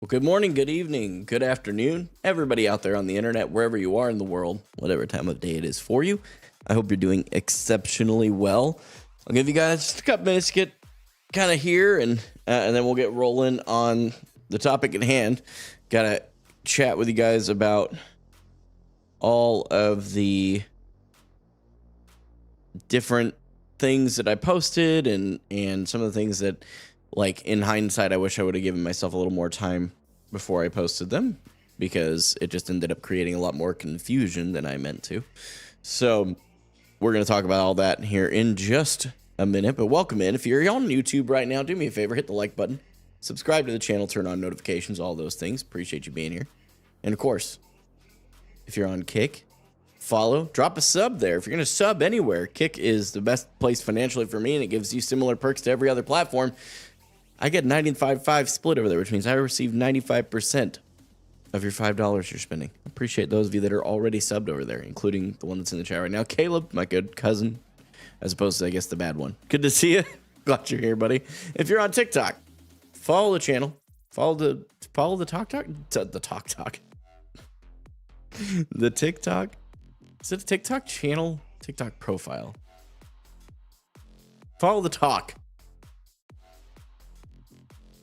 Well, good morning, good evening, good afternoon, everybody out there on the internet, wherever you are in the world, whatever time of day it is for you. I hope you're doing exceptionally well. I'll give you guys just a couple minutes to get kind of here, and then we'll get rolling on the topic at hand. Gotta chat with you guys about all of the different things that I posted and some of the things that, like, in hindsight, I wish I would have given myself a little more time before I posted them, because it just ended up creating a lot more confusion than I meant to. So we're going to talk about all that here in just a minute, but welcome in. If you're on YouTube right now, do me a favor, hit the like button, subscribe to the channel, turn on notifications, all those things. Appreciate you being here. And of course, if you're on Kick, follow, drop a sub there. If you're going to sub anywhere, Kick is the best place financially for me, and it gives you similar perks to every other platform. I get 95.5 split over there, which means I receive 95% of your $5 you're spending. I appreciate those of you that are already subbed over there, including the one that's in the chat right now, Caleb, my good cousin, as opposed to, I guess, the bad one. Good to see you. Glad you're here, buddy. If you're on TikTok, follow the channel. Follow the Talk. The TikTok. Is it a TikTok channel? TikTok profile. Follow the talk.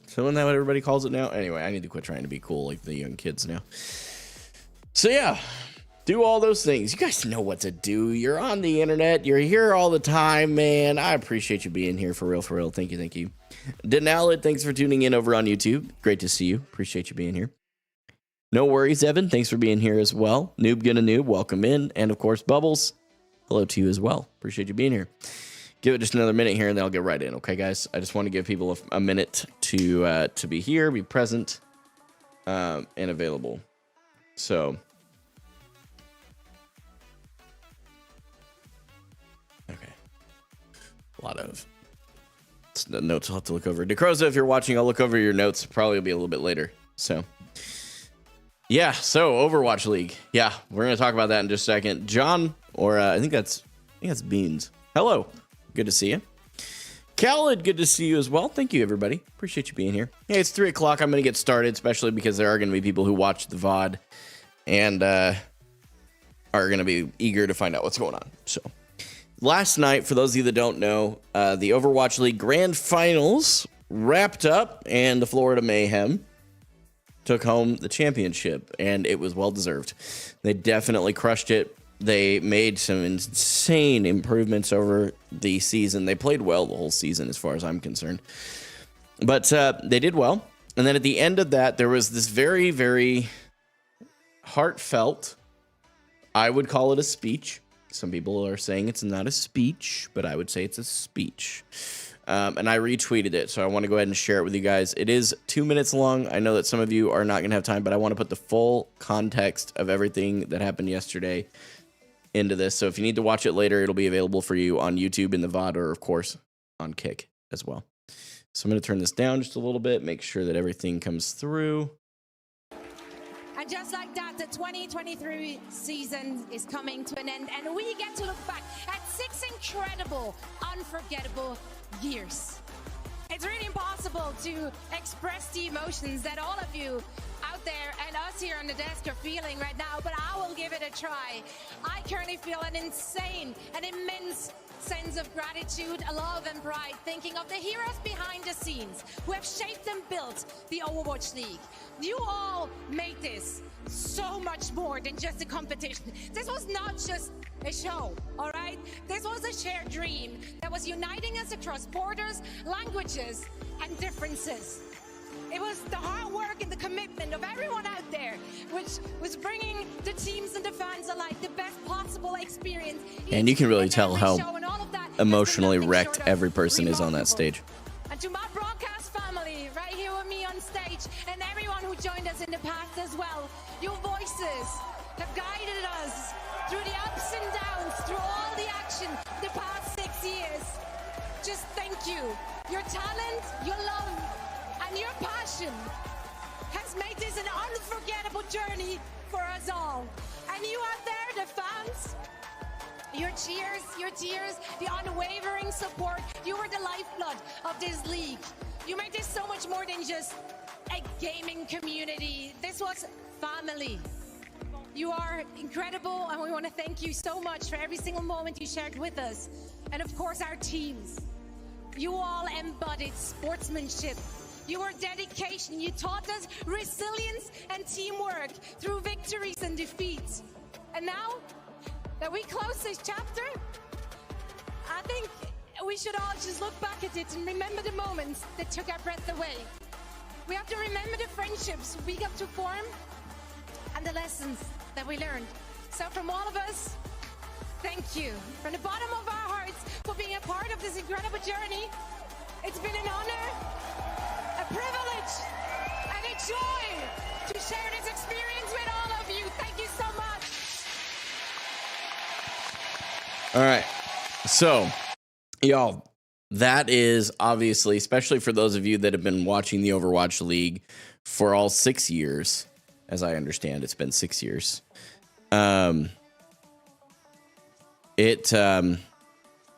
So isn't that what everybody calls it now? Anyway, I need to quit trying to be cool like the young kids now. So yeah, do all those things. You guys know what to do. You're on the internet. You're here all the time, man. I appreciate you being here, for real, for real. Thank you, thank you. Denalid, thanks for tuning in over on YouTube. Great to see you. Appreciate you being here. No worries, Evan. Thanks for being here as well. Noob Gonna Noob, welcome in. And of course, Bubbles, hello to you as well. Appreciate you being here. Give it just another minute here, and then I'll get right in. Okay, guys? I just want to give people a minute to be here, be present, and available. So, okay. A lot of notes I'll have to look over. DeCroza, if you're watching, I'll look over your notes. Probably will be a little bit later. So, yeah. So, Overwatch League. Yeah, we're gonna talk about that in just a second. John, or I think that's Beans. Hello. Good to see you. Khaled, good to see you as well. Thank you, everybody. Appreciate you being here. Hey, it's 3 o'clock. I'm going to get started, especially because there are going to be people who watch the VOD and are going to be eager to find out what's going on. So, last night, for those of you that don't know, the Overwatch League Grand Finals wrapped up, and the Florida Mayhem took home the championship, and it was well-deserved. They definitely crushed it. They made some insane improvements over the season. They played well the whole season, as far as I'm concerned. But they did well. And then at the end of that, there was this very, very heartfelt, I would call it a speech. Some people are saying it's not a speech, but I would say it's a speech. And I retweeted it, so I want to go ahead and share it with you guys. It is 2 minutes long. I know that some of you are not going to have time, but I want to put the full context of everything that happened yesterday into this. So if you need to watch it later, it'll be available for you on YouTube in the VOD, or of course on Kick as well. So I'm going to turn this down just a little bit, make sure that everything comes through. And just like that, the 2023 season is coming to an end, and we get to look back at 6 incredible, unforgettable years. It's really impossible to express the emotions that all of you out there and us here on the desk are feeling right now, but I will give it a try. I currently feel an immense sense of gratitude, love, and pride, thinking of the heroes behind the scenes who have shaped and built the Overwatch League. You all made this so much more than just a competition. This was not just a show, all right? This was a shared dream that was uniting us across borders, languages, and differences. It was the hard work and the commitment of everyone out there, which was bringing the teams and the fans alike the best possible experience. And you can really tell how emotionally wrecked every person is on that stage. And to my broadcast family, right here with me on stage, and everyone who joined us in the past as well, your voices have guided us through the ups and downs, through all the action the past 6 years. Just thank you. Your talent, your love, and your passion has made this an unforgettable journey for us all. And you out there, the fans, your cheers, your tears, the unwavering support, you were the lifeblood of this league. You made this so much more than just a gaming community. This was family. You are incredible, and we want to thank you so much for every single moment you shared with us. And of course, our teams. You all embodied sportsmanship. Your dedication. You taught us resilience and teamwork through victories and defeats. And now that we close this chapter, I think we should all just look back at it and remember the moments that took our breath away. We have to remember the friendships we got to form and the lessons that we learned. So from all of us, thank you from the bottom of our hearts for being a part of this incredible journey. It's been an honor, a privilege, and a joy to share this experience with all of you. Thank you so much. All right. So, y'all, that is obviously, especially for those of you that have been watching the Overwatch League for all 6 years, as I understand, it's been 6 years.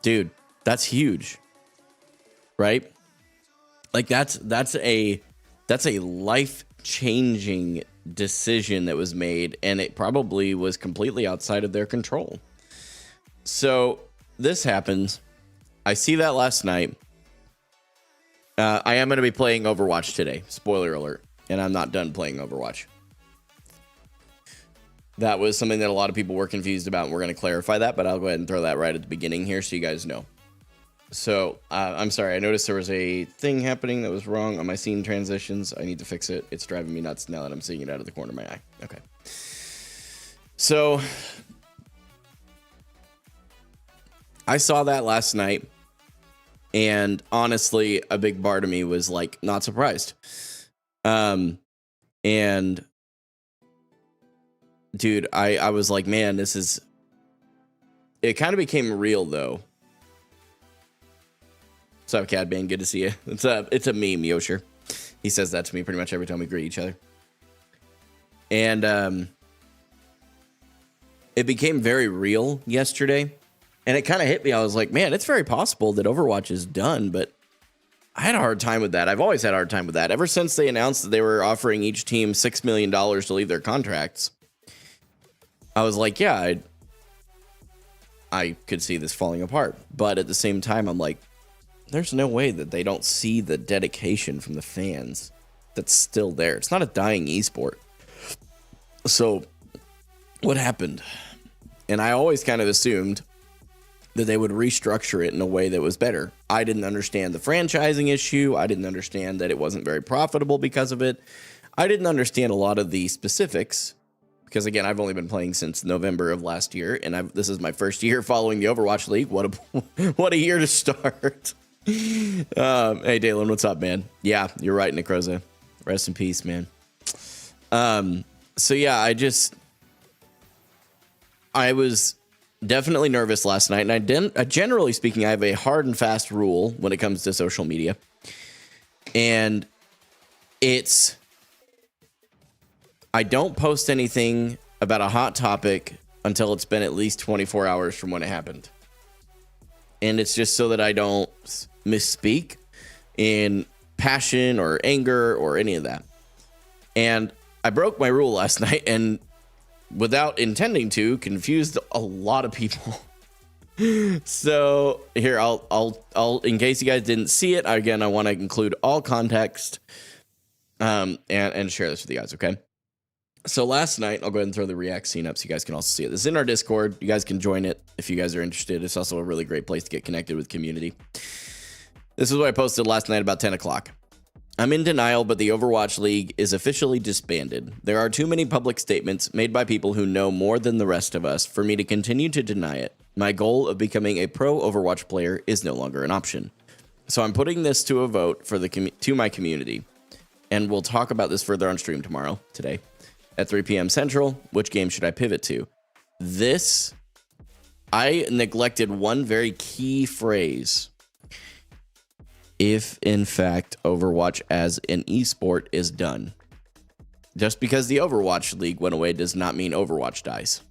Dude, that's huge, right? Like that's a life-changing decision that was made, and it probably was completely outside of their control. So this happens. I see that last night. I am going to be playing Overwatch today. Spoiler alert. And I'm not done playing Overwatch. That was something that a lot of people were confused about, and we're going to clarify that, but I'll go ahead and throw that right at the beginning here so you guys know. So, I'm sorry. I noticed there was a thing happening that was wrong on my scene transitions. I need to fix it. It's driving me nuts now that I'm seeing it out of the corner of my eye. Okay. So, I saw that last night, and honestly, a big part of me was like not surprised. And dude, I was like, man, this is. It kind of became real though. What's up, Cadman? Good to see you. It's a meme, Yosher. He says that to me pretty much every time we greet each other. And it became very real yesterday. And it kind of hit me. I was like, man, it's very possible that Overwatch is done, but I had a hard time with that. I've always had a hard time with that. Ever since they announced that they were offering each team $6 million to leave their contracts, I was like, yeah, I could see this falling apart. But at the same time, I'm like, there's no way that they don't see the dedication from the fans that's still there. It's not a dying esport. So what happened? And I always kind of assumed that they would restructure it in a way that was better. I didn't understand the franchising issue. I didn't understand that it wasn't very profitable because of it. I didn't understand a lot of the specifics because, again, I've only been playing since November of last year, and this is my first year following the Overwatch League. What a year to start. Hey, Dalen, what's up, man? Yeah, you're right, Necroza. Rest in peace, man. So, yeah, I was definitely nervous last night, and generally speaking, I have a hard and fast rule when it comes to social media, and it's I don't post anything about a hot topic until it's been at least 24 hours from when it happened, and it's just so that I don't misspeak in passion or anger or any of that. And I broke my rule last night, and without intending to, confused a lot of people. So here, I'll in case you guys didn't see it, again, I want to include all context, and share this with you guys. Okay. So last night, I'll go ahead and throw the React scene up so you guys can also see it. This is in our Discord. You guys can join it if you guys are interested. It's also a really great place to get connected with community. This is what I posted last night about 10 o'clock. I'm in denial, but the Overwatch League is officially disbanded. There are too many public statements made by people who know more than the rest of us for me to continue to deny it. My goal of becoming a pro Overwatch player is no longer an option. So I'm putting this to a vote for to my community. And we'll talk about this further on stream today at 3 p.m. Central. Which game should I pivot to? I neglected one very key phrase. If, in fact, Overwatch as an esport is done. Just because the Overwatch League went away does not mean Overwatch dies.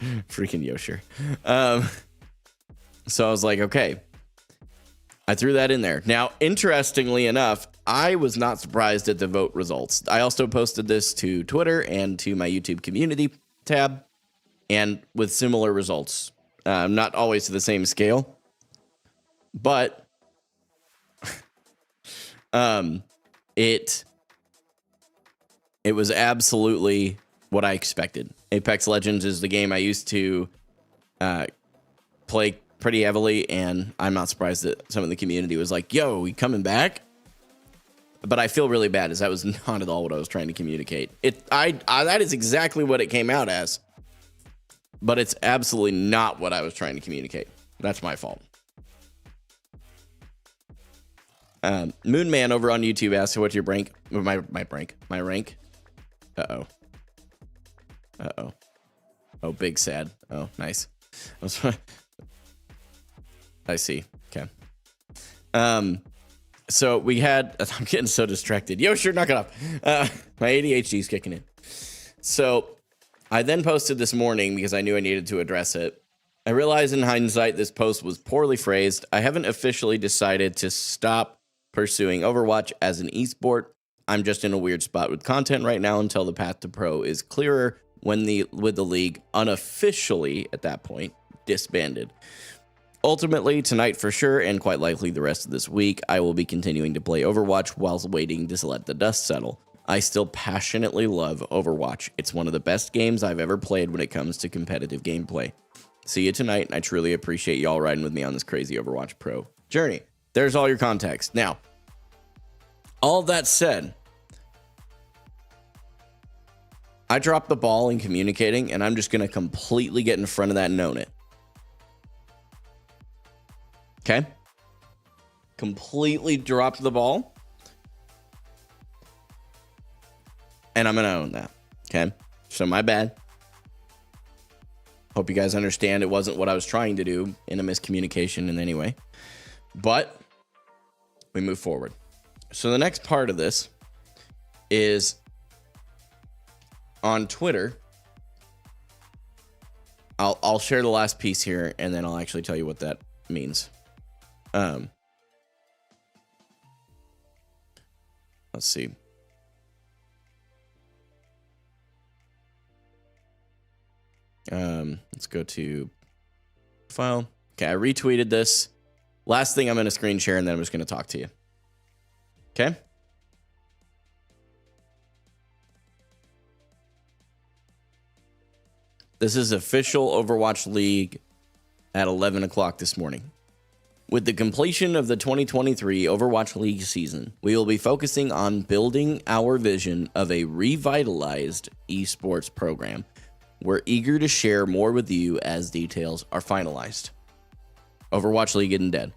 Freaking Yosher. So I was like, okay. I threw that in there. Now, interestingly enough, I was not surprised at the vote results. I also posted this to Twitter and to my YouTube community tab, and with similar results. Not always to the same scale, but it was absolutely what I expected. Apex Legends is the game I used to play pretty heavily, and I'm not surprised that some of the community was like, yo, we coming back? But I feel really bad, as that was not at all what I was trying to communicate. That is exactly what it came out as, but it's absolutely not what I was trying to communicate. That's my fault. Moonman over on YouTube asked, what's your rank? My rank? Uh-oh. Oh, big sad. Oh, nice. I see. Okay. So we had, I'm getting so distracted. Yo, sure, knock it off. My ADHD is kicking in. So I then posted this morning because I knew I needed to address it. I realize in hindsight this post was poorly phrased. I haven't officially decided to stop pursuing Overwatch as an esport. I'm just in a weird spot with content right now until the path to pro is clearer with the league unofficially at that point disbanded. Ultimately, tonight for sure, and quite likely the rest of this week, I will be continuing to play Overwatch whilst waiting to let the dust settle. I still passionately love Overwatch. It's one of the best games I've ever played when it comes to competitive gameplay. See you tonight, and I truly appreciate y'all riding with me on this crazy Overwatch Pro journey. There's all your context. Now, all that said, I dropped the ball in communicating, and I'm just going to completely get in front of that and own it. Okay? Completely dropped the ball. And I'm going to own that. Okay? So my bad. Hope you guys understand it wasn't what I was trying to do in a miscommunication in any way. But we move forward. So the next part of this is on Twitter. I'll share the last piece here, and then I'll actually tell you what that means. Let's see. Let's go to file. Okay, I retweeted this. Last thing I'm going to screen share, and then I'm just going to talk to you. Okay? This is official Overwatch League at 11 o'clock this morning. With the completion of the 2023 Overwatch League season, we will be focusing on building our vision of a revitalized esports program. We're eager to share more with you as details are finalized. Overwatch League isn't dead.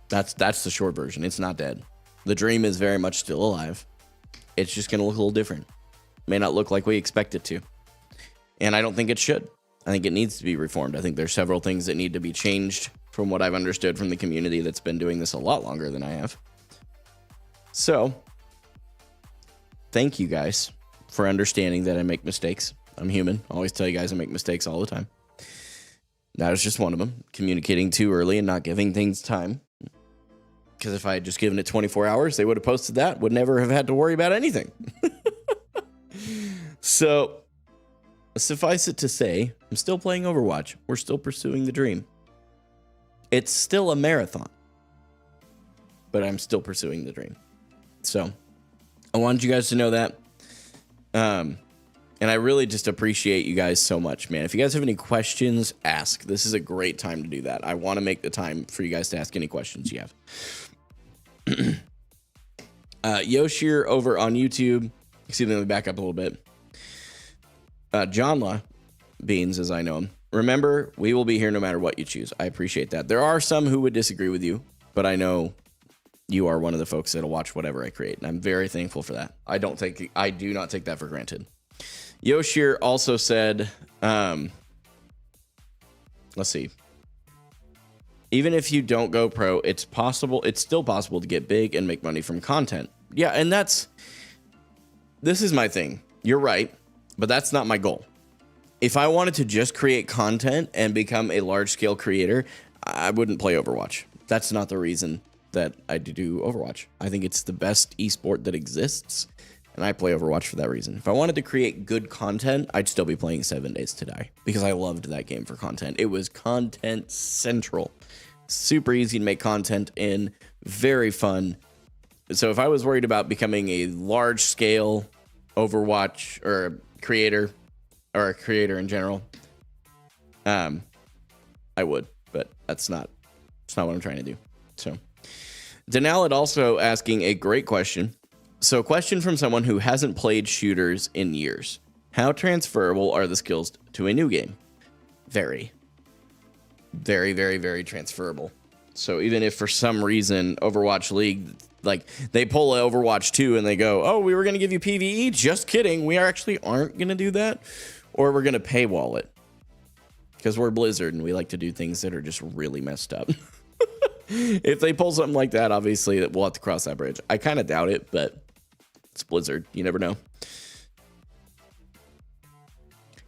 That's the short version. It's not dead. The dream is very much still alive. It's just going to look a little different. May not look like we expect it to. And I don't think it should. I think it needs to be reformed. I think there's several things that need to be changed from what I've understood from the community that's been doing this a lot longer than I have. So, thank you guys for understanding that I make mistakes. I'm human. I always tell you guys I make mistakes all the time. That was just one of them. Communicating too early and not giving things time. Because if I had just given it 24 hours, they would have posted that. Would never have had to worry about anything. So, suffice it to say, I'm still playing Overwatch. We're still pursuing the dream. It's still a marathon. But I'm still pursuing the dream. So, I wanted you guys to know that. And I really just appreciate you guys so much, man. If you guys have any questions, ask. This is a great time to do that. I want to make the time for you guys to ask any questions you have. Yoshir over on YouTube. Excuse me, let me back up a little bit. Johnla Beans, as I know him. Remember, we will be here no matter what you choose. I appreciate that. There are some who would disagree with you, but I know you are one of the folks that'll watch whatever I create, and I'm very thankful for that. I do not take that for granted. Yoshir also said, let's see. Even if you don't go pro, it's still possible to get big and make money from content. Yeah, and this is my thing. you're right, but that's not my goal. If I wanted to just create content and become a large scale creator, I wouldn't play Overwatch. That's not the reason that I do Overwatch. I think it's the best esport that exists, and I play Overwatch for that reason. If I wanted to create good content, I'd still be playing 7 Days to Die because I loved that game for content. It was content central. Super easy to make content in, very fun. So if I was worried about becoming a large scale Overwatch or creator or a creator in general, I would, but that's not what I'm trying to do. So Denalid also asking a great question. So a question from someone who hasn't played shooters in years. How transferable are the skills to a new game? Very, very, very, very transferable. So even if for some reason Overwatch League, like they pull Overwatch 2 and they go, oh, we were going to give you PvE. Just kidding. We actually aren't going to do that. Or we're going to paywall it. Because we're Blizzard and we like to do things that are just really messed up. If they pull something like that, obviously we'll have to cross that bridge. I kind of doubt it, but it's Blizzard. You never know.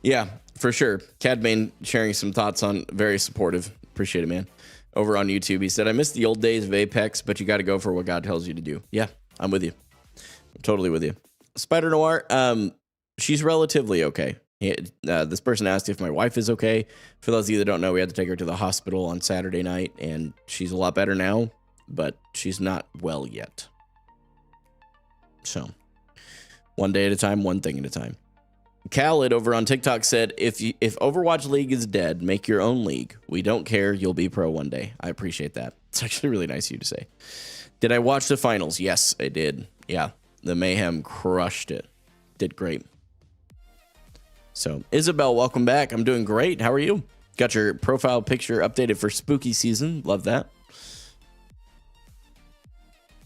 Yeah, for sure. Cadbane sharing some thoughts on, very supportive. Appreciate it, man. Over on YouTube, he said, I miss the old days of Apex, but you got to go for what God tells you to do. Yeah, I'm with you. I'm totally with you. Spider Noir, she's relatively okay. This person asked if my wife is okay. For those of you that don't know, we had to take her to the hospital on Saturday night, and she's a lot better now, but she's not well yet. So, one day at a time, one thing at a time. Khaled over on TikTok said, if Overwatch League is dead, make your own league. We don't care. You'll be pro one day. I appreciate that. It's actually really nice of you to say. Did I watch the finals? Yes, I did. Yeah, the Mayhem crushed it. Did great. So, Isabel, welcome back. I'm doing great. How are you? Got your profile picture updated for spooky season. Love that.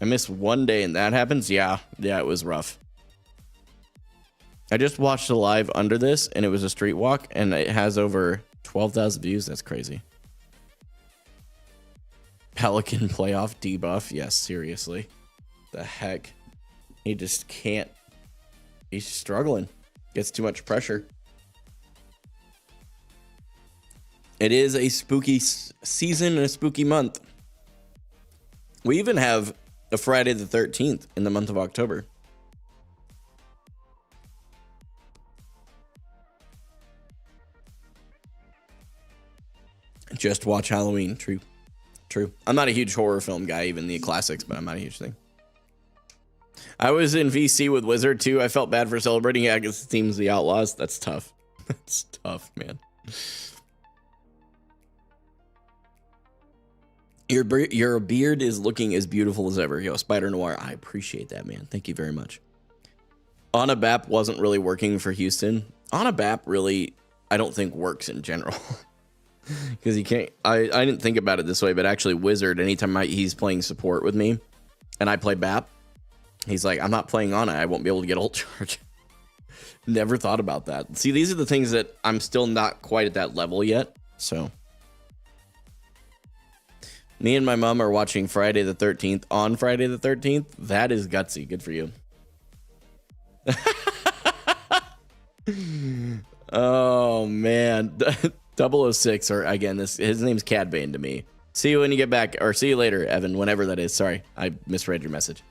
I missed one day and that happens? Yeah, it was rough. I just watched a live under this and it was a street walk and it has over 12,000 views. That's crazy. Pelican playoff debuff. Yes, seriously. The heck? He just can't. He's struggling. Gets too much pressure. It is a spooky season and a spooky month. We even have a Friday the 13th in the month of October. Just watch Halloween. True. I'm not a huge horror film guy, even the classics, but I'm not a huge thing. I was in VC with Wizard too. I felt bad for celebrating. Yeah, I guess the team's the Outlaws. That's tough. That's tough, man. Your beard is looking as beautiful as ever. Yo, Spider Noir, I appreciate that, man. Thank you very much. Anna Bap wasn't really working for Houston. Anna Bap really, I don't think works in general. Because he can't, I didn't think about it this way, but actually Wizard, anytime he's playing support with me and I play Bap, he's like, I'm not playing Anna. I won't be able to get ult charge. Never thought about that. See, these are the things that I'm still not quite at that level yet. So me and my mom are watching Friday the 13th on Friday the 13th. That is gutsy. Good for you. Oh, man. 006, or again, his name's Cadbane to me. See you when you get back, or see you later, Evan, whenever that is. Sorry, I misread your message.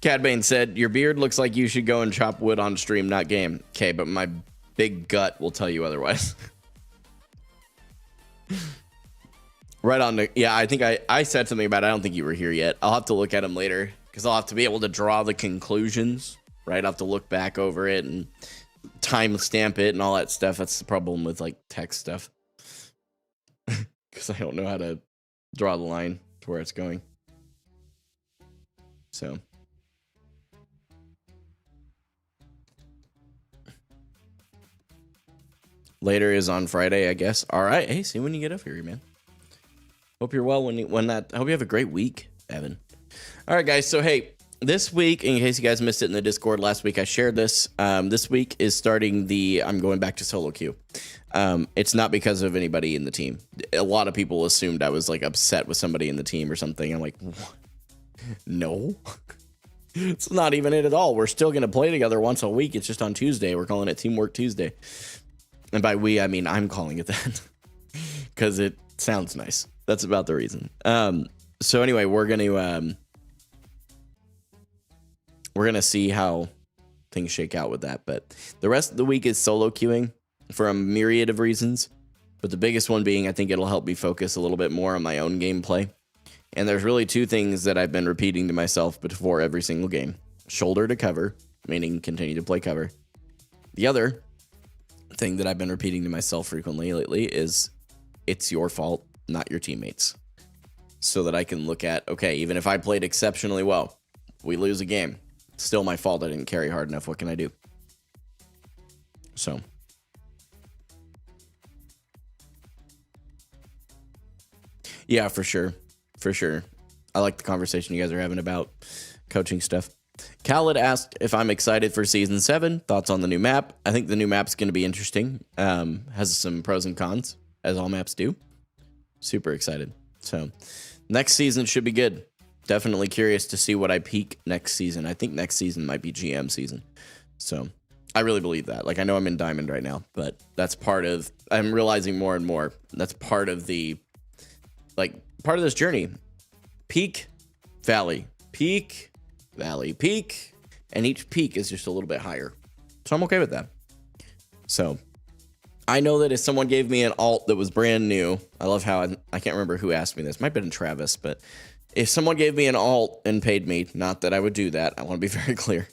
Cadbane said, your beard looks like you should go and chop wood on stream, not game. Okay, but my big gut will tell you otherwise. Right on. Yeah, I think I said something about it. I don't think you were here yet. I'll have to look at them later because I'll have to be able to draw the conclusions, right? I'll have to look back over it and time stamp it and all that stuff. That's the problem with like text stuff. Because I don't know how to draw the line to where it's going. So. Later is on Friday, I guess. All right. Hey, see you when you get up here, man. Hope you're well when that. I hope you have a great week, Evan. All right, guys. So, hey, this week, in case you guys missed it in the Discord last week, I shared this. This week is starting I'm going back to solo queue. It's not because of anybody in the team. A lot of people assumed I was like upset with somebody in the team or something. I'm like, what? No. It's not even it at all. We're still going to play together once a week. It's just on Tuesday. We're calling it Teamwork Tuesday. And by we, I mean I'm calling it that because it sounds nice. That's about the reason. So anyway, we're gonna see how things shake out with that. But the rest of the week is solo queuing for a myriad of reasons. But the biggest one being, I think it'll help me focus a little bit more on my own gameplay. And there's really two things that I've been repeating to myself before every single game. Shoulder to cover, meaning continue to play cover. The other thing that I've been repeating to myself frequently lately is it's your fault, not your teammates. So that I can look at, okay, even if I played exceptionally well, we lose a game. It's still my fault I didn't carry hard enough. What can I do? So. Yeah, for sure. For sure. I like the conversation you guys are having about coaching stuff. Khaled asked if I'm excited for Season 7. Thoughts on the new map? I think the new map's going to be interesting. Has some pros and cons, as all maps do. Super excited. So, next season should be good. Definitely curious to see what I peak next season. I think next season might be GM season. So, I really believe that. Like, I know I'm in Diamond right now, but that's part of... I'm realizing more and more. That's part of the... Like, part of this journey. Peak, valley. Peak, valley. Peak. And each peak is just a little bit higher. So, I'm okay with that. So... I know that if someone gave me an alt that was brand new, I love how I can't remember who asked me this. Might have been Travis, but if someone gave me an alt and paid me, not that I would do that. I want to be very clear.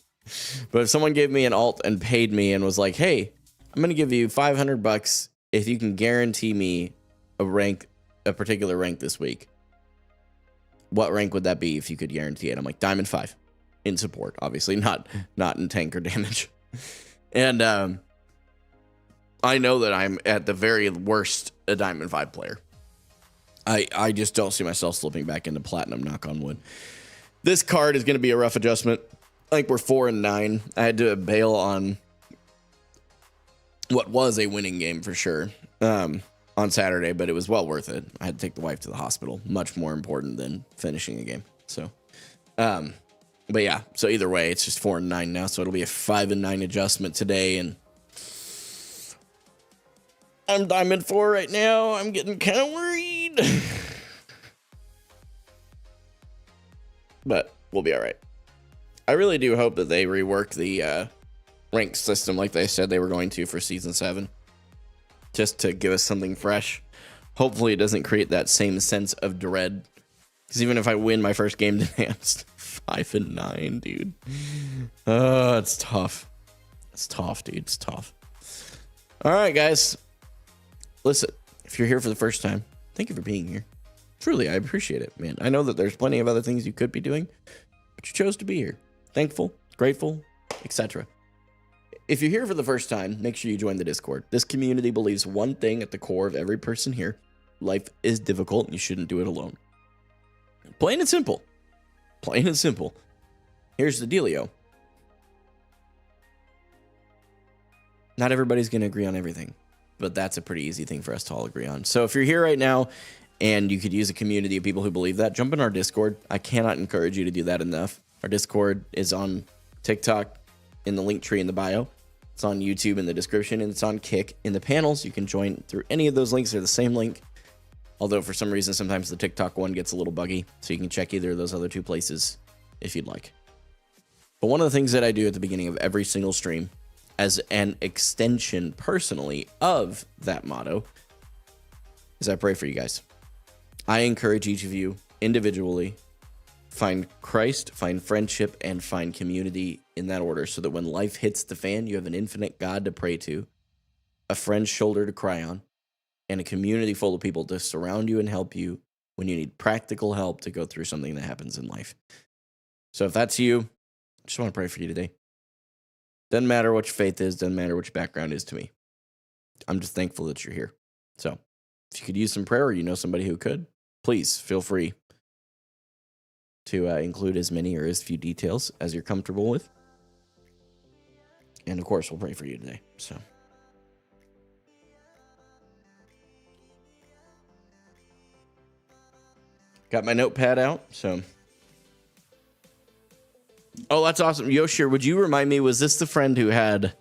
But if someone gave me an alt and paid me and was like, hey, I'm going to give you $500 if you can guarantee me a particular rank this week. What rank would that be if you could guarantee it? I'm like, Diamond 5 in support, obviously, not in tank or damage. And, I know that I'm at the very worst a Diamond 5 player. I just don't see myself slipping back into Platinum, knock on wood. This card is going to be a rough adjustment. I think we're 4-9. I had to bail on what was a winning game for sure on Saturday, but it was well worth it. I had to take the wife to the hospital. Much more important than finishing a game. So, but yeah, so either way, it's just 4-9 now. So it'll be a 5-9 adjustment today. And I'm Diamond 4 right now. I'm getting kind of worried. But we'll be all right. I really do hope that they rework the rank system like they said they were going to for Season 7. Just to give us something fresh. Hopefully it doesn't create that same sense of dread. Because even if I win my first game today, I'm still 5-9, dude. It's tough. It's tough, dude. It's tough. All right, guys. Listen, if you're here for the first time, thank you for being here. Truly, I appreciate it, man. I know that there's plenty of other things you could be doing, but you chose to be here. Thankful, grateful, etc. If you're here for the first time, make sure you join the Discord. This community believes one thing at the core of every person here. Life is difficult and you shouldn't do it alone. Plain and simple. Plain and simple. Here's the dealio. Not everybody's going to agree on everything. But that's a pretty easy thing for us to all agree on. So if you're here right now and you could use a community of people who believe that, jump in our Discord. I cannot encourage you to do that enough. Our Discord is on TikTok in the link tree in the bio. It's on YouTube in the description, and it's on Kick in the panels. You can join through any of those links. They're the same link. Although for some reason, sometimes the TikTok one gets a little buggy. So you can check either of those other two places if you'd like. But one of the things that I do at the beginning of every single stream, as an extension personally of that motto, is I pray for you guys. I encourage each of you individually, find Christ, find friendship, and find community in that order so that when life hits the fan, you have an infinite God to pray to, a friend's shoulder to cry on, and a community full of people to surround you and help you when you need practical help to go through something that happens in life. So if that's you, I just want to pray for you today. Doesn't matter what your faith is, doesn't matter what your background is to me. I'm just thankful that you're here. So if you could use some prayer or you know somebody who could, please feel free to include as many or as few details as you're comfortable with. And of course, we'll pray for you today. So got my notepad out. So Oh, that's awesome. Yoshir, would you remind me, was this the friend who had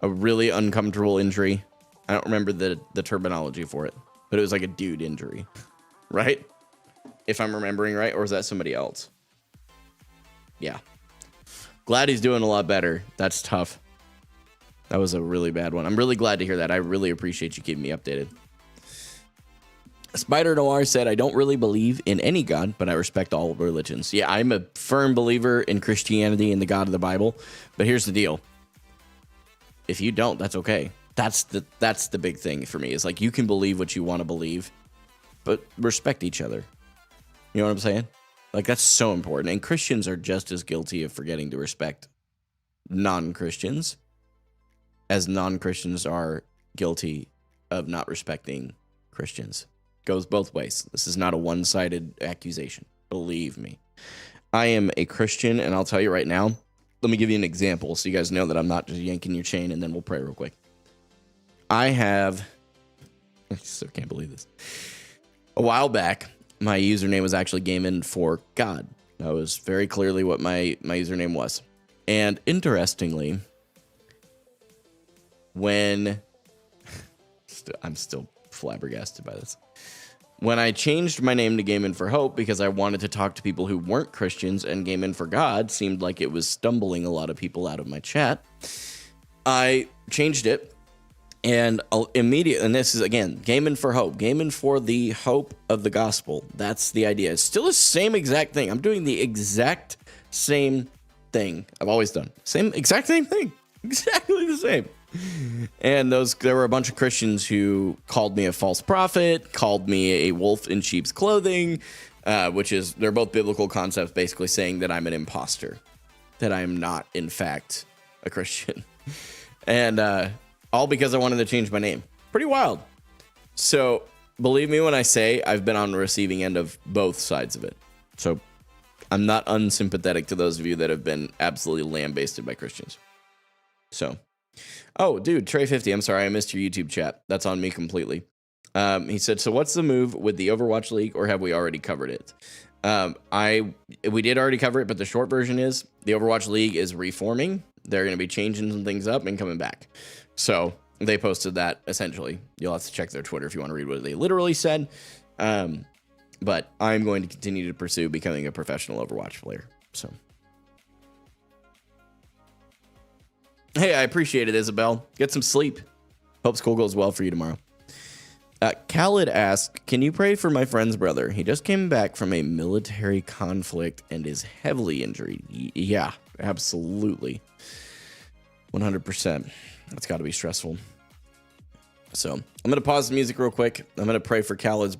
a really uncomfortable injury? I don't remember the terminology for it, but it was like a dude injury, right? If I'm remembering right, or is that somebody else? Yeah. Glad he's doing a lot better. That's tough. That was a really bad one. I'm really glad to hear that. I really appreciate you keeping me updated. Spider Noir said, I don't really believe in any God, but I respect all religions. Yeah, I'm a firm believer in Christianity and the God of the Bible. But here's the deal. If you don't, that's okay. That's the big thing for me. Is like, you can believe what you want to believe, but respect each other. You know what I'm saying? Like, that's so important. And Christians are just as guilty of forgetting to respect non-Christians as non-Christians are guilty of not respecting Christians. Goes both ways. This is not a one-sided accusation. Believe me. I am a Christian, and I'll tell you right now, let me give you an example so you guys know that I'm not just yanking your chain, and then we'll pray real quick. I still can't believe this. A while back, my username was actually Gaming for God. That was very clearly what my username was. And interestingly, when I'm still flabbergasted by this. When I changed my name to Game In for Hope because I wanted to talk to people who weren't Christians, and Game In for God seemed like it was stumbling a lot of people out of my chat, I changed it. And immediately, and this is, again, Game In for Hope. Game In for the hope of the gospel. That's the idea. It's still the same exact thing. I'm doing the exact same thing I've always done. Exact same thing. Exactly the same. And there were a bunch of Christians who called me a false prophet, called me a wolf in sheep's clothing, they're both biblical concepts basically saying that I'm an imposter, that I am not, in fact, a Christian. And all because I wanted to change my name. Pretty wild. So believe me when I say I've been on the receiving end of both sides of it. So I'm not unsympathetic to those of you that have been absolutely lambasted by Christians. So, oh, dude, Trey50, I'm sorry, I missed your YouTube chat. That's on me completely. He said, so what's the move with the Overwatch League, or have we already covered it? We did already cover it, but the short version is the Overwatch League is reforming. They're going to be changing some things up and coming back. So they posted that, essentially. You'll have to check their Twitter if you want to read what they literally said. But I'm going to continue to pursue becoming a professional Overwatch player. So, hey, I appreciate it, Isabel. Get some sleep. Hope school goes well for you tomorrow. Khaled asked, can you pray for my friend's brother? He just came back from a military conflict and is heavily injured. Yeah, absolutely. 100%. That's got to be stressful. So I'm going to pause the music real quick. I'm going to pray for Khaled's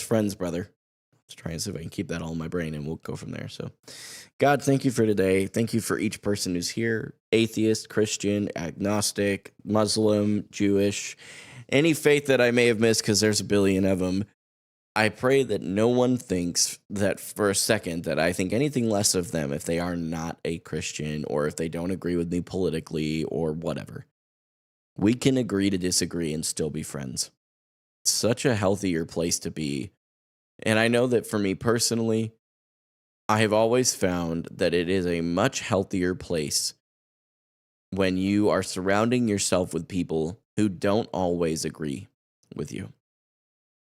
friend's brother. Let's try and see if I can keep that all in my brain, and we'll go from there. So, God, thank you for today. Thank you for each person who's here. Atheist, Christian, agnostic, Muslim, Jewish, any faith that I may have missed, because there's a billion of them. I pray that no one thinks that for a second that I think anything less of them if they are not a Christian, or if they don't agree with me politically or whatever. We can agree to disagree and still be friends. It's such a healthier place to be. And I know that for me personally, I have always found that it is a much healthier place when you are surrounding yourself with people who don't always agree with you.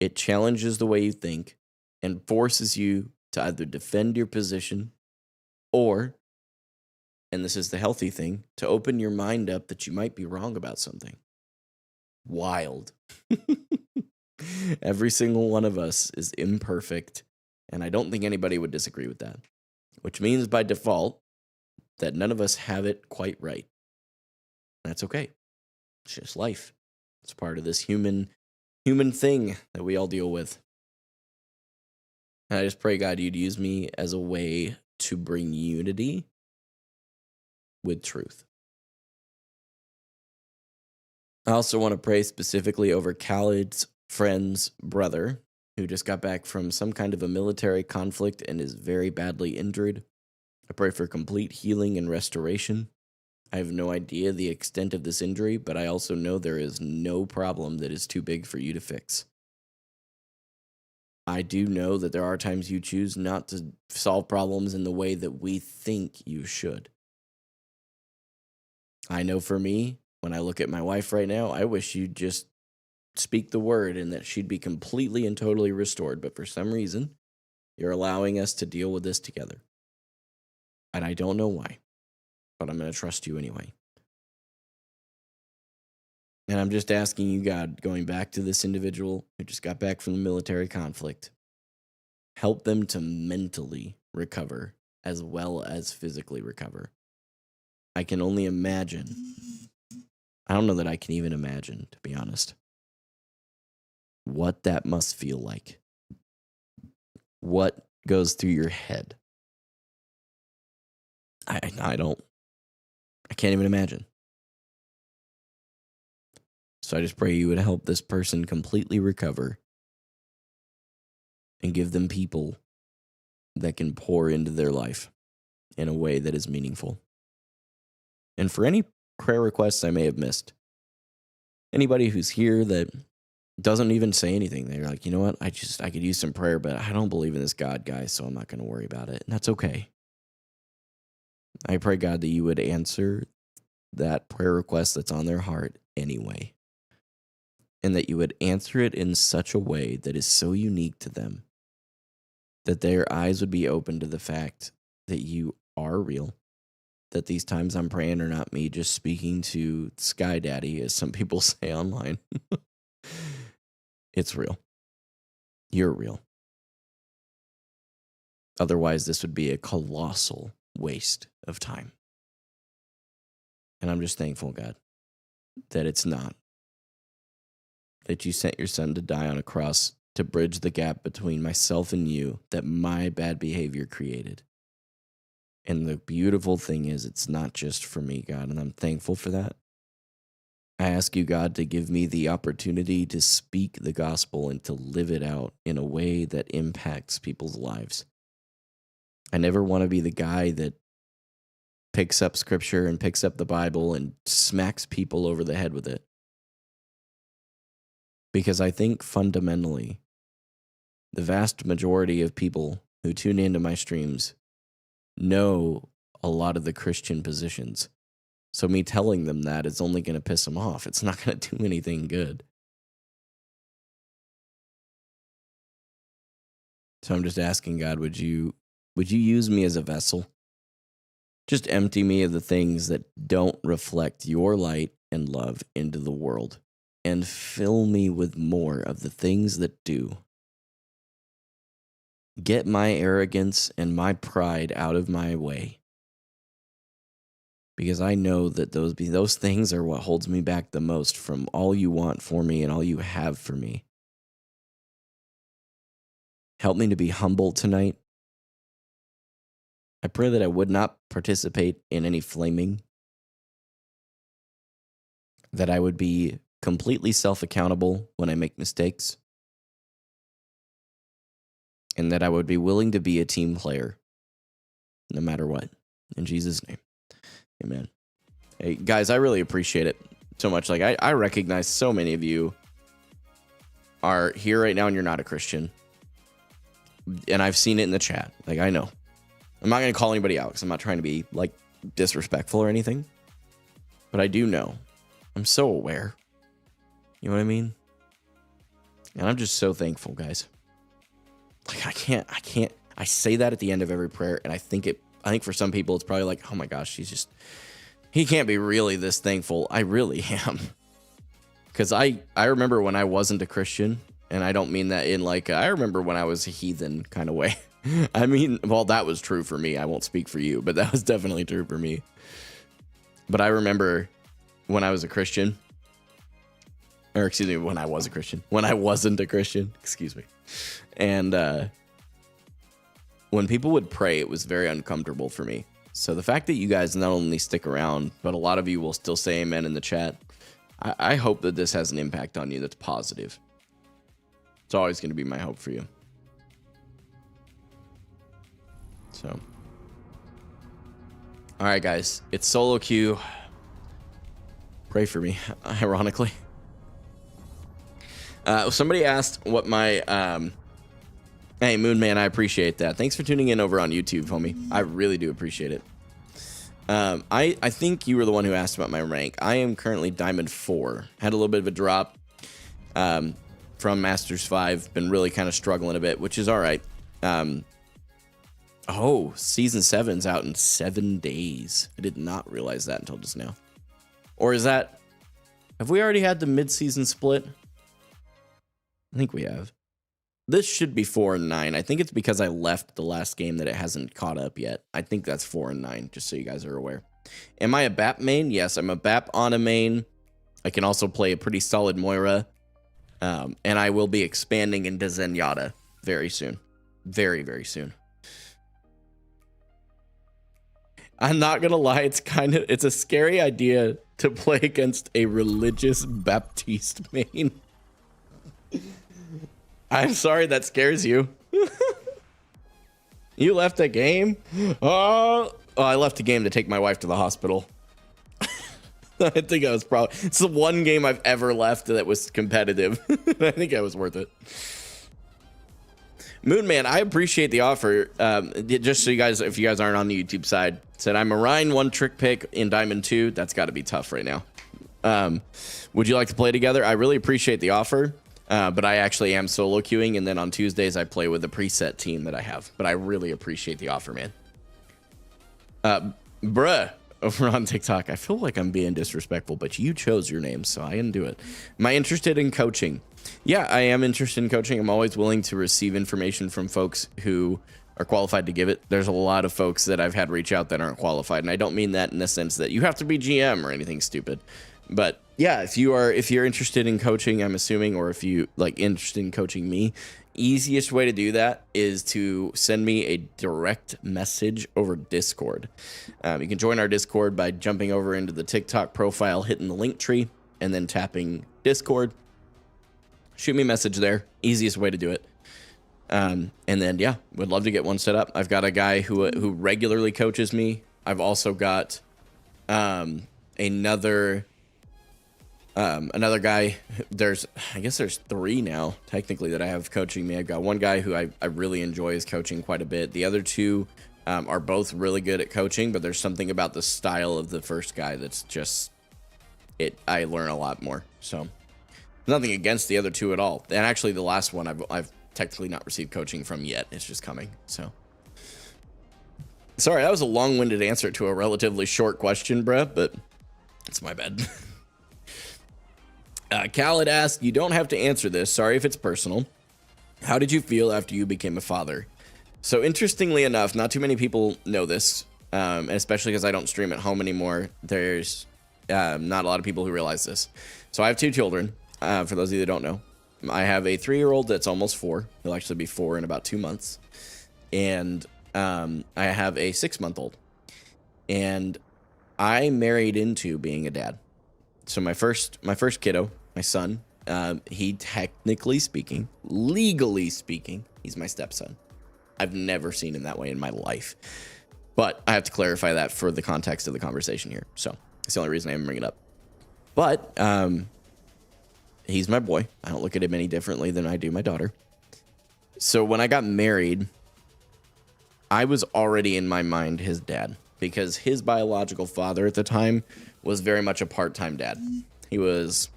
It challenges the way you think and forces you to either defend your position or, and this is the healthy thing, to open your mind up that you might be wrong about something. Wild. Every single one of us is imperfect, and I don't think anybody would disagree with that, which means by default that none of us have it quite right. That's okay. It's just life. It's part of this human thing that we all deal with. And I just pray, God, you'd use me as a way to bring unity with truth. I also want to pray specifically over Khaled's friend's brother, who just got back from some kind of a military conflict and is very badly injured. I pray for complete healing and restoration. I have no idea the extent of this injury, but I also know there is no problem that is too big for you to fix. I do know that there are times you choose not to solve problems in the way that we think you should. I know for me, when I look at my wife right now, I wish you'd just speak the word and that she'd be completely and totally restored. But for some reason, you're allowing us to deal with this together. And I don't know why, but I'm going to trust you anyway. And I'm just asking you, God, going back to this individual who just got back from the military conflict, help them to mentally recover as well as physically recover. I can only imagine. I don't know that I can even imagine, to be honest, what that must feel like. What goes through your head? I can't even imagine. So I just pray you would help this person completely recover and give them people that can pour into their life in a way that is meaningful. And for any prayer requests I may have missed, anybody who's here that doesn't even say anything, they're like, you know what, I could use some prayer, but I don't believe in this God guy, so I'm not going to worry about it. And that's okay. I pray, God, that you would answer that prayer request that's on their heart anyway. And that you would answer it in such a way that is so unique to them that their eyes would be open to the fact that you are real, that these times I'm praying are not me just speaking to Sky Daddy, as some people say online. It's real. You're real. Otherwise, this would be a colossal waste of time. And I'm just thankful, God, that it's not. That you sent your son to die on a cross to bridge the gap between myself and you that my bad behavior created. And the beautiful thing is, it's not just for me, God, and I'm thankful for that. I ask you, God, to give me the opportunity to speak the gospel and to live it out in a way that impacts people's lives. I never want to be the guy that picks up scripture and picks up the Bible and smacks people over the head with it. Because I think fundamentally, the vast majority of people who tune into my streams know a lot of the Christian positions. So me telling them that is only going to piss them off. It's not going to do anything good. So I'm just asking God, would you use me as a vessel? Just empty me of the things that don't reflect your light and love into the world, and fill me with more of the things that do. Get my arrogance and my pride out of my way. Because I know that those things are what holds me back the most from all you want for me and all you have for me. Help me to be humble tonight. I pray that I would not participate in any flaming. That I would be completely self-accountable when I make mistakes. And that I would be willing to be a team player, no matter what. In Jesus' name, amen. Hey, guys, I really appreciate it so much. Like, I recognize so many of you are here right now and you're not a Christian. And I've seen it in the chat. Like, I know. I'm not going to call anybody out because I'm not trying to be, like, disrespectful or anything. But I do know. I'm so aware. You know what I mean? And I'm just so thankful, guys. Like, I say that at the end of every prayer, and I think for some people, it's probably like, oh my gosh, he can't be really this thankful. I really am. Because I remember when I wasn't a Christian, and I don't mean that in like, I remember when I was a heathen kind of way. I mean, well, that was true for me. I won't speak for you, but that was definitely true for me. But I remember when I was a Christian, or excuse me, when I was a Christian, when I wasn't a Christian, excuse me. And when people would pray, it was very uncomfortable for me. So the fact that you guys not only stick around, but a lot of you will still say amen in the chat, I hope that this has an impact on you that's positive. It's always going to be my hope for you. So, all right, guys, it's solo queue. Pray for me, ironically. Somebody asked what my Hey, Moon Man, I appreciate that. Thanks for tuning in over on YouTube, homie. I really do appreciate it. I think you were the one who asked about my rank. I am currently Diamond 4. Had a little bit of a drop from Masters 5. Been really kind of struggling a bit, which is all right. Oh, Season 7's out in 7 days. I did not realize that until just now. Or is that... Have we already had the mid-season split? I think we have. This should be 4 and 9. I think it's because I left the last game that it hasn't caught up yet. I think that's 4 and 9, just so you guys are aware. Am I a BAP main? Yes, I'm a BAP on a main. I can also play a pretty solid Moira. And I will be expanding into Zenyatta very soon. Very, very soon. I'm not gonna lie, it's a scary idea to play against a religious Baptiste main. I'm sorry that scares you. You left a game? Oh, I left a game to take my wife to the hospital. I think I was probably... It's the one game I've ever left that was competitive. I think I was worth it. Moonman, I appreciate the offer. Just so you guys, if you guys aren't on the YouTube side, said I'm a Ryan 1 trick pick in Diamond 2. That's got to be tough right now. Would you like to play together? I really appreciate the offer. But I actually am solo queuing, and then on Tuesdays I play with the preset team that I have. But I really appreciate the offer, man. Bruh, over on TikTok, I feel like I'm being disrespectful, but you chose your name, so I didn't do it. Am I interested in coaching? Yeah, I am interested in coaching. I'm always willing to receive information from folks who are qualified to give it. There's a lot of folks that I've had reach out that aren't qualified, and I don't mean that in the sense that you have to be GM or anything stupid. But yeah, if you're interested in coaching, I'm assuming, or if you like interested in coaching me, easiest way to do that is to send me a direct message over Discord. You can join our Discord by jumping over into the TikTok profile, hitting the link tree, and then tapping Discord. Shoot me a message there. Easiest way to do it. And then yeah, would love to get one set up. I've got a guy who regularly coaches me. I've also got another guy. I guess there's 3 now technically that I have coaching me. I've got one guy who I really enjoy his coaching quite a bit. The other 2 are both really good at coaching, but there's something about the style of the first guy that's just I learn a lot more. So nothing against the other 2 at all. And actually the last one I've technically not received coaching from yet. It's just coming. So sorry, that was a long-winded answer to a relatively short question, bruh, but it's my bad. Khaled asked, you don't have to answer this. Sorry if it's personal. How did you feel after you became a father? So interestingly enough, not too many people know this, and especially because I don't stream at home anymore. There's not a lot of people who realize this. So I have 2 children. For those of you that don't know, I have a 3-year-old that's almost 4. He'll actually be 4 in about 2 months. And I have a 6-month-old. And I married into being a dad. So my first kiddo, my son, he technically speaking, legally speaking, he's my stepson. I've never seen him that way in my life. But I have to clarify that for the context of the conversation here. So it's the only reason I even bring it up. But he's my boy. I don't look at him any differently than I do my daughter. So when I got married, I was already in my mind his dad, because his biological father at the time was very much a part-time dad. He was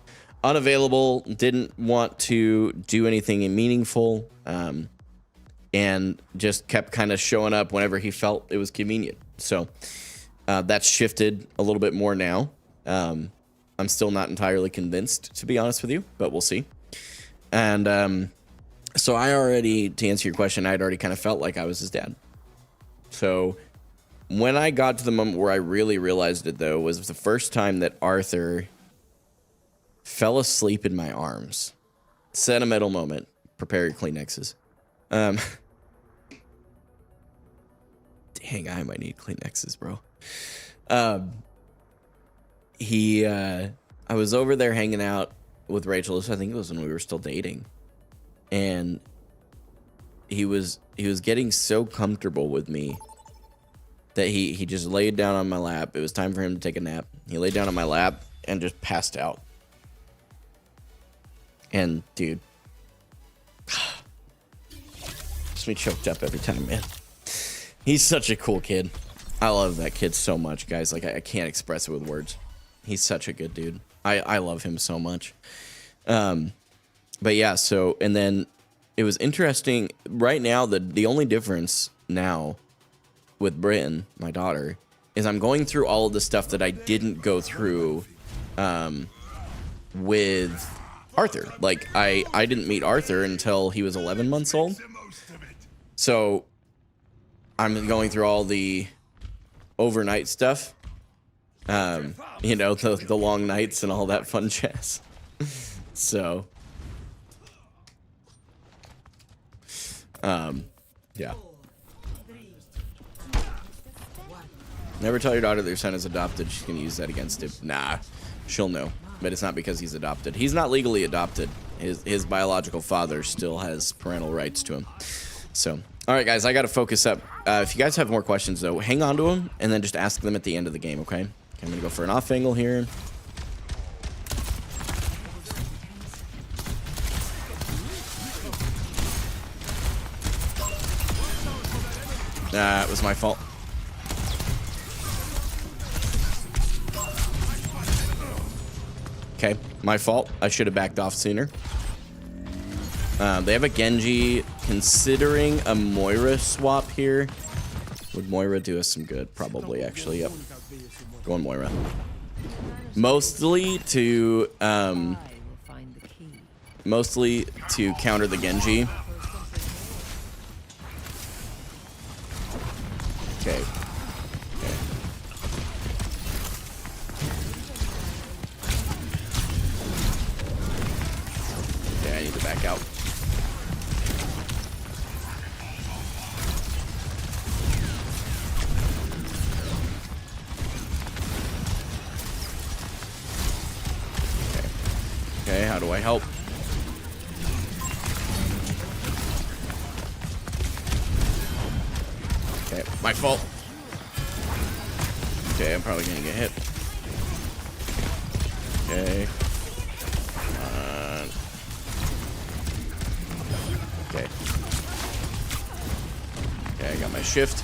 unavailable, didn't want to do anything meaningful, and just kept kind of showing up whenever he felt it was convenient. So that's shifted a little bit more now. I'm still not entirely convinced, to be honest with you, but we'll see. And so I already, to answer your question, I'd already kind of felt like I was his dad. So when I got to the moment where I really realized it, though, was the first time that Arthur fell asleep in my arms. Sentimental moment. Prepare your Kleenexes. Dang, I might need Kleenexes, bro. I was over there hanging out with Rachel. I think it was when we were still dating. And he was getting so comfortable with me that he just laid down on my lap. It was time for him to take a nap. He laid down on my lap and just passed out. And dude, gets me choked up every time, man. He's such a cool kid. I love that kid so much, guys. Like, I can't express it with words. He's such a good dude. I love him so much. But yeah, so, and then it was interesting. Right now, the only difference now with Britain, my daughter, is I'm going through all of the stuff that I didn't go through with Arthur. Like, I didn't meet Arthur until he was 11 months old. So I'm going through all the overnight stuff. You know, the long nights and all that fun jazz. So yeah. Never tell your daughter their son is adopted. She's gonna use that against him. Nah, she'll know. But it's not because he's adopted. He's not legally adopted. His biological father still has parental rights to him. So, all right, guys, I got to focus up. If you guys have more questions, though, hang on to them and then just ask them at the end of the game, okay? I'm going to go for an off angle here. It was my fault. Okay, my fault. I should have backed off sooner. They have a Genji, considering a Moira swap here. Would Moira do us some good? Probably, actually, yep. Going Moira. Mostly to counter the Genji. Okay. I need to back out. Okay, how do I help? Okay, my fault. Okay, I'm probably gonna get hit. Okay. Okay. Okay, I got my shift.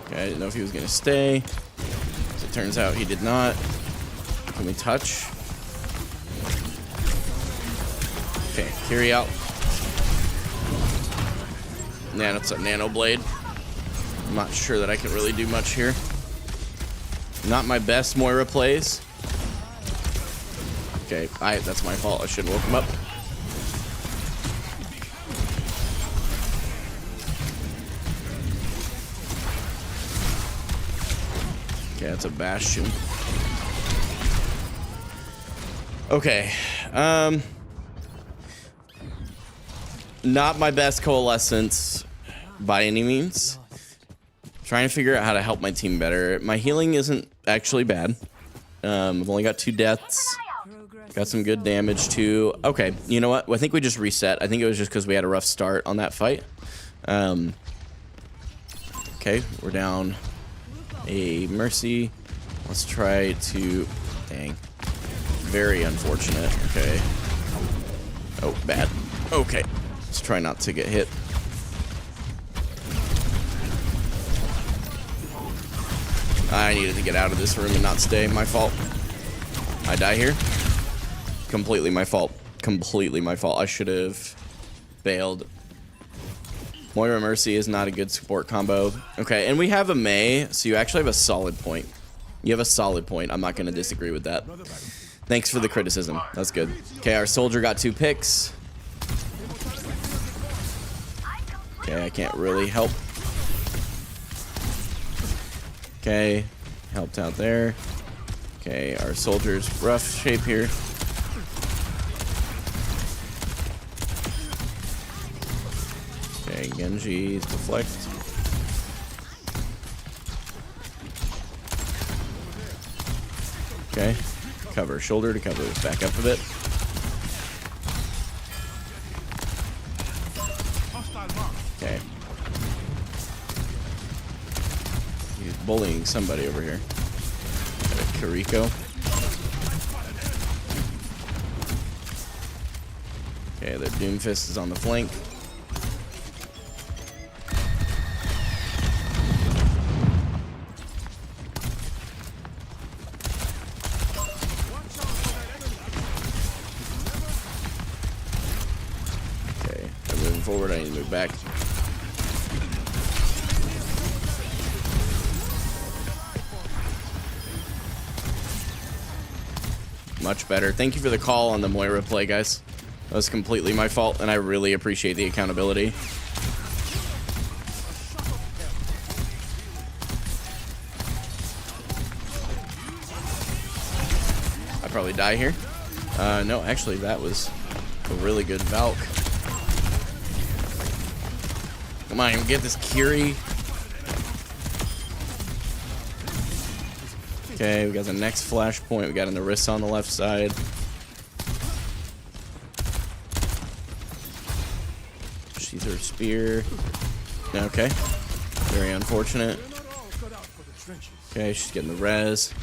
Okay, I didn't know if he was gonna stay. As it turns out, he did not. Can we touch? Okay, carry out. It's a nano blade. I'm not sure that I can really do much here. Not my best Moira plays. Okay, that's my fault. I shouldn't woke him up. Okay, that's a Bastion. Okay. Not my best Coalescence by any means. Trying to figure out how to help my team better. My healing isn't actually bad. I've only got 2 deaths. Got some good damage too. Okay, you know what? I think we just reset. I think it was just because we had a rough start on that fight. Okay, we're down a Mercy. Let's try to... Dang. Very unfortunate. Okay. Oh, bad. Okay. Let's try not to get hit. I needed to get out of this room and not stay. My fault. I die here. Completely my fault. Completely my fault. I should have bailed. Moira Mercy is not a good support combo. Okay, and we have a Mei, so you actually have a solid point. You have a solid point. I'm not going to disagree with that. Thanks for the criticism. That's good. Okay, our soldier got 2 picks. Okay, I can't really help. Okay, helped out there. Okay, our soldier's rough shape here. Okay, Genji's deflect. Okay, cover, shoulder to cover. Back up a bit. Okay. He's bullying somebody over here. Got a Kiriko. Okay, the Doomfist is on the flank. Okay, I'm moving forward. I need to move back. Much better. Thank you for the call on the Moira play, guys. That was completely my fault, and I really appreciate the accountability. I'd probably die here. No, actually, that was a really good Valk. Come on, get this Kiri. Okay, we got the next flashpoint. We got an Orisa on the left side. She's her spear. Okay. Very unfortunate. Okay, she's getting the res.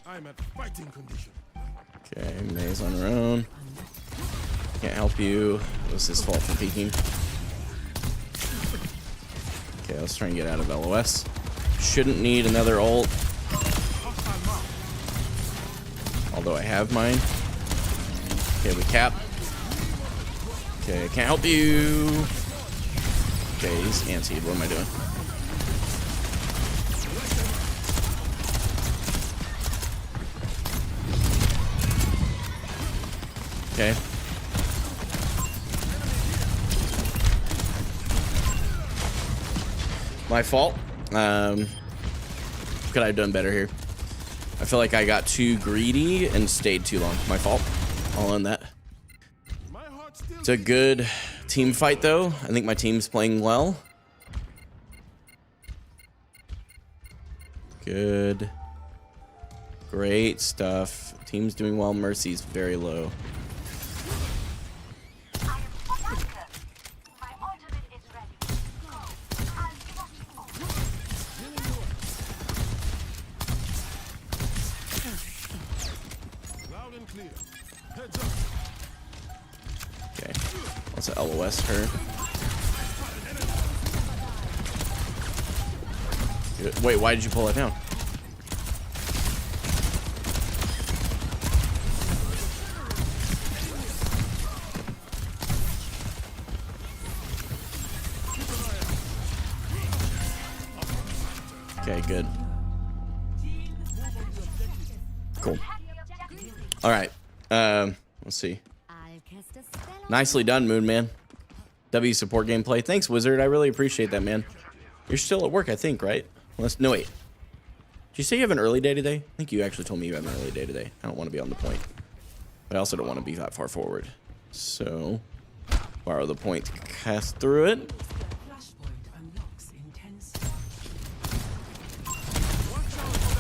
I'm at fighting condition. Okay, May's on her own. Can't help you. It was his fault for peeking. Okay, let's try and get out of LOS. Shouldn't need another ult. Although I have mine. Okay, we cap. Okay, can't help you. Okay, he's anti-ed. What am I doing? Okay. My fault. Could I have done better here? I feel like I got too greedy and stayed too long. My fault. I'll own that. It's a good team fight, though. I think my team's playing well. Good. Great stuff. Team's doing well. Mercy's very low. Okay, let's LOS her. Good. Wait, why did you pull that down? Okay, good. Cool. All right. Let's see. Nicely done, Moon Man. W support gameplay. Thanks, Wizard. I really appreciate that, man. You're still at work, I think, right? No, wait. Did you say you have an early day today? I think you actually told me you have an early day today. I don't want to be on the point. But I also don't want to be that far forward. So, borrow the point to cast through it.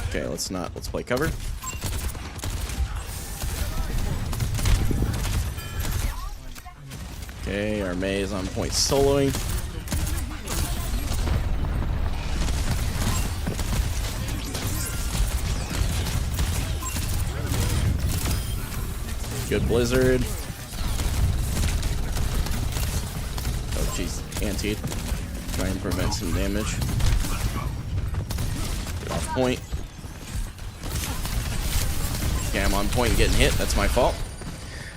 Okay, let's play cover. Okay, our Mei is on point soloing. Good Blizzard. Oh, jeez. Anti-ed. Try and prevent some damage. Get off point. Okay, I'm on point and getting hit. That's my fault.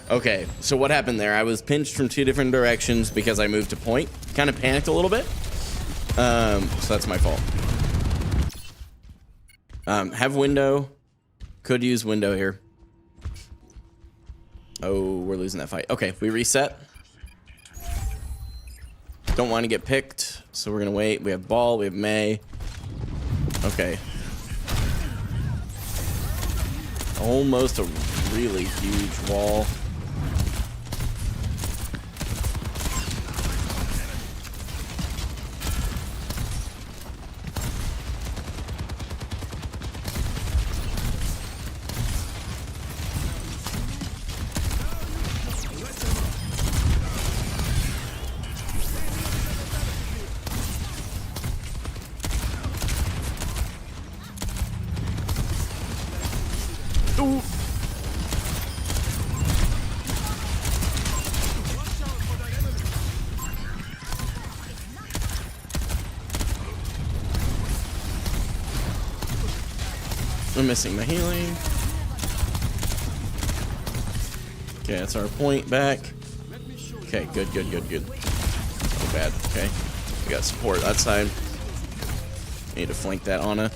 Okay, so what happened there? I was pinched from two different directions because I moved to point. Kind of panicked a little bit. So that's my fault. Have window. Could use window here. Oh, we're losing that fight. Okay, we reset. Don't want to get picked, so we're going to wait. We have ball, we have Mei. Okay. Almost a really huge wall. Ooh. I'm missing my healing. Okay, that's our point back. Okay, good. Oh, bad. Okay. We got support that side. Need to flank that Ana.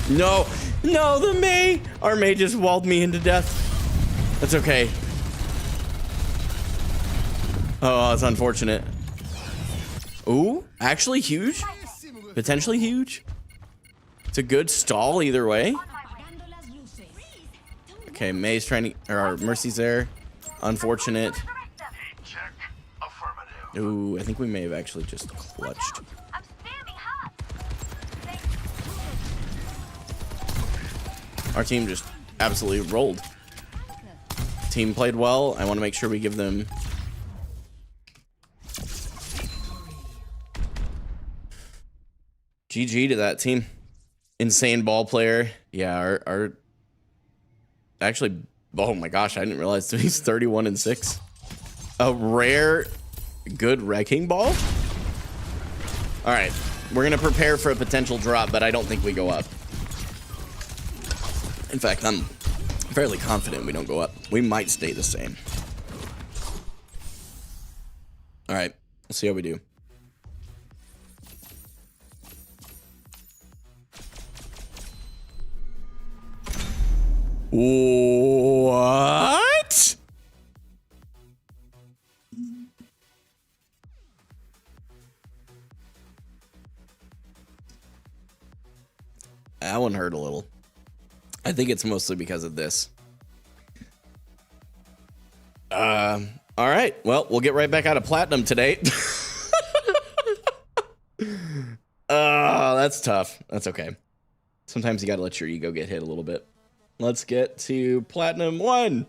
No, the Mei! Our Mei just walled me into death. That's okay. Oh, it's unfortunate. Ooh, actually huge. Potentially huge. It's a good stall either way. Okay, Mei's trying to, or Mercy's there. Unfortunate. Ooh, I think we may have actually just clutched. Our team just absolutely rolled. Team played well. I want to make sure we give them GG to that team. Insane ball player. Yeah, our actually, oh my gosh, I didn't realize he's 31-6. A rare good wrecking ball. All right, we're gonna prepare for a potential drop, but I don't think we go up. In fact, I'm fairly confident we don't go up. We might stay the same. All right, we'll see how we do. What? That one hurt a little. I think it's mostly because of this. All right. Well, we'll get right back out of platinum today. That's tough. That's okay. Sometimes you got to let your ego get hit a little bit. Let's get to platinum 1.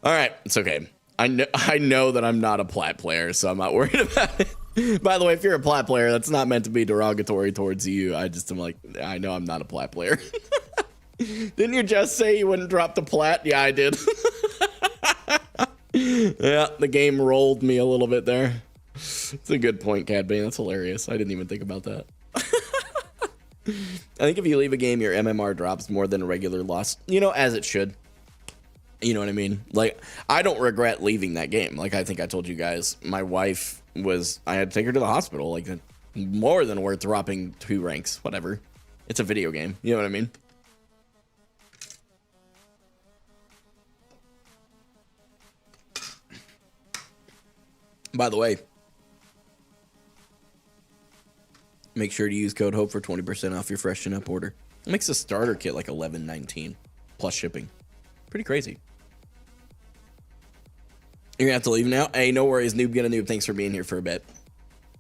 All right. It's okay. I know that I'm not a plat player, so I'm not worried about it. By the way, if you're a plat player, that's not meant to be derogatory towards you. I just am like, I know I'm not a plat player. Didn't you just say you wouldn't drop the plat? Yeah, I did. Yeah, the game rolled me a little bit there. It's a good point, Cadbane. That's hilarious. I didn't even think about that. I think if you leave a game, your MMR drops more than a regular loss. You know, as it should. You know what I mean? Like, I don't regret leaving that game. Like, I think I told you guys, my wife was, I had to take her to the hospital. Like, more than worth dropping 2 ranks. Whatever. It's a video game. You know what I mean? By the way, make sure to use code HOPE for 20% off your freshen up order. It makes a starter kit like $11.19 plus shipping. Pretty crazy. You're gonna have to leave now. Hey, no worries, noob get a noob. Thanks for being here for a bit.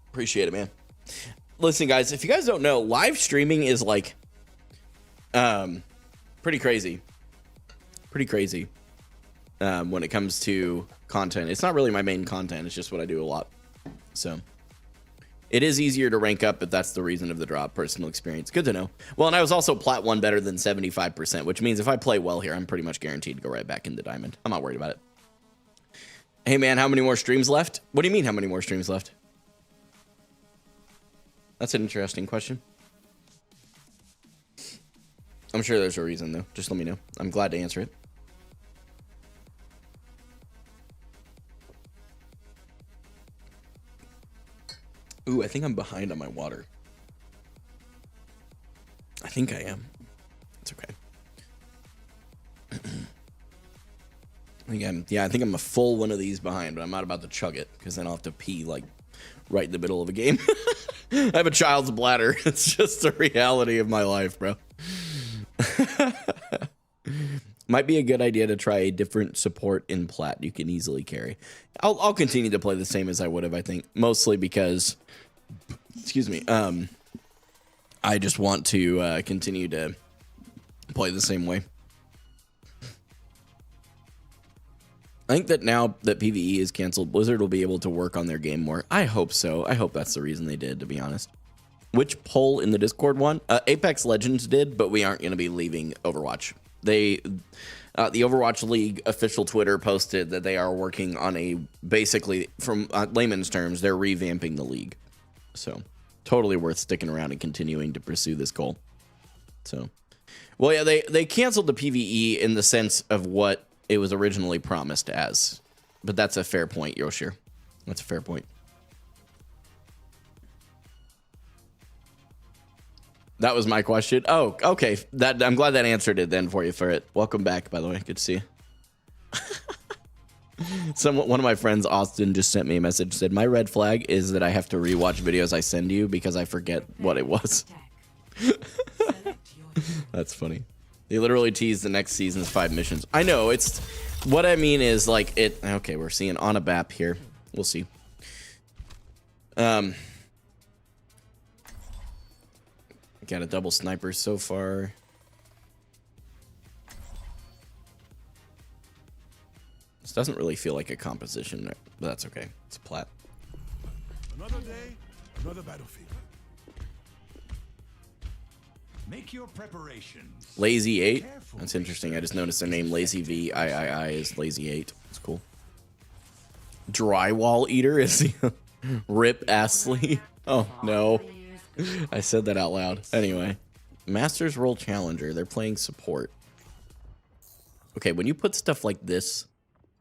Appreciate it, man. Listen, guys, if you guys don't know, live streaming is like pretty crazy. Pretty crazy. When it comes to content. It's not really my main content, it's just what I do a lot. So it is easier to rank up, but that's the reason of the drop. Personal experience. Good to know. Well, and I was also plat 1 better than 75%, which means if I play well here, I'm pretty much guaranteed to go right back into diamond. I'm not worried about it. Hey, man, how many more streams left? What do you mean, how many more streams left? That's an interesting question. I'm sure there's a reason, though. Just let me know. I'm glad to answer it. Ooh, I think I'm behind on my water. I think I am. It's okay. I think I'm a full one of these behind, but I'm not about to chug it because then I'll have to pee like right in the middle of a game. I have a child's bladder. It's just the reality of my life, bro. Might be a good idea to try a different support in plat you can easily carry. I'll continue to play the same as I would have, I think, mostly because, excuse me, I just want to continue to play the same way. I think that now that PvE is canceled, Blizzard will be able to work on their game more. I hope so. I hope that's the reason they did, to be honest. Which poll in the Discord won? Apex Legends did, but we aren't going to be leaving Overwatch. The Overwatch League official Twitter posted that they are working on a, basically, from layman's terms, they're revamping the league. So, totally worth sticking around and continuing to pursue this goal. So, well, yeah, they canceled the PvE in the sense of what it was originally promised as. But that's a fair point, Yoshir. That's a fair point. That was my question. Oh, okay. I'm glad that answered it then for you, Ferret. Welcome back, by the way. Good to see you. One of my friends, Austin, just sent me a message. Said, my red flag is that I have to rewatch videos I send you because I forget what it was. That's funny. They literally teased the next season's 5 missions. I know. It's what I mean is like it. Okay, we're seeing on a map here. We'll see. Got a double sniper so far. This doesn't really feel like a composition, but that's okay. It's a plat. Another day, another battlefield. Make your preparations. Lazy 8. That's interesting. I just noticed their name Lazy V I is Lazy 8. It's cool. Drywall Eater is the Rip Astley. Oh no. I said that out loud. Anyway, Masters Role Challenger. They're playing support. Okay, when you put stuff like this,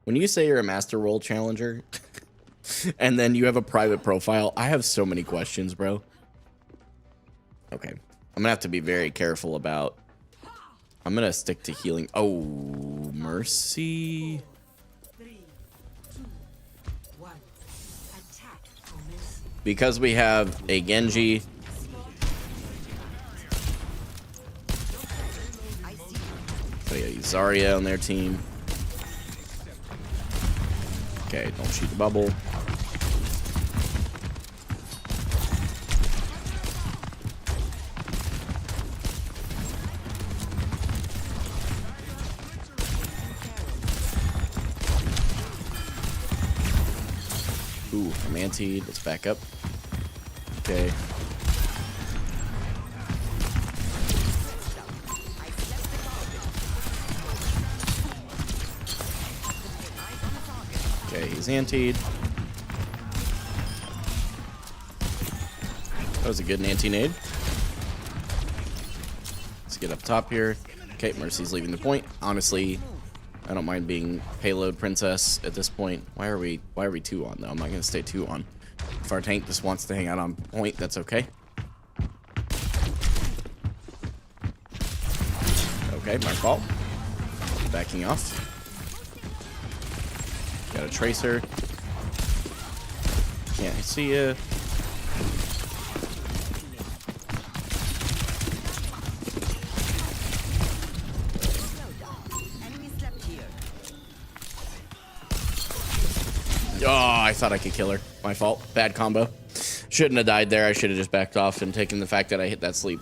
when you say you're a Master Role Challenger, and then you have a private profile, I have so many questions, bro. Okay, I'm gonna have to be very careful about. I'm gonna stick to healing. Oh, mercy. 3, 2, 1. Attack for mercy. Because we have a Genji. So yeah, Zarya on their team. Okay, don't shoot the bubble. Ooh, I'm antied. Let's back up. Okay. Okay, he's antied. That was a good anti-nade. Let's get up top here. Okay, Mercy's leaving the point. Honestly, I don't mind being payload princess at this point. Why are we 2 on though? I'm not gonna stay 2 on. If our tank just wants to hang out on point, that's okay. Okay, my fault. Backing off. Got a tracer. Yeah, I see ya. Oh, I thought I could kill her. My fault. Bad combo. Shouldn't have died there. I should have just backed off and taken the fact that I hit that sleep.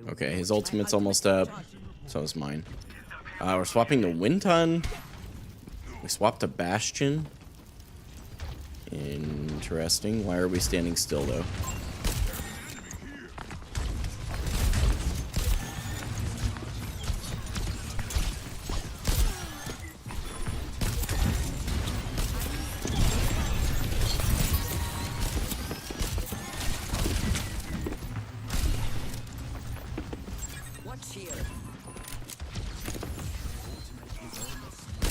Okay, his ultimate's almost up. So is mine. We're swapping the Winton. We swapped a Bastion. Interesting. Why are we standing still, though?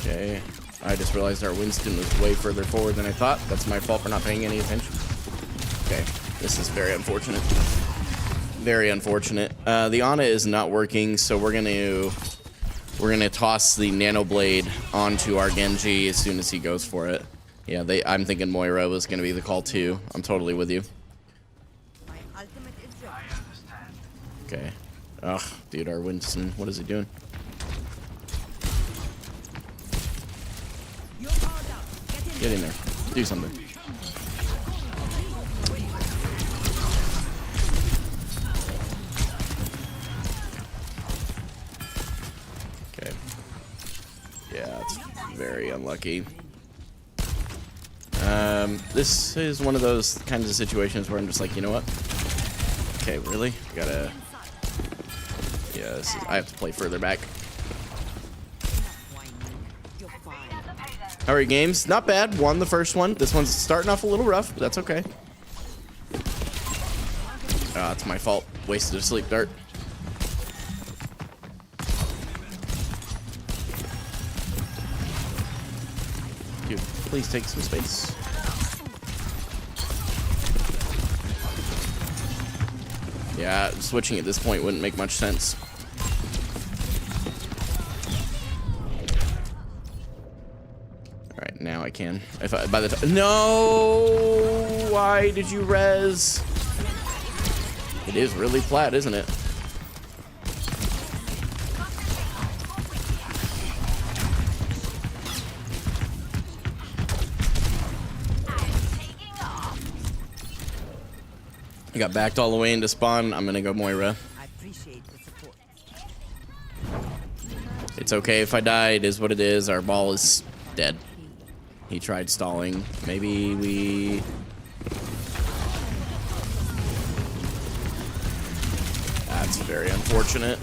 Okay, I just realized our Winston was way further forward than I thought. That's my fault for not paying any attention. Okay, this is very unfortunate. Very unfortunate. The Ana is not working, so we're gonna toss the Nano Blade onto our Genji as soon as he goes for it. Yeah, I'm thinking Moira was gonna be the call too. I'm totally with you. Okay. Ugh, dude, our Winston, what is he doing? Get in there. Do something. unlucky. This is one of those kinds of situations where I'm just like, you know what? Okay, really? Gotta... Yeah, I have to play further back. Alright, games. Not bad. Won the first one. This one's starting off a little rough, but that's okay. It's my fault. Wasted a sleep dart. Dude, please take some space. Yeah, switching at this point wouldn't make much sense. Alright, now I can. If I, by the time... No! Why did you res? It is really flat, isn't it? I got backed all the way into spawn. I'm gonna go Moira. I appreciate the support. It's okay if I die. It is what it is. Our ball is dead. He tried stalling. Maybe we... That's very unfortunate.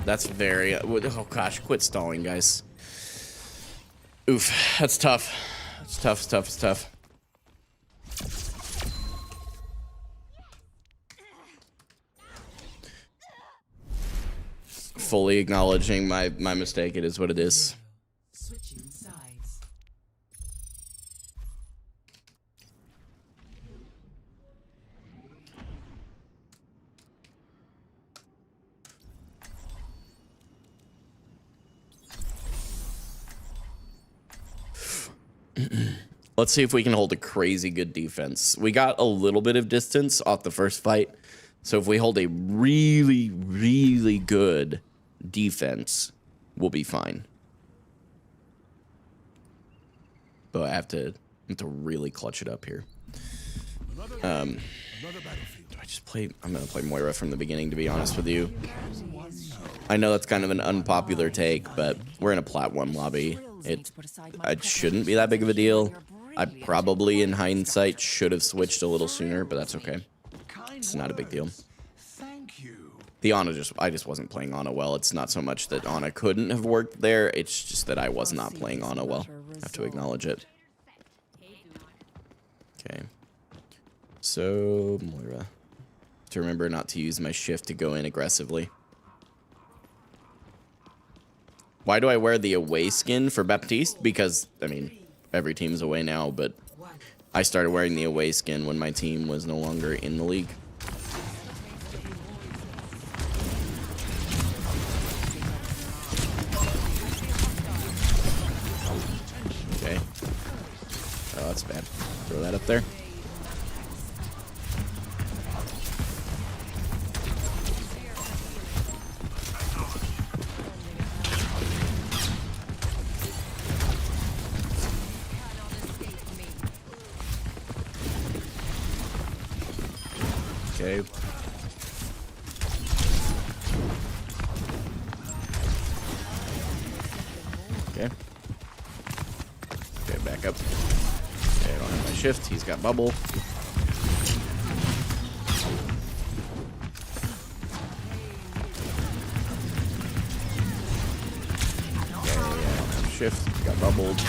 That's very... Oh gosh, quit stalling, guys. Oof, that's tough. It's tough, it's tough, it's tough. Fully acknowledging my mistake. It is what it is. Switching sides. Let's see if we can hold a crazy good defense. We got a little bit of distance off the first fight. So if we hold a really, really good defense, we'll be fine. But I have to really clutch it up here. Another battlefield. Do I just play? I'm gonna play Moira from the beginning, to be honest with you. I know that's kind of an unpopular take, but we're in a Plat 1 lobby. It shouldn't be that big of a deal. I probably, in hindsight, should have switched a little sooner, but that's okay. It's not a big deal. Thank you. The Ana I just wasn't playing Ana well. It's not so much that Ana couldn't have worked there. It's just that I was not playing Ana well. I have to acknowledge it. Okay. So, Moira. To remember not to use my shift to go in aggressively. Why do I wear the away skin for Baptiste? Because, I mean, every team's away now, but I started wearing the away skin when my team was no longer in the league. Okay. Oh, that's bad. Throw that up there. Okay. Okay. Okay, back up. Okay, I don't have my shift. He's got bubble. Okay, I don't have shift. Got bubbled.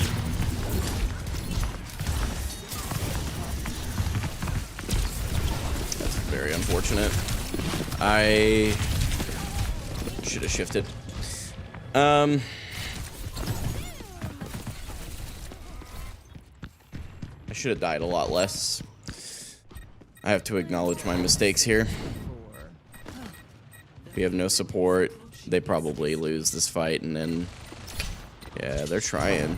Very unfortunate. I should have shifted. I should have died a lot less. I have to acknowledge my mistakes here. We have no support. They probably lose this fight, and then... Yeah, they're trying.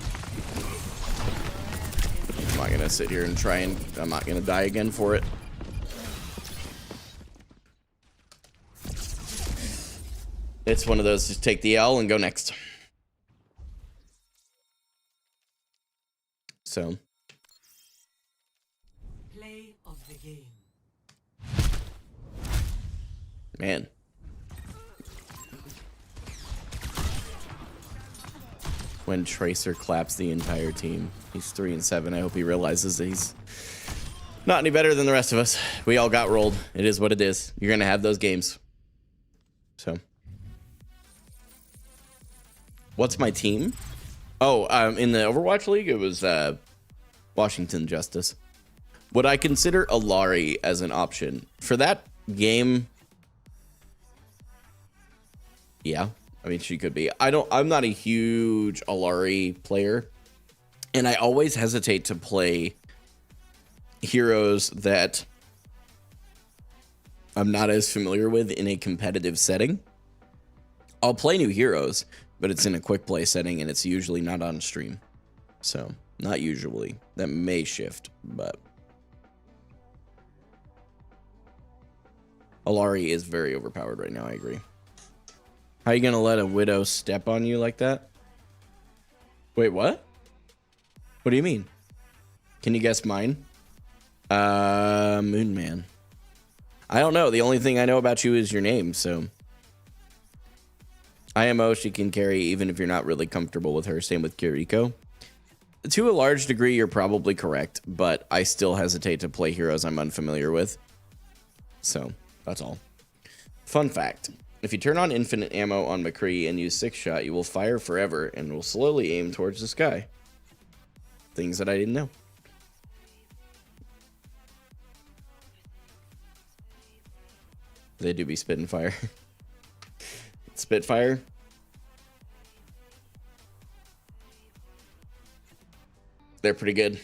I'm not gonna sit here and try and... I'm not gonna die again for it. It's one of those, just take the L and go next. So. Play of the game. Man. when Tracer claps the entire team. He's 3-7. I hope he realizes that he's not any better than the rest of us. We all got rolled. It is what it is. You're going to have those games. So. What's my team? Oh, in the Overwatch League, it was Washington Justice. Would I consider Alari as an option? For that game, yeah. I mean, she could be. I'm not a huge Alari player. And I always hesitate to play heroes that I'm not as familiar with in a competitive setting. I'll play new heroes, but it's in a quick play setting and it's usually not on stream. So, not usually. That may shift, but Alari is very overpowered right now, I agree. How are you gonna let a widow step on you like that? Wait, what? What do you mean? Can you guess mine? Moonman. I don't know. The only thing I know about you is your name, so. IMO, she can carry even if you're not really comfortable with her. Same with Kiriko. To a large degree, you're probably correct, but I still hesitate to play heroes I'm unfamiliar with. So, that's all. Fun fact. If you turn on infinite ammo on McCree and use 6-shot, you will fire forever and will slowly aim towards the sky. Things that I didn't know. They do be spitting fire. Spitfire. They're pretty good.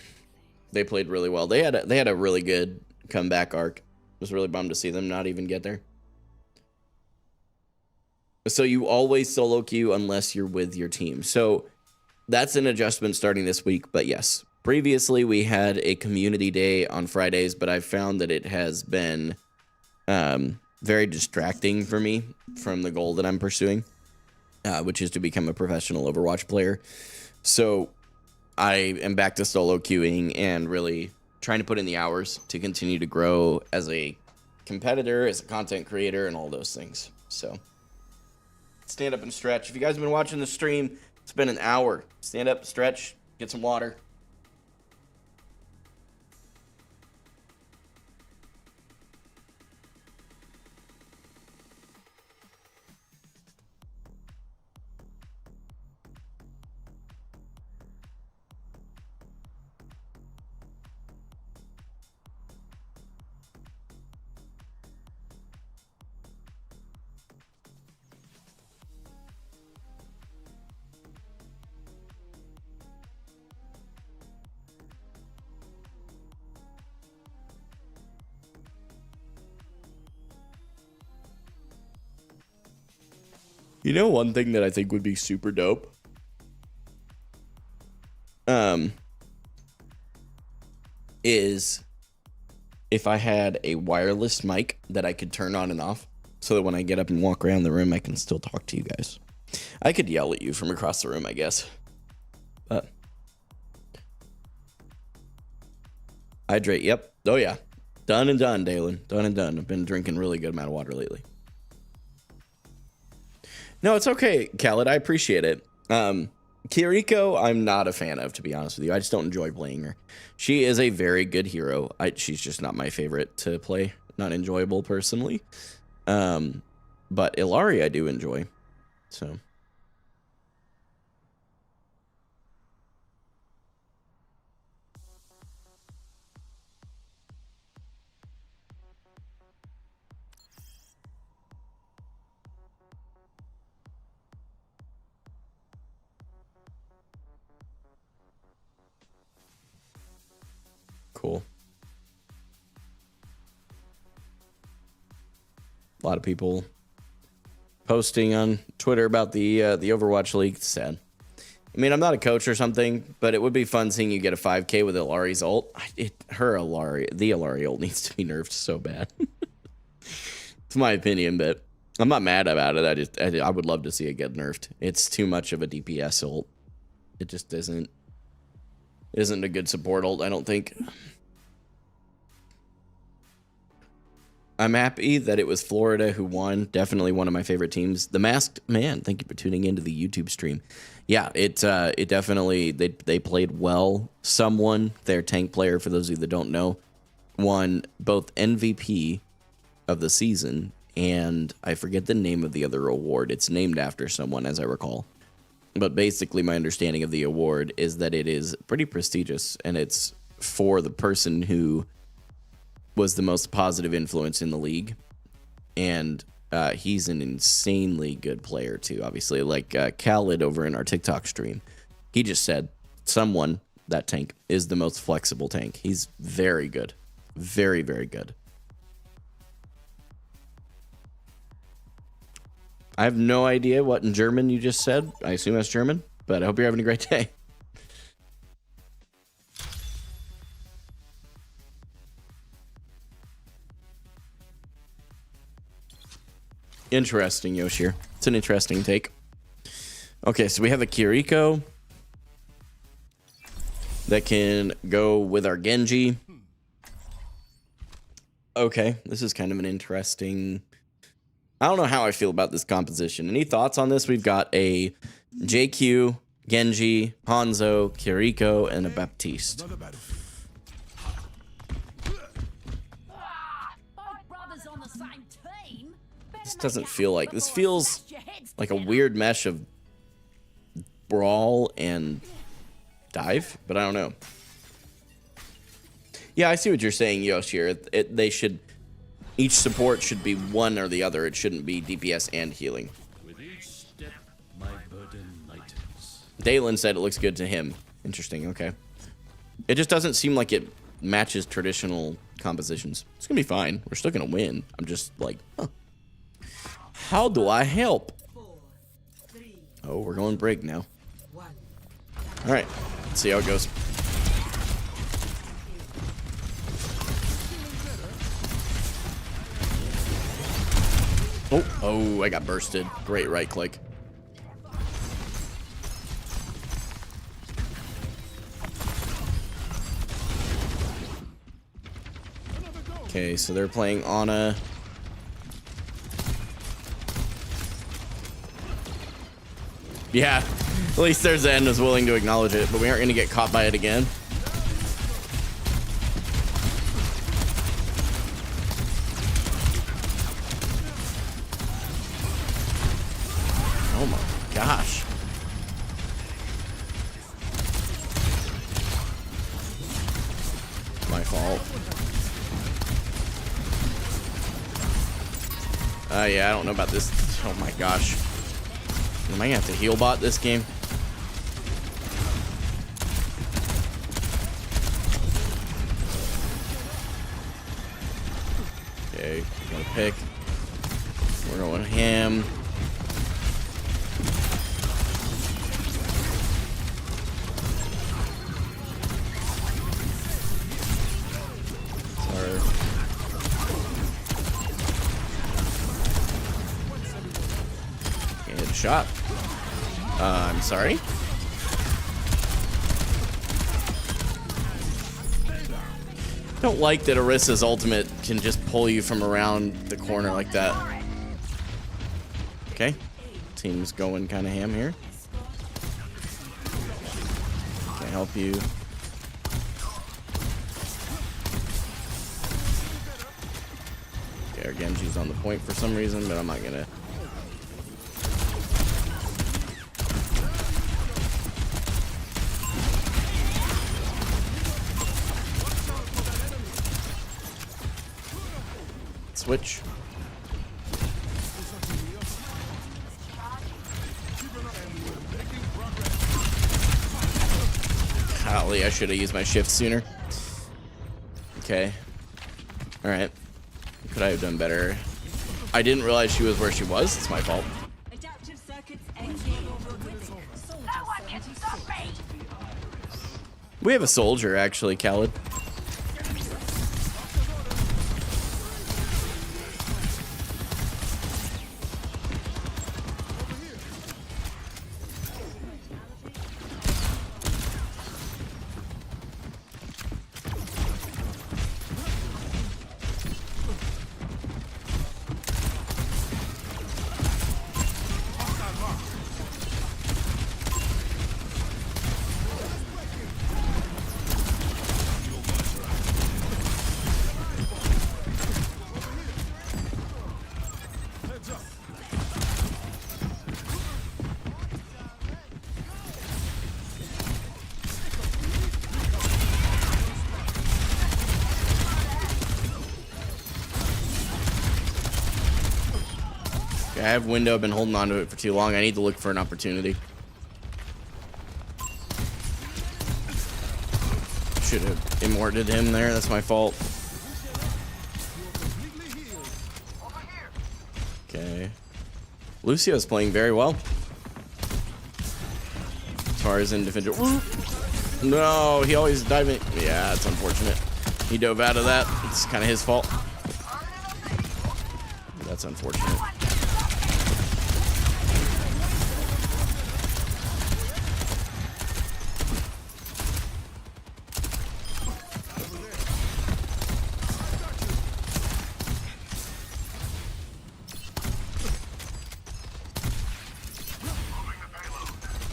They played really well. They had a really good comeback arc. Was really bummed to see them not even get there. So you always solo queue unless you're with your team. So that's an adjustment starting this week. But yes, previously we had a community day on Fridays, but I've found that it has been very distracting for me from the goal that I'm pursuing, which is to become a professional Overwatch player. So I am back to solo queuing and really trying to put in the hours to continue to grow as a competitor, as a content creator, and all those things. So stand up and stretch. If you guys have been watching the stream, it's been an hour. Stand up, stretch, get some water. You know, one thing that I think would be super dope? Is if I had a wireless mic that I could turn on and off so that when I get up and walk around the room, I can still talk to you guys. I could yell at you from across the room, I guess. But hydrate, yep. Oh, yeah. Done and done, Dalen. Done and done. I've been drinking really good amount of water lately. No, it's okay, Khaled. I appreciate it. Kiriko, I'm not a fan of, to be honest with you. I just don't enjoy playing her. She is a very good hero. She's just not my favorite to play. Not enjoyable, personally. But Illari I do enjoy. So. Cool. A lot of people posting on Twitter about the Overwatch League. It's sad. I mean, I'm not a coach or something, but it would be fun seeing you get a 5K with Illari's ult. The Illari ult needs to be nerfed so bad. It's my opinion, but I'm not mad about it. I would love to see it get nerfed. It's too much of a DPS ult. It just isn't a good support ult, I don't think. I'm happy that it was Florida who won. Definitely one of my favorite teams. The Masked Man, thank you for tuning into the YouTube stream. Yeah, it definitely, they played well. Someone, their tank player, for those of you that don't know, won both MVP of the season and I forget the name of the other award. It's named after someone, as I recall. But basically, my understanding of the award is that it is pretty prestigious, and it's for the person who was the most positive influence in the league. And he's an insanely good player, too, obviously. Like Khaled over in our TikTok stream, he just said someone, that tank, is the most flexible tank. He's very good. Very, very good. I have no idea what in German you just said. I assume that's German, but I hope you're having a great day. Interesting, Yoshir. It's an interesting take. Okay, so we have a Kiriko that can go with our Genji. Okay, this is kind of an interesting... I don't know how I feel about this composition. Any thoughts on this? We've got a JQ, Genji, Hanzo, Kiriko, and a Baptiste. This doesn't feel like... This feels like a weird mesh of Brawl and Dive, but I don't know. Yeah, I see what you're saying, Yoshir. They should... Each support should be one or the other. It shouldn't be DPS and healing. With each step, my burden lightens. Dalen said it looks good to him. Interesting, okay. It just doesn't seem like it matches traditional compositions. It's gonna be fine. We're still gonna win. I'm just like, huh. How do I help? 4, 3, Oh, we're going break now. 1. Alright, let's see how it goes. Oh, I got bursted. Great right click. Okay, so they're playing Ana. Yeah, at least their Zen was willing to acknowledge it, but we aren't going to get caught by it again. Oh my gosh. My fault. Yeah, I don't know about this. Oh my gosh. Am I gonna have to heal bot this game? Okay, gotta pick. We're going ham. Sorry. Okay, hit a shot. I'm sorry. Don't like that Orissa's ultimate can just pull you from around the corner like that. Okay. Team's going kind of ham here. Can I help you? Okay, our Genji's on the point for some reason, but I'm not gonna... Switch. Golly, I should have used my shift sooner. Okay. Alright. Could I have done better? I didn't realize she was where she was. It's my fault. Adaptive circuits enable robotic. No one can stop me. We have a soldier, actually, Khaled. Okay, I have window. I've been holding on to it for too long. I need to look for an opportunity. Should have immorted him there. That's my fault. Okay. Lucio's playing very well. As far as individual. No, he always diving. Yeah, it's unfortunate. He dove out of that. It's kind of his fault. That's unfortunate.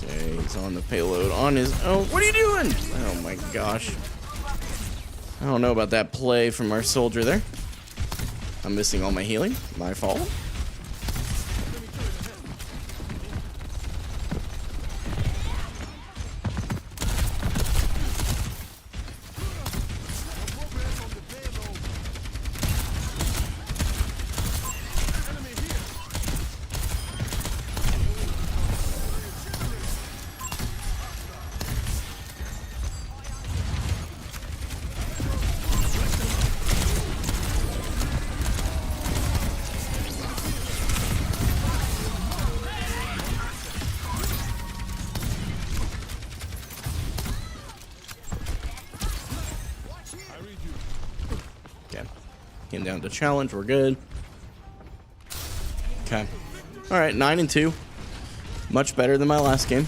Okay, he's on the payload on his own. What are you doing? Oh my gosh. I don't know about that play from our soldier there. I'm missing all my healing. My fault. Came down to challenge. We're good. Okay. All right, 9-2. Much better than my last game.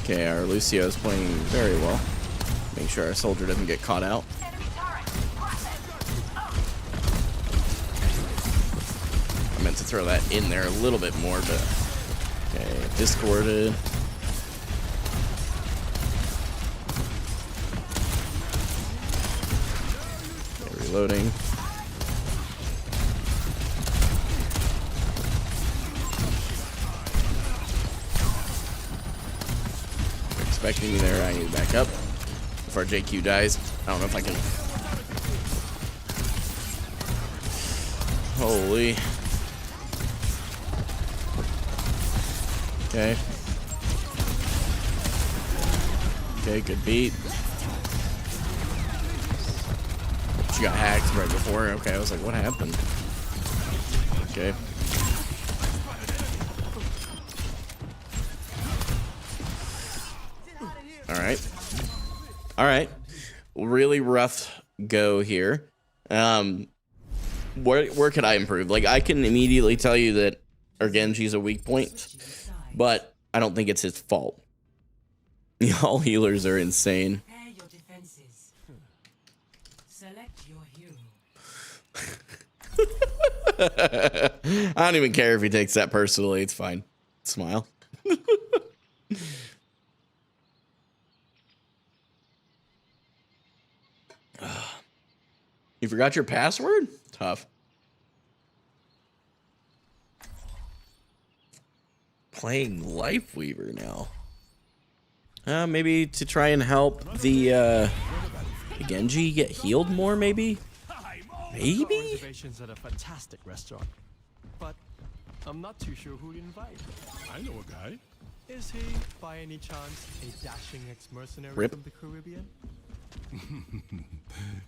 Okay, our Lucio is playing very well. Make sure our soldier doesn't get caught out. I meant to throw that in there a little bit more, but okay, discorded. Loading. Expecting me there. I need to back up before JQ dies. I don't know if I can. Holy. Okay. Okay, good beat. She got hacked right before. Okay, I was like, what happened? Okay. Alright. Alright. Really rough go here. Where could I improve? Like, I can immediately tell you that Genji's a weak point, but I don't think it's his fault. All healers are insane. I don't even care if he takes that personally. It's fine. Smile. You forgot your password? Tough. Playing Lifeweaver now. Maybe to try and help the Genji get healed more, maybe? Maybe? Reservations at a fantastic restaurant, but I'm not too sure who to invite. I know a guy. Is he, by any chance, a dashing ex-mercenary Rip. from the Caribbean?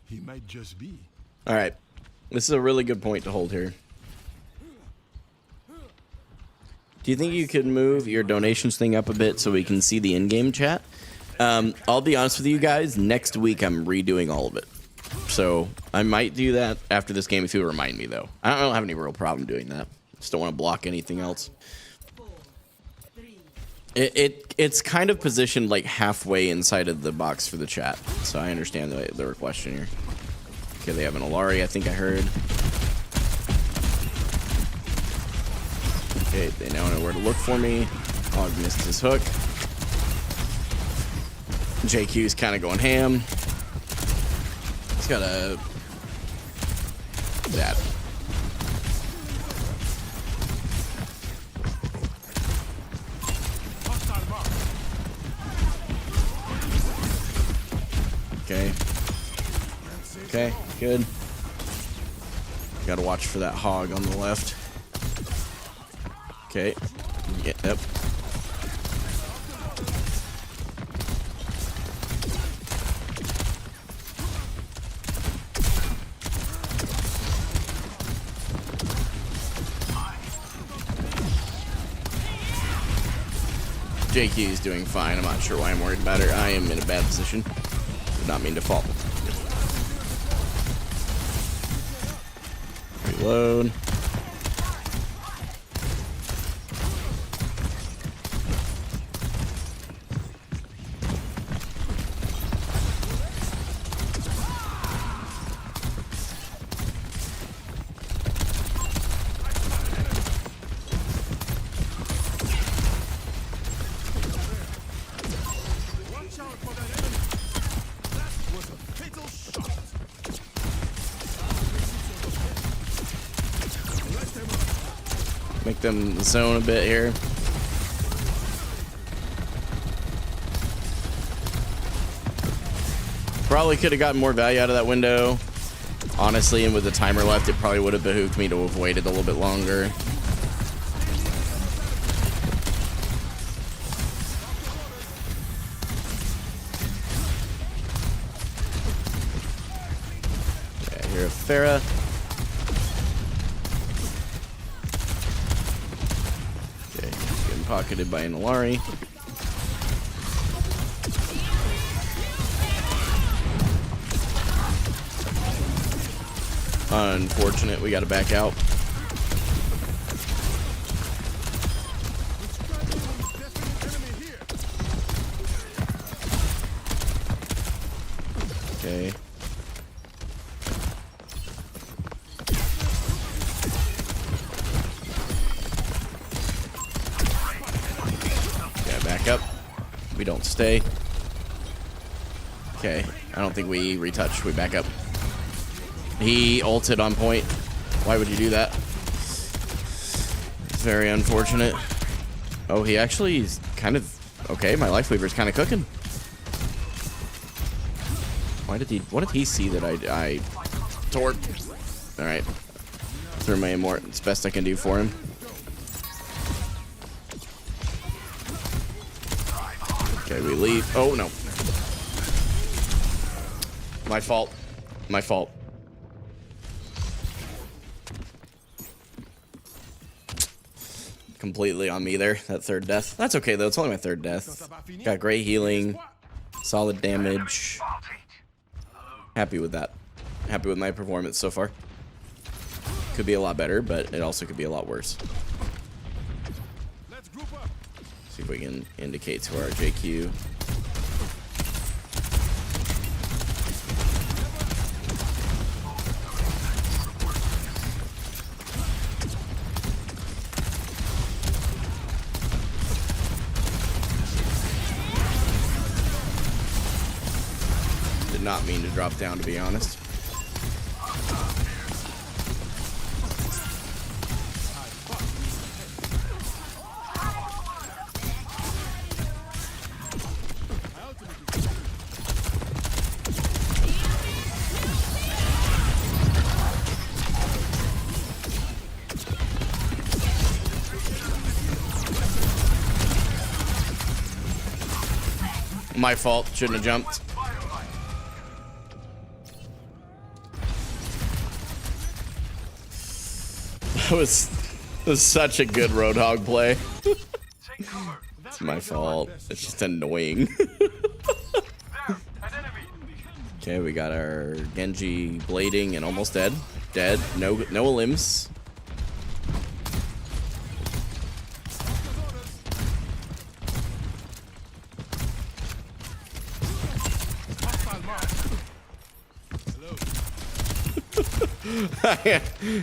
He might just be. All right. This is a really good point to hold here. Do you think you could move your donations thing up a bit so we can see the in-game chat? I'll be honest with you guys. Next week, I'm redoing all of it. So I might do that after this game if you remind me, though. I don't have any real problem doing that. Just don't want to block anything else. It's kind of positioned like halfway inside of the box for the chat, so I understand the request here. Okay, they have an Alari, I think I heard. Okay, they now know where to look for me. Og missed his hook. JQ's kind of going ham. He's got a... that. Okay. Okay, good. Gotta watch for that hog on the left. Okay. Yep. JQ is doing fine. I'm not sure why I'm worried about her. I am in a bad position. Did not mean to fall. Reload. Make them zone a bit here. Probably could have gotten more value out of that window. Honestly, and with the timer left, it probably would have behooved me to have waited a little bit longer. Okay, here a Farah. Pocketed by an Alari. Unfortunate, we gotta back out. Okay. Up. We don't stay. Okay. I don't think we retouch. We back up. He ulted on point. Why would you do that? Very unfortunate. Oh, he actually is kind of... Okay, my Life Weaver's kind of cooking. What did he see that I torped? Alright. Through my immort. It's best I can do for him. Okay, we leave. Oh, no. My fault. My fault. Completely on me there, that third death. That's okay, though. It's only my third death. Got great healing. Solid damage. Happy with that. Happy with my performance so far. Could be a lot better, but it also could be a lot worse. See if we can indicate to our JQ. Did not mean to drop down, to be honest. My fault. Shouldn't have jumped. That was such a good Roadhog play. It's my fault. It's just annoying. Okay, we got our Genji blading and almost dead. Dead. No limbs.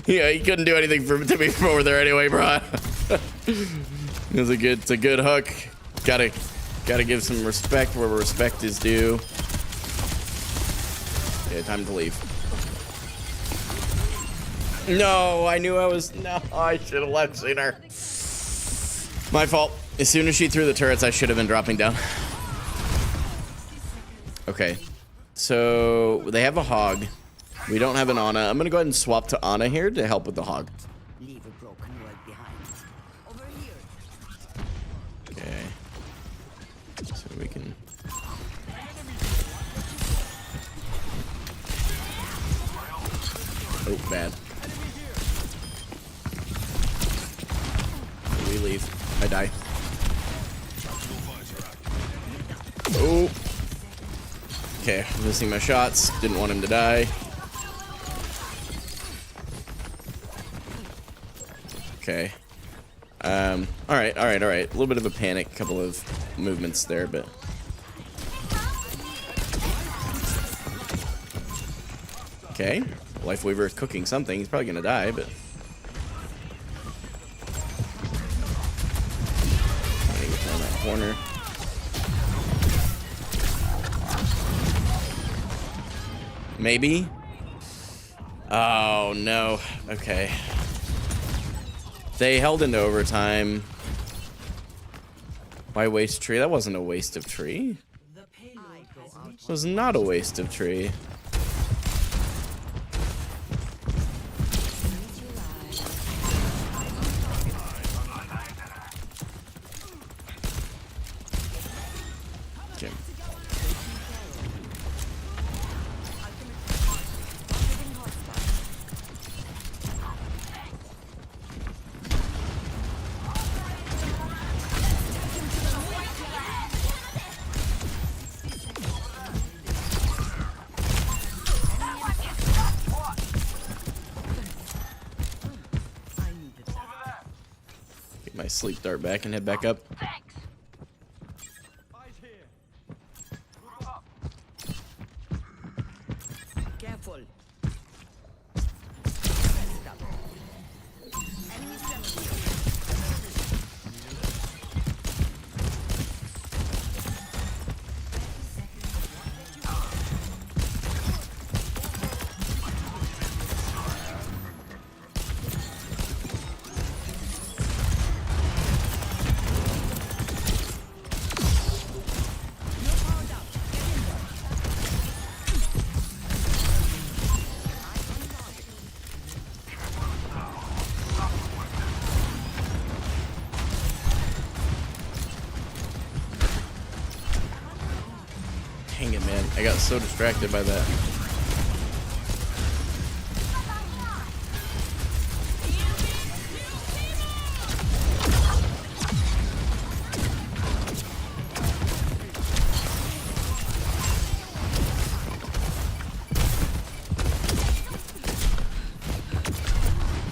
Yeah, he couldn't do anything to me from over there anyway, bro. It's a good hook. Gotta give some respect where respect is due. Okay, time to leave. No, I knew I was. No, I should have left sooner. My fault. As soon as she threw the turrets, I should have been dropping down. Okay, so they have a hog. We don't have an Ana. I'm gonna go ahead and swap to Ana here to help with the hog. Leave a broken world behind. Over here. Okay. So we can. Oh, bad. We leave. I die. Oh. Okay, missing my shots. Didn't want him to die. Okay. All right. A little bit of a panic, couple of movements there, but. Okay. Life Weaver is cooking something. He's probably gonna die, but. Down that corner. Maybe. Oh no. Okay. They held into overtime. Why waste tree? That wasn't a waste of tree. It was not a waste of tree. Okay. Get my sleep dart back and head back up. Careful. Dang it, man. I got so distracted by that.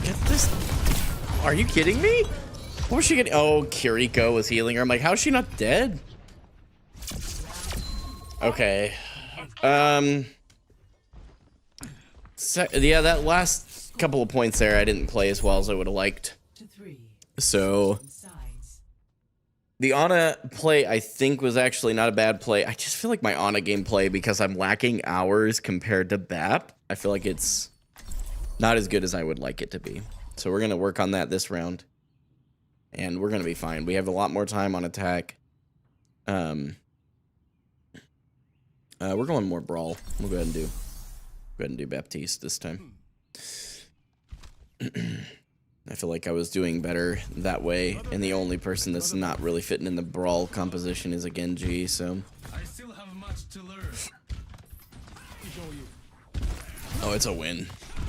Get this. Are you kidding me? What was she getting? Oh, Kiriko was healing her. I'm like, how's she not dead? Okay. Yeah, that last couple of points there, I didn't play as well as I would have liked. So, the Ana play, I think, was actually not a bad play. I just feel like my Ana gameplay, because I'm lacking hours compared to BAP, I feel like it's not as good as I would like it to be. So we're going to work on that this round. And we're going to be fine. We have a lot more time on attack. We're going more brawl. We'll go ahead and do Baptiste this time. I feel like I was doing better that way, and the only person that's not really fitting in the brawl composition is a Genji, so. I still have much to learn. Oh, it's a win.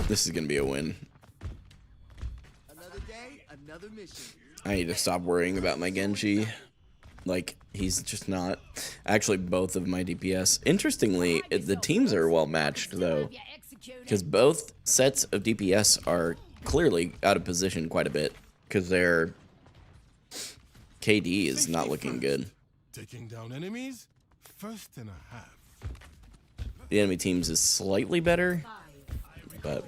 This is gonna be a win. Another day, another mission. I need to stop worrying about my Genji. Like, he's just not. Actually, both of my DPS. Interestingly, the teams are well matched, though. Because both sets of DPS are clearly out of position quite a bit. Because their KD is not looking good. Taking down enemies, first and a half. The enemy teams is slightly better. But.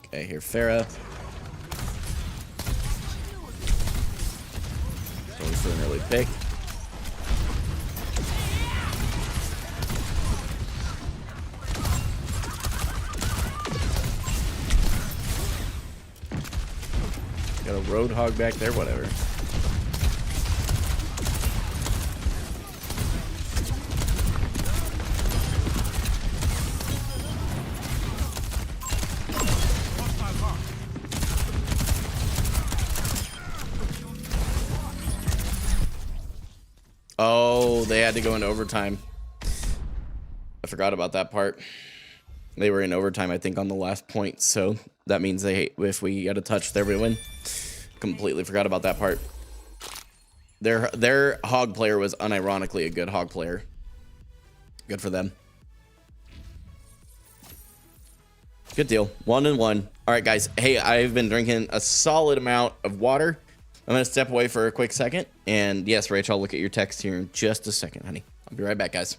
Okay, here, Pharah. Going for an early pick. Got a Roadhog back there, whatever. Oh, they had to go into overtime. I forgot about that part. They were in overtime, I think, on the last point. So that means if we get a touch there, we win. Completely forgot about that part. Their hog player was unironically a good hog player. Good for them. Good deal. 1-1. All right, guys. Hey, I've been drinking a solid amount of water. I'm going to step away for a quick second. And yes, Rachel, I'll look at your text here in just a second, honey. I'll be right back, guys.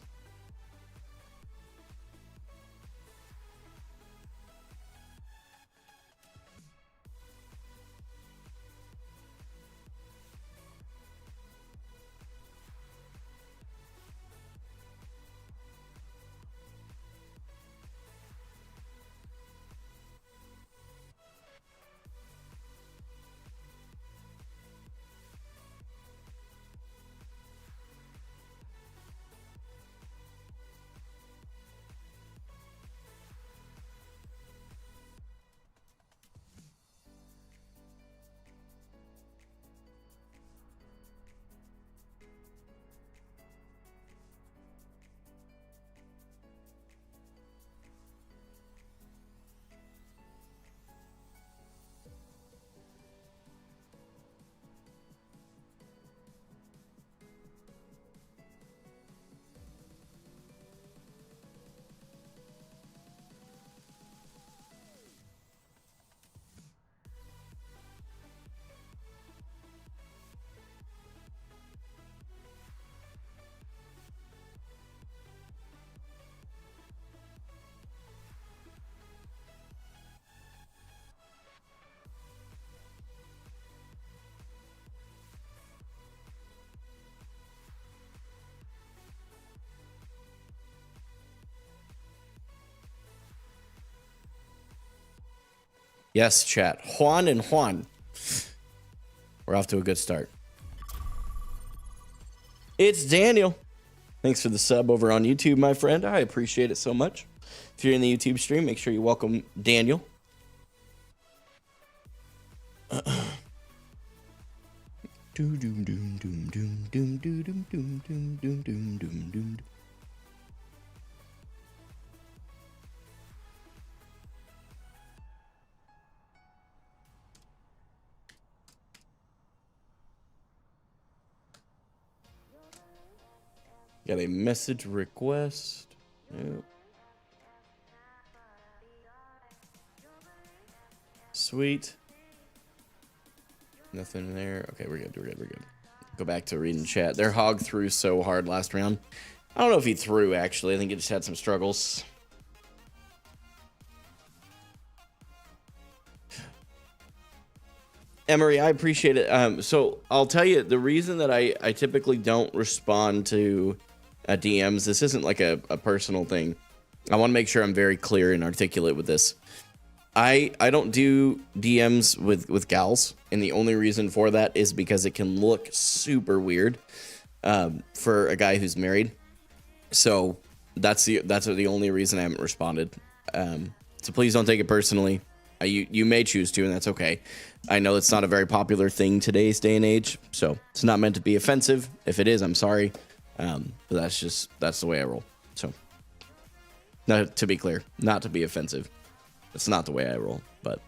Yes, chat. Juan and Juan. We're off to a good start. It's Daniel. Thanks for the sub over on YouTube, my friend. I appreciate it so much. If you're in the YouTube stream, make sure you welcome Daniel. Got a message request. Yep. Sweet. Nothing there. Okay, we're good. We're good. We're good. Go back to reading chat. Their hog threw so hard last round. I don't know if he threw, actually. I think he just had some struggles. Emery, I appreciate it. So I'll tell you, the reason that I typically don't respond to DMs, this isn't like a personal thing. I want to make sure I'm very clear and articulate with this. I don't do DMs with gals, and the only reason for that is because it can look super weird for a guy who's married. So that's the only reason I haven't responded. So please don't take it personally. You may choose to, and that's okay. I know it's not a very popular thing today's day and age, so it's not meant to be offensive. If it is, I'm sorry. But that's the way I roll. So, to be clear, not to be offensive. It's not the way I roll, but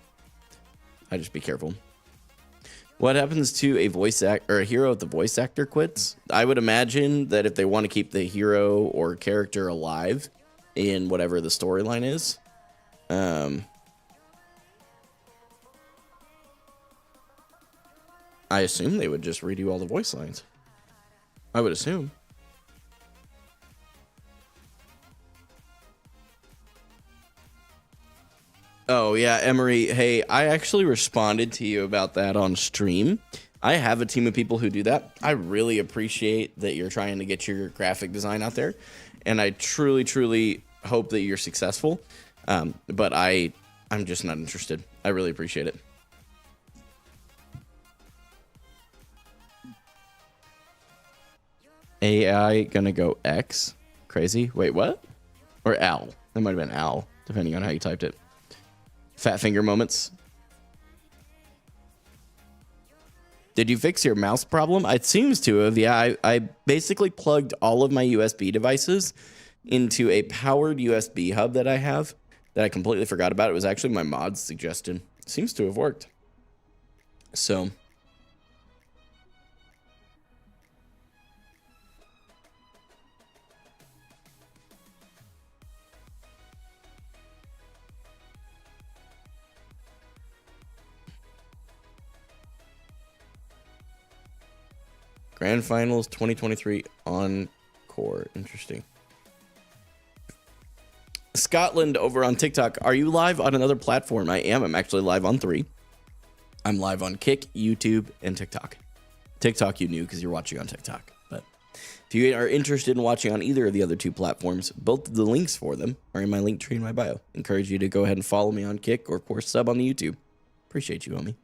I just be careful. What happens to a a hero if the voice actor quits? I would imagine that if they want to keep the hero or character alive in whatever the storyline is, I assume they would just redo all the voice lines. I would assume. Oh, yeah, Emery. Hey, I actually responded to you about that on stream. I have a team of people who do that. I really appreciate that you're trying to get your graphic design out there. And I truly, truly hope that you're successful. But I'm just not interested. I really appreciate it. AI gonna go X? Crazy? Wait, what? Or Al? That might have been Al, depending on how you typed it. Fat finger moments. Did you fix your mouse problem? It seems to have. Yeah, I basically plugged all of my USB devices into a powered USB hub that I have that I completely forgot about. It was actually my mod's suggestion. Seems to have worked. So... Grand Finals 2023 Encore. Interesting. Scotland over on TikTok. Are you live on another platform? I am. I'm actually live on 3. I'm live on Kick, YouTube, and TikTok. TikTok you knew because you're watching on TikTok. But if you are interested in watching on either of the other 2 platforms, both of the links for them are in my link tree in my bio. Encourage you to go ahead and follow me on Kick or, of course, sub on the YouTube. Appreciate you, homie.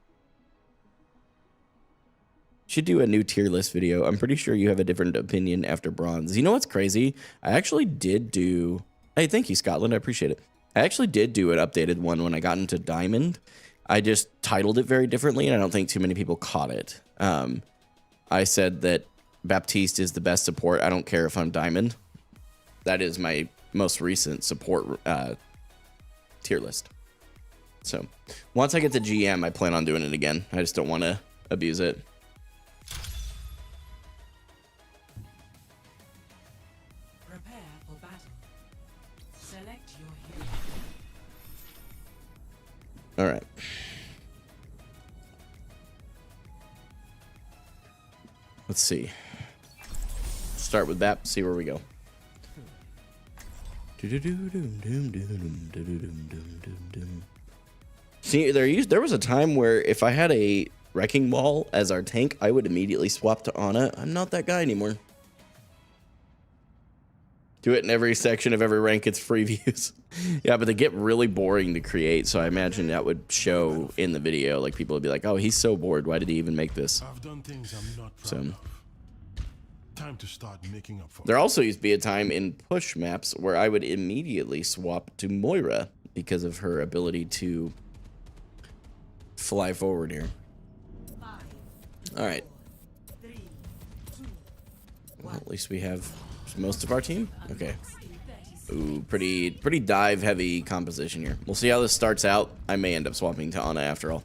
Should do a new tier list video. I'm pretty sure you have a different opinion after bronze. You know what's crazy? I actually did do... Hey, thank you, Scotland. I appreciate it. I actually did do an updated one when I got into diamond. I just titled it very differently, and I don't think too many people caught it. I said that Baptiste is the best support. I don't care if I'm diamond. That is my most recent support tier list. So once I get to GM, I plan on doing it again. I just don't want to abuse it. All right. Let's see. Start with that. See where we go. See, there was a time where if I had a wrecking ball as our tank, I would immediately swap to Ana. I'm not that guy anymore. Do it in every section of every rank. It's free views. Yeah, but they get really boring to create, so I imagine that would show in the video. Like, people would be like, oh, he's so bored. Why did he even make this? I've done things I'm not proud of. Time to start making up for There also used to be a time in push maps where I would immediately swap to Moira because of her ability to fly forward here. All right. Well, at least we have most of our team. Okay. Ooh, pretty dive heavy composition here. We'll see how this starts out. I may end up swapping to Ana after all.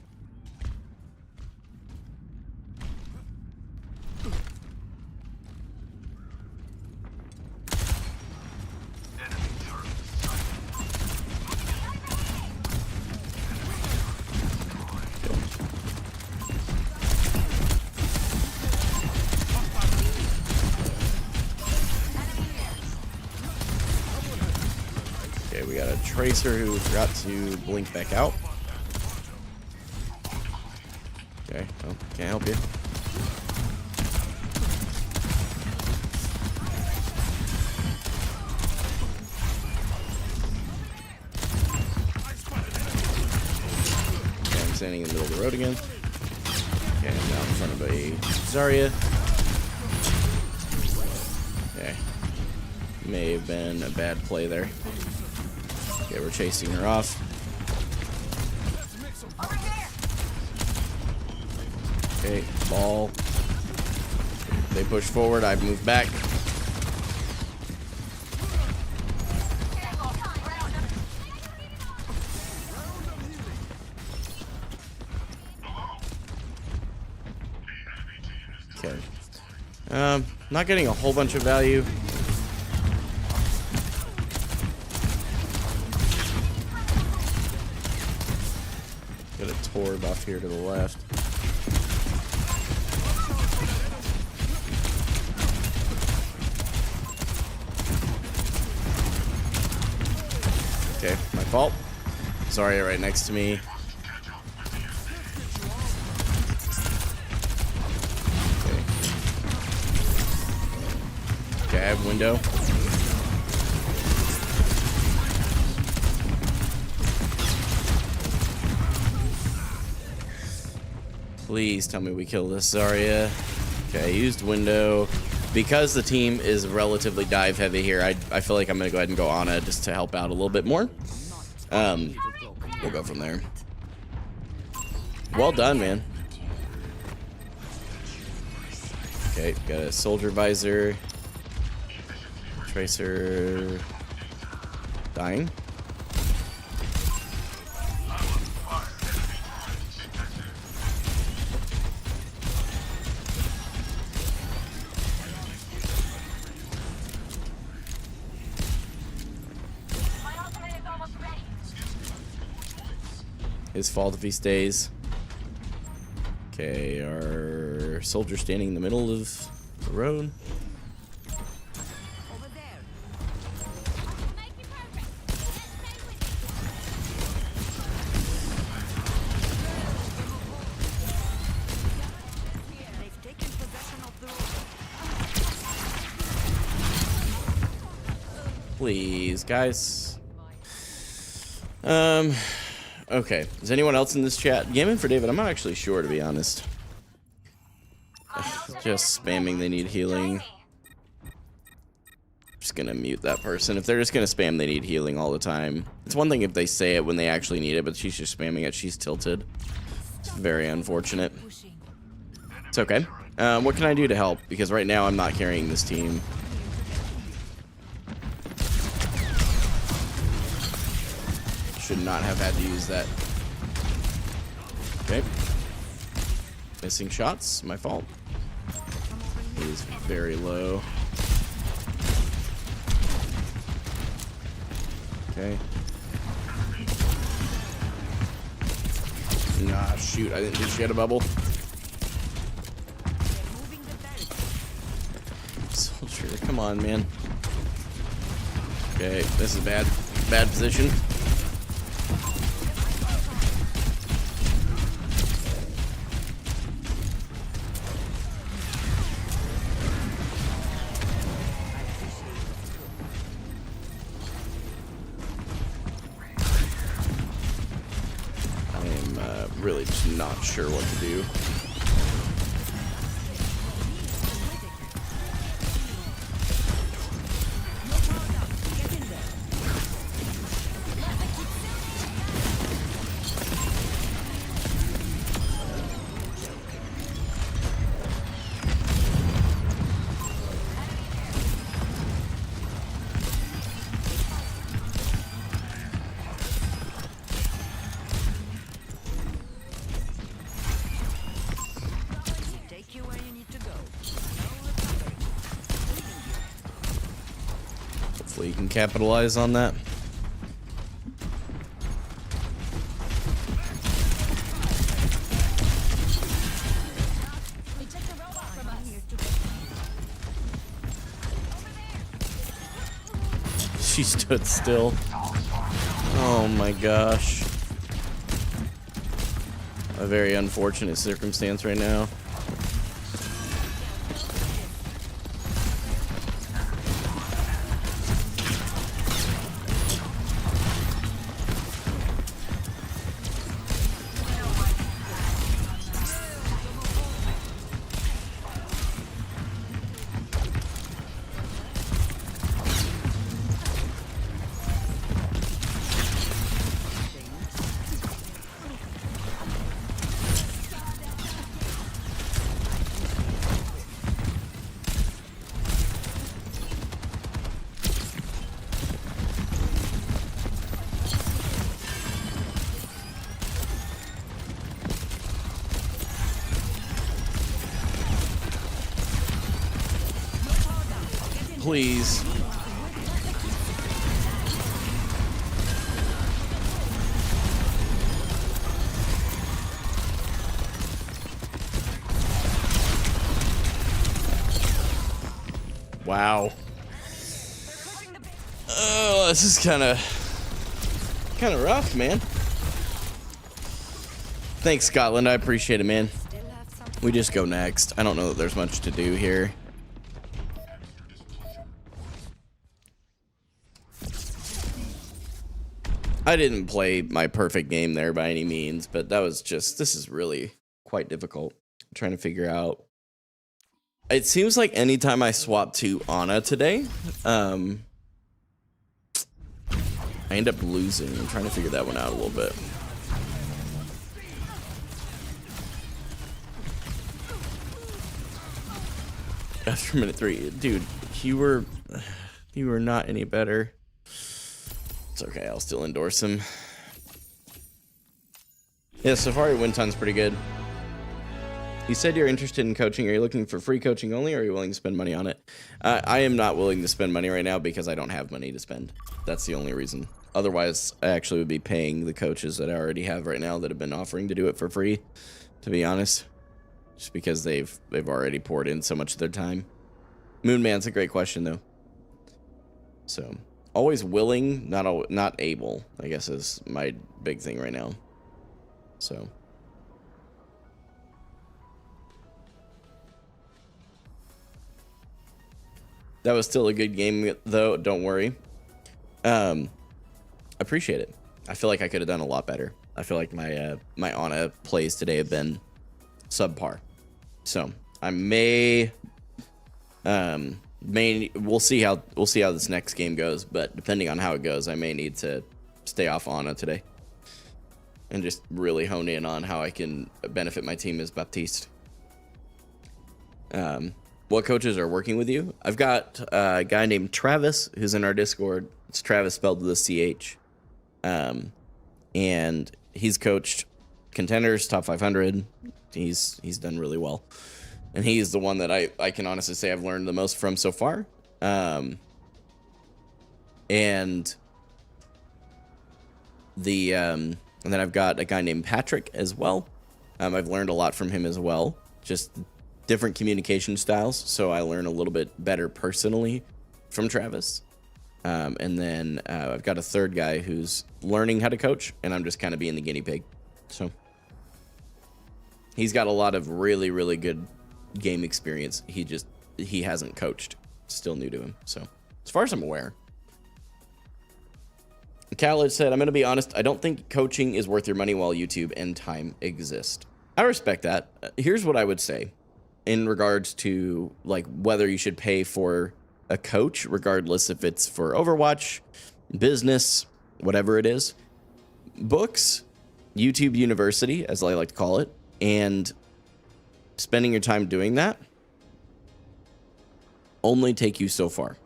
We got a Tracer who forgot to blink back out. Okay, well, can't help you. Okay, I'm standing in the middle of the road again. Okay, I'm now in front of a Zarya. Okay. May have been a bad play there. Okay, we're chasing her off. Okay, ball. They push forward, I move back. Okay. Not getting a whole bunch of value. Got a Torb off here to the left. Okay, my fault. Sorry, right next to me. Okay, I have window. Please tell me we kill this Zarya. Okay, I used window. Because the team is relatively dive heavy here, I feel like I'm going to go ahead and go Ana just to help out a little bit more. We'll go from there. Well done, man. Okay, got a soldier visor. Tracer dying. His fault if he stays. Okay, our soldier standing in the middle of the road. Over there. They've taken possession of the road. Please, guys. Okay. Is anyone else in this chat? Gaming for David, I'm not actually sure, to be honest. Just spamming they need healing. Just gonna mute that person. If they're just gonna spam they need healing all the time. It's one thing if they say it when they actually need it, but she's just spamming it. She's tilted. It's very unfortunate. It's okay. What can I do to help? Because right now I'm not carrying this team. Should not have had to use that. Okay. Missing shots. My fault. He's very low. Okay. Nah, shoot. I didn't think she had a bubble. Soldier, come on, man. Okay, this is bad. Bad position. Really just not sure what to do. Hopefully you can capitalize on that. She stood still. Oh my gosh. A very unfortunate circumstance right now. Please. Wow. Oh, this is kind of rough, man. Thanks, Scotland. I appreciate it, man. We just go next. I don't know that there's much to do here. I didn't play my perfect game there by any means, but that was just, this is really quite difficult. I'm trying to figure out. It seems like anytime I swap to Ana today, I end up losing. I'm trying to figure that one out a little bit. after minute 3. Dude, you were not any better. It's okay, I'll still endorse him. Yeah, Safari Winton's pretty good. You said you're interested in coaching. Are you looking for free coaching only, or are you willing to spend money on it? I am not willing to spend money right now because I don't have money to spend. That's the only reason. Otherwise, I actually would be paying the coaches that I already have right now that have been offering to do it for free, to be honest. Just because they've already poured in so much of their time. Moonman's a great question, though. So, always willing, not able, I guess is my big thing right now. So... That was still a good game, though. Don't worry. Appreciate it. I feel like I could have done a lot better. I feel like my my Ana plays today have been subpar. So I we'll see how this next game goes. But depending on how it goes, I may need to stay off Ana today and just really hone in on how I can benefit my team as Baptiste. What coaches are working with you? I've got a guy named Travis who's in our Discord. It's Travis spelled with a CH. And he's coached contenders, top 500. He's done really well. And he's the one that I can honestly say I've learned the most from so far. And then I've got a guy named Patrick as well. I've learned a lot from him as well. Just different communication styles, so I learn a little bit better personally from Travis. And then I've got a third guy who's learning how to coach, and I'm just kind of being the guinea pig. So he's got a lot of really, really good game experience. He hasn't coached. Still new to him. So as far as I'm aware. Khaled said, I'm going to be honest, I don't think coaching is worth your money while YouTube and time exist. I respect that. Here's what I would say. In regards to like whether you should pay for a coach, regardless if it's for Overwatch, business, whatever it is, books, YouTube University, as I like to call it, and spending your time doing that only take you so far.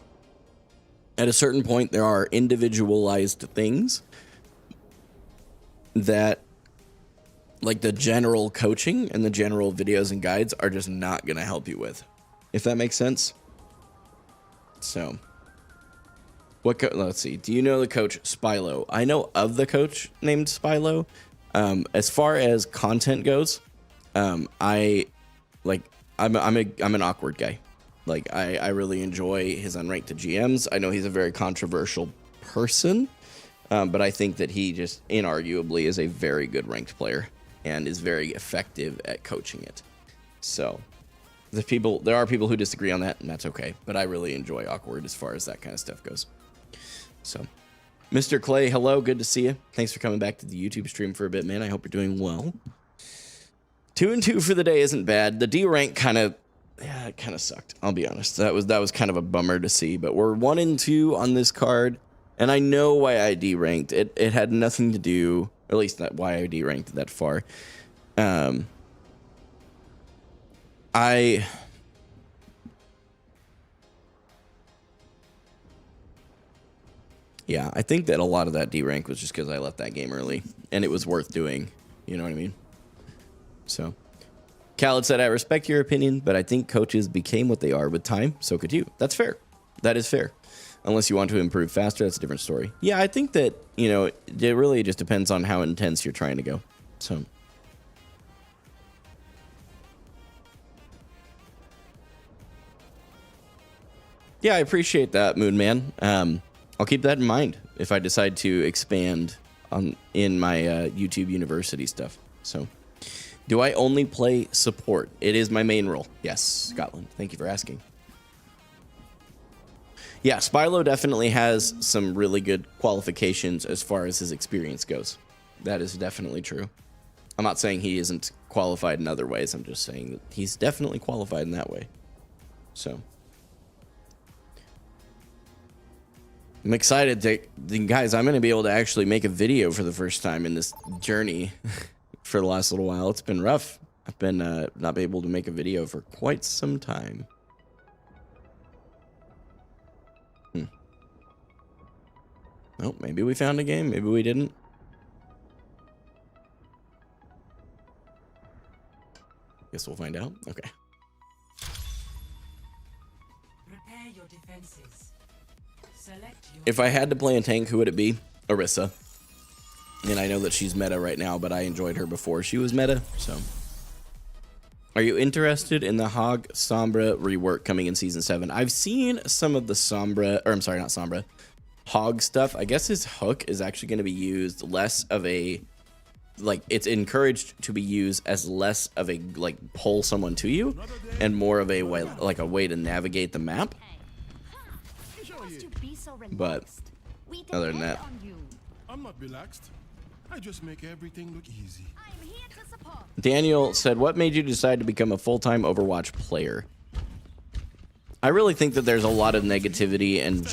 At a certain point, there are individualized things that, like the general coaching and the general videos and guides, are just not going to help you with, if that makes sense. So, let's see. Do you know the coach Spylo? I know of the coach named Spylo. As far as content goes, I'm an awkward guy. Like I really enjoy his unranked to GMs. I know he's a very controversial person, but I think that he just inarguably is a very good ranked player and is very effective at coaching it. So there are people who disagree on that, and that's okay. But I really enjoy awkward as far as that kind of stuff goes. So, Mr. Clay, hello, good to see you. Thanks for coming back to the YouTube stream for a bit, man. I hope you're doing well. 2-2 for the day isn't bad. The D rank kind of sucked. I'll be honest. That was kind of a bummer to see. But we're 1-2 on this card, and I know why I D ranked. It had nothing to do, or at least not why I D ranked that far. Yeah, I think that a lot of that D rank was just because I left that game early, and it was worth doing. You know what I mean? So, Khaled said, I respect your opinion, but I think coaches became what they are with time. So could you. That's fair. That is fair. Unless you want to improve faster, that's a different story. Yeah, I think that, it really just depends on how intense you're trying to go. So, yeah, I appreciate that, Moon Man. I'll keep that in mind if I decide to expand in my YouTube University stuff. So, do I only play support? It is my main role. Yes, Scotland. Thank you for asking. Yeah, Spylo definitely has some really good qualifications as far as his experience goes. That is definitely true. I'm not saying he isn't qualified in other ways. I'm just saying that he's definitely qualified in that way. So, I'm excited to, guys, I'm going to be able to actually make a video for the first time in this journey for the last little while. It's been rough. I've been not able to make a video for quite some time. Oh, maybe we found a game. Maybe we didn't. Guess we'll find out. Okay. Prepare your defenses. Select your If I had to play a tank, who would it be? Orisa. And I know that she's meta right now, but I enjoyed her before she was meta, so. Are you interested in the Hog Sombra rework coming in Season 7? I've seen some of the Sombra, or I'm sorry, not Sombra, Hog stuff. I guess his hook is actually going to be used less of a, like, it's encouraged to be used as less of a, like, pull someone to you, and more of a way, like a way to navigate the map. But other than that, I'm not relaxed. I just make everything look easy. Daniel said, what made you decide to become a full-time Overwatch player? I really think that there's a lot of negativity and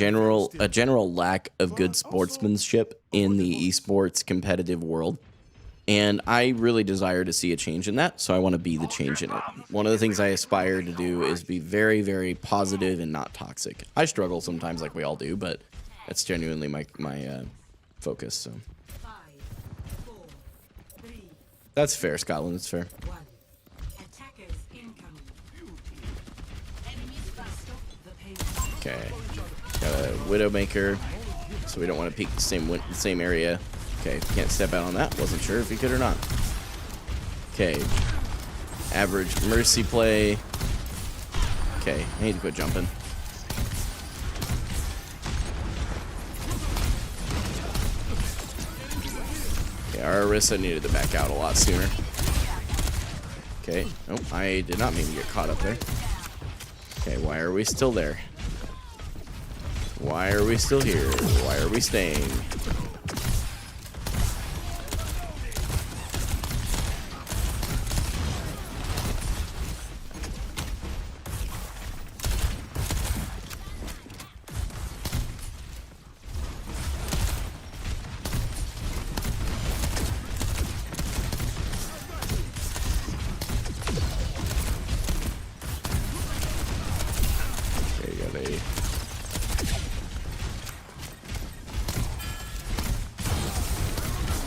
a general lack of good sportsmanship in the esports competitive world. And I really desire to see a change in that, so I want to be the change in it. One of the things I aspire to do is be very, very positive and not toxic. I struggle sometimes, like we all do, but that's genuinely my focus. So that's fair, Scotland. That's fair. attackers incoming. Okay, got a Widowmaker, so we don't want to peek the same area. Okay, can't step out on that. Wasn't sure if he could or not. Okay, average Mercy play. Okay, I need to quit jumping. Okay, our Orisa needed to back out a lot sooner. Okay, nope, I did not mean to get caught up there. Okay, why are we still there? Why are we still here? Why are we staying?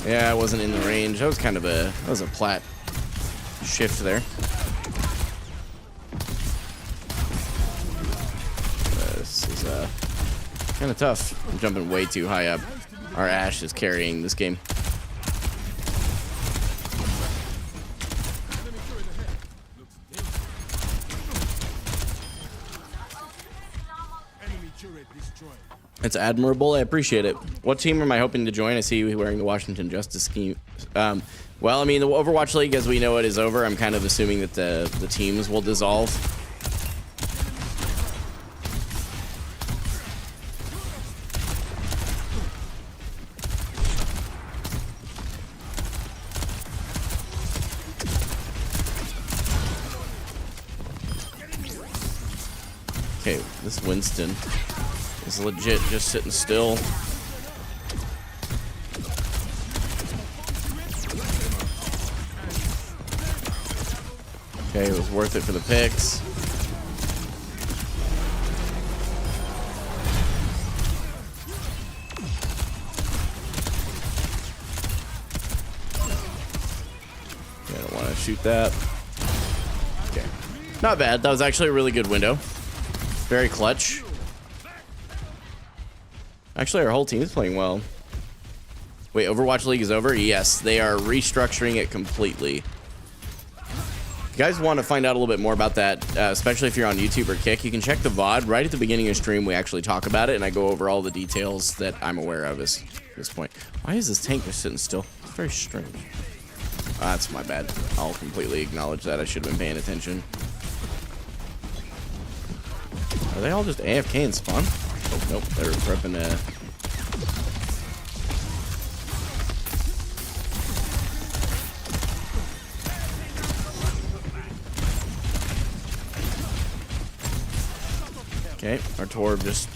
Yeah, I wasn't in the range. That was a plat shift there. This is kind of tough. I'm jumping way too high up. Our Ashe is carrying this game. It's admirable. I appreciate it. What team am I hoping to join? I see you wearing the Washington Justice scheme. Well, I mean, the Overwatch League, as we know it, is over. I'm kind of assuming that the teams will dissolve. Okay, this Winston is legit just sitting still. Okay, it was worth it for the picks. Okay, I don't want to shoot that. Okay, not bad. That was actually a really good window. Very clutch. Actually, our whole team is playing well. Wait, Overwatch League is over? Yes, they are restructuring it completely. If you guys want to find out a little bit more about that, especially if you're on YouTube or Kick, you can check the VOD. Right at the beginning of the stream, we actually talk about it, and I go over all the details that I'm aware of at this point. Why is this tank just sitting still? It's very strange. That's my bad. I'll completely acknowledge that. I should have been paying attention. Are they all just AFK and spawn? Oh, nope, they're prepping a... Okay, our Torb just...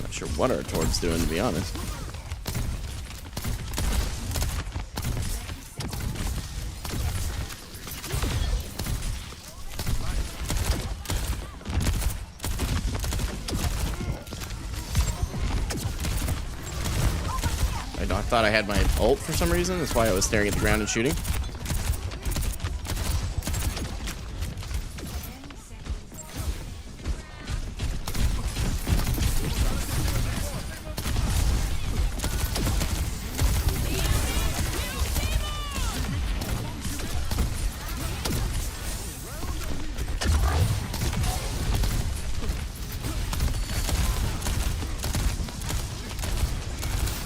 Not sure what our Torb's doing, to be honest. thought I had my ult for some reason. That's why I was staring at the ground and shooting.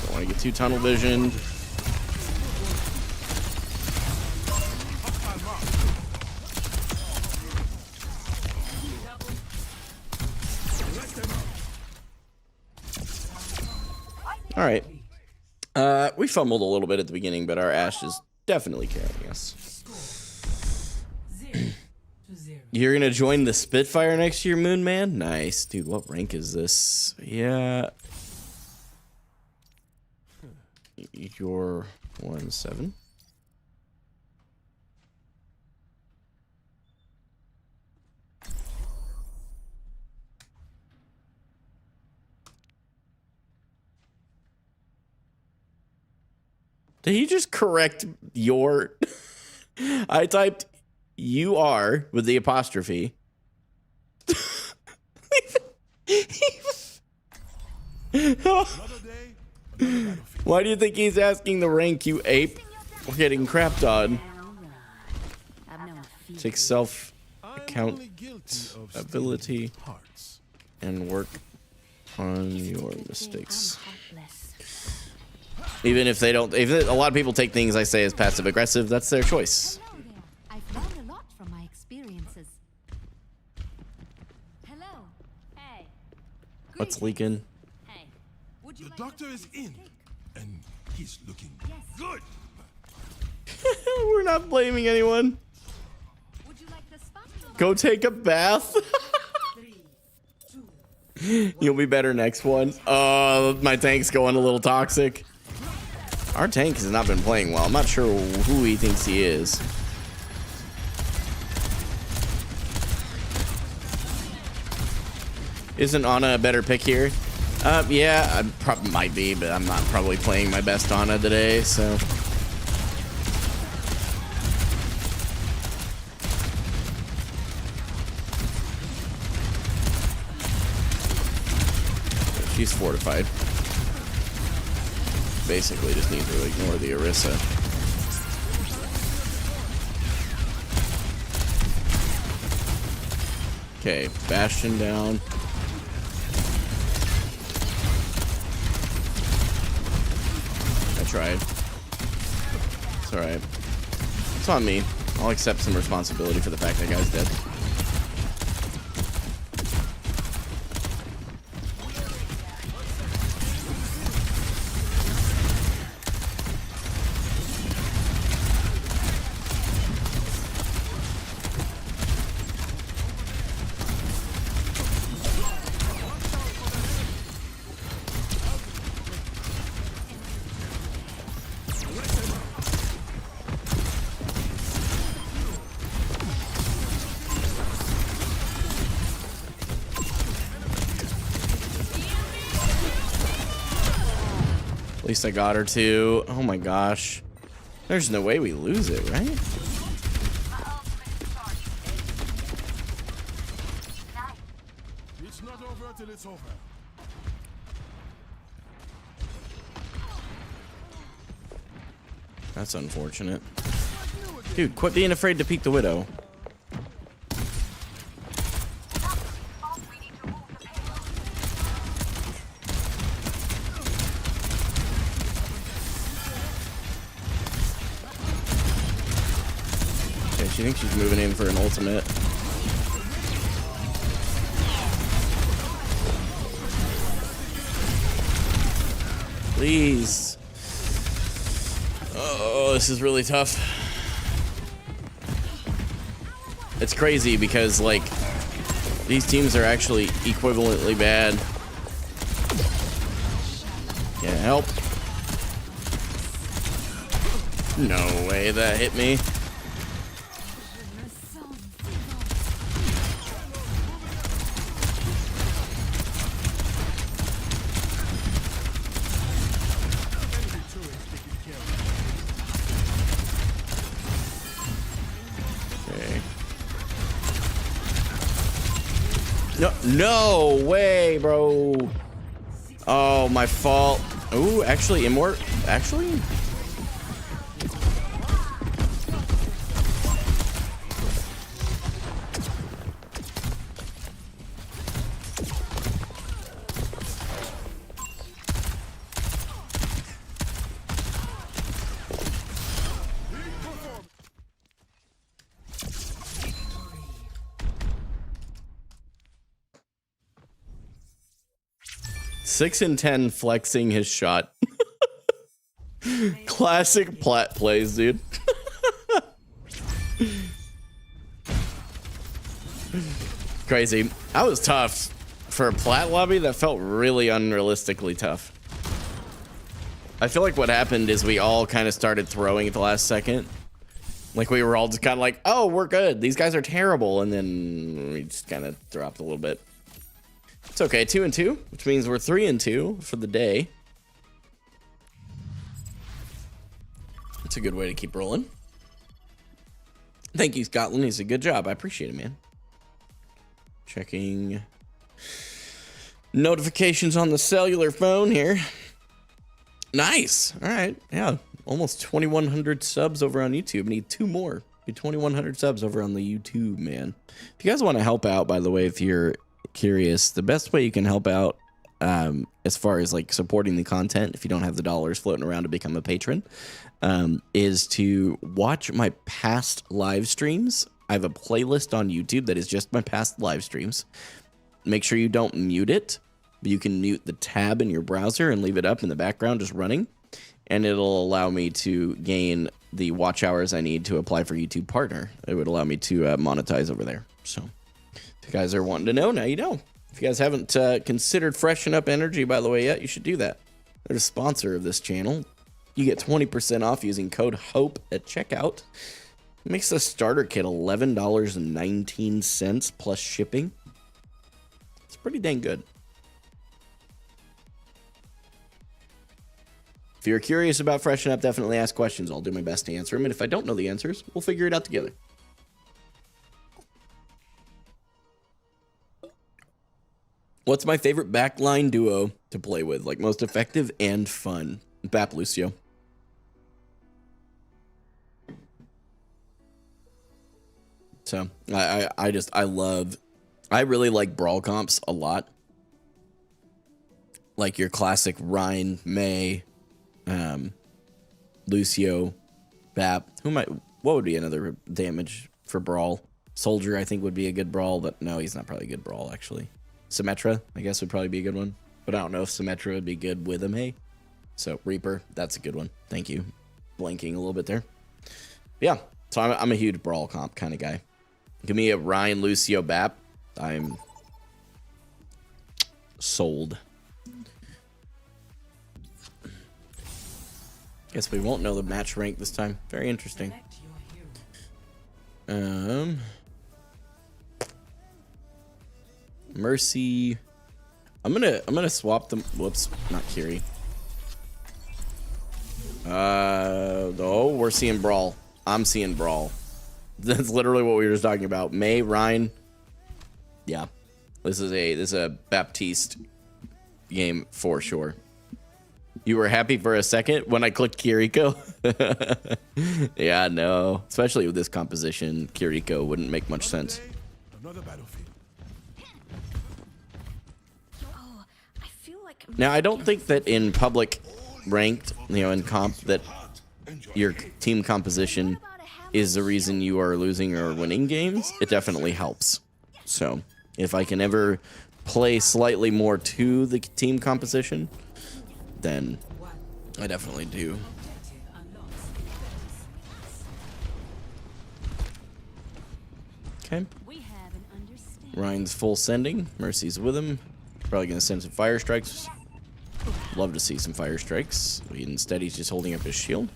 Don't want to get too tunnel visioned. All right. We fumbled a little bit at the beginning, but our Ashe is definitely carrying us. You're gonna join the Spitfire next year, Moon Man? Nice, dude. What rank is this? Yeah. You're 1-7. Did he just correct your? I typed "you are" with the apostrophe. Why do you think he's asking the rank, you ape? We're getting crapped on. Take self accountability and work on your mistakes. Even if they don't, if a lot of people take things I say as passive aggressive, that's their choice. Hello there. I've learned a lot from my experiences. Hello. Hey. What's leaking? Hey. The doctor is in, and he's looking good. We're not blaming anyone. Would you like the spot? Go take a bath. You'll be better next one. Oh, my tank's going a little toxic. Our tank has not been playing well. I'm not sure who he thinks he is. Isn't Ana a better pick here? Yeah, I probably might be, but I'm not probably playing my best Ana today, so. She's fortified. Basically just need to ignore the Orisa. Okay, Bastion down. I tried. It's alright. It's on me. I'll accept some responsibility for the fact that guy's dead. At least I got her too. Oh my gosh. There's no way we lose it, right? It's not over till it's over. That's unfortunate. Dude, quit being afraid to peek the Widow. Okay, she thinks she's moving in for an ultimate. Please. Oh, this is really tough. It's crazy because, like, these teams are actually equivalently bad. Can't help. No way that hit me. No way, bro. Oh, my fault. Ooh, actually, actually? Six and 10 flexing his shot. Classic plat plays, dude. Crazy. That was tough. For a plat lobby, that felt really unrealistically tough. I feel like what happened is we all kind of started throwing at the last second. Like we were all just kind of like, oh, we're good. These guys are terrible. And then we just kind of dropped a little bit. It's okay, 2 and 2, which means we're 3 and 2 for the day. It's a good way to keep rolling. Thank you, Scotland. He's a good job. I appreciate it, man. Checking notifications on the cellular phone here. Nice. All right. Yeah. Almost 2,100 subs over on YouTube. Need 2 more. Be 2,100 subs over on the YouTube, man. If you guys want to help out, by the way, if you're curious, the best way you can help out as far as like supporting the content, if you don't have the dollars floating around to become a patron, is to watch my past live streams. I have a playlist on YouTube that is just my past live streams. Make sure you don't mute it, but you can mute the tab in your browser and leave it up in the background just running, and it'll allow me to gain the watch hours I need to apply for YouTube Partner. It would allow me to monetize over there. So if you guys are wanting to know, now you know. If you guys haven't considered Freshen Up Energy, by the way, yet, you should do that. They're a sponsor of this channel. You get 20% off using code HOPE at checkout. It makes the starter kit $11.19 plus shipping. It's pretty dang good. If you're curious about Freshen Up, definitely ask questions. I'll do my best to answer them. And if I don't know the answers, we'll figure it out together. What's my favorite backline duo to play with? Like most effective and fun. Bap Lucio. So I really like brawl comps a lot. Like your classic Ryan, May, Lucio, Bap. What would be another damage for brawl? Soldier, I think, would be a good brawl, but no, he's not probably a good brawl actually. Symmetra, I guess, would probably be a good one. But I don't know if Symmetra would be good with a May. So Reaper, that's a good one. Thank you. Blanking a little bit there. Yeah, so I'm a huge brawl comp kind of guy. Give me a Ryan, Lucio, Bap. I'm sold. Guess we won't know the match rank this time. Very interesting. Mercy. I'm gonna swap them. Whoops, not Kiri. Oh, we're seeing brawl. I'm seeing brawl. That's literally what we were just talking about. May, Ryan. Yeah, this is a Baptiste game for sure. You were happy for a second when I clicked Kiriko. Yeah, no, especially with this composition, Kiriko wouldn't make much sense. Another battlefield. Now, I don't think that in public ranked, in comp, that your team composition is the reason you are losing or winning games. It definitely helps. So, if I can ever play slightly more to the team composition, then I definitely do. Okay. Ryan's full sending. Mercy's with him. Probably going to send some fire strikes. Love to see some fire strikes. Instead, he's just holding up his shield.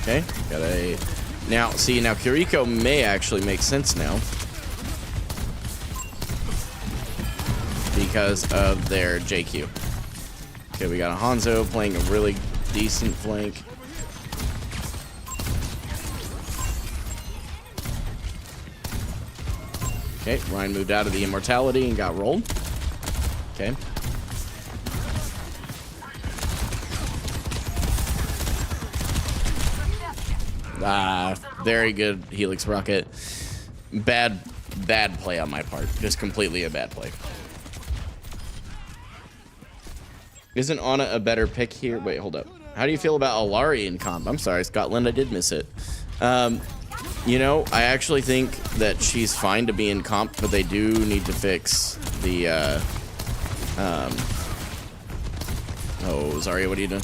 Okay. Got a... Now, see, now Kiriko may actually make sense now. Because of their JQ. Okay, we got a Hanzo playing a really decent flank. Okay, Ryan moved out of the immortality and got rolled. Okay. Ah, very good Helix Rocket. Bad play on my part. Just completely a bad play. Isn't Ana a better pick here? Wait, hold up. How do you feel about Alari in comp? I'm sorry, Scotland, I did miss it. You know, I actually think that she's fine to be in comp, but they do need to fix the, oh, Zarya, what are you doing?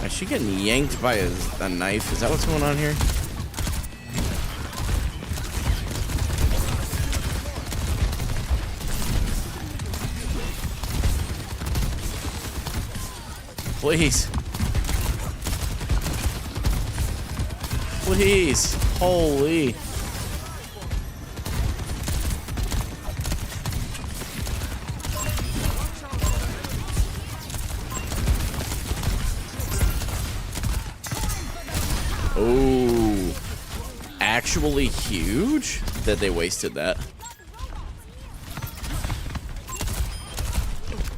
Is she getting yanked by a knife? Is that what's going on here? Please. Please. Holy. Oh. Actually huge that they wasted that.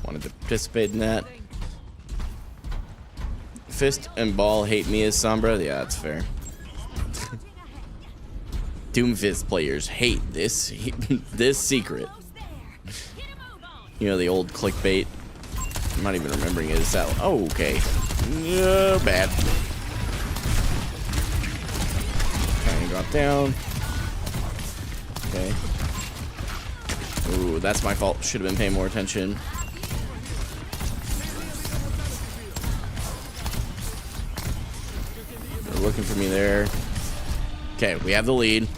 Wanted to participate in that. Fist and Ball hate me as Sombra. Yeah, that's fair. Doomfist players hate this this secret. You know, the old clickbait. I'm not even remembering it. Is that? Oh, okay. No, bad. Trying to drop down. Okay. Ooh, that's my fault. Should have been paying more attention. They're looking for me there. Okay, we have the lead.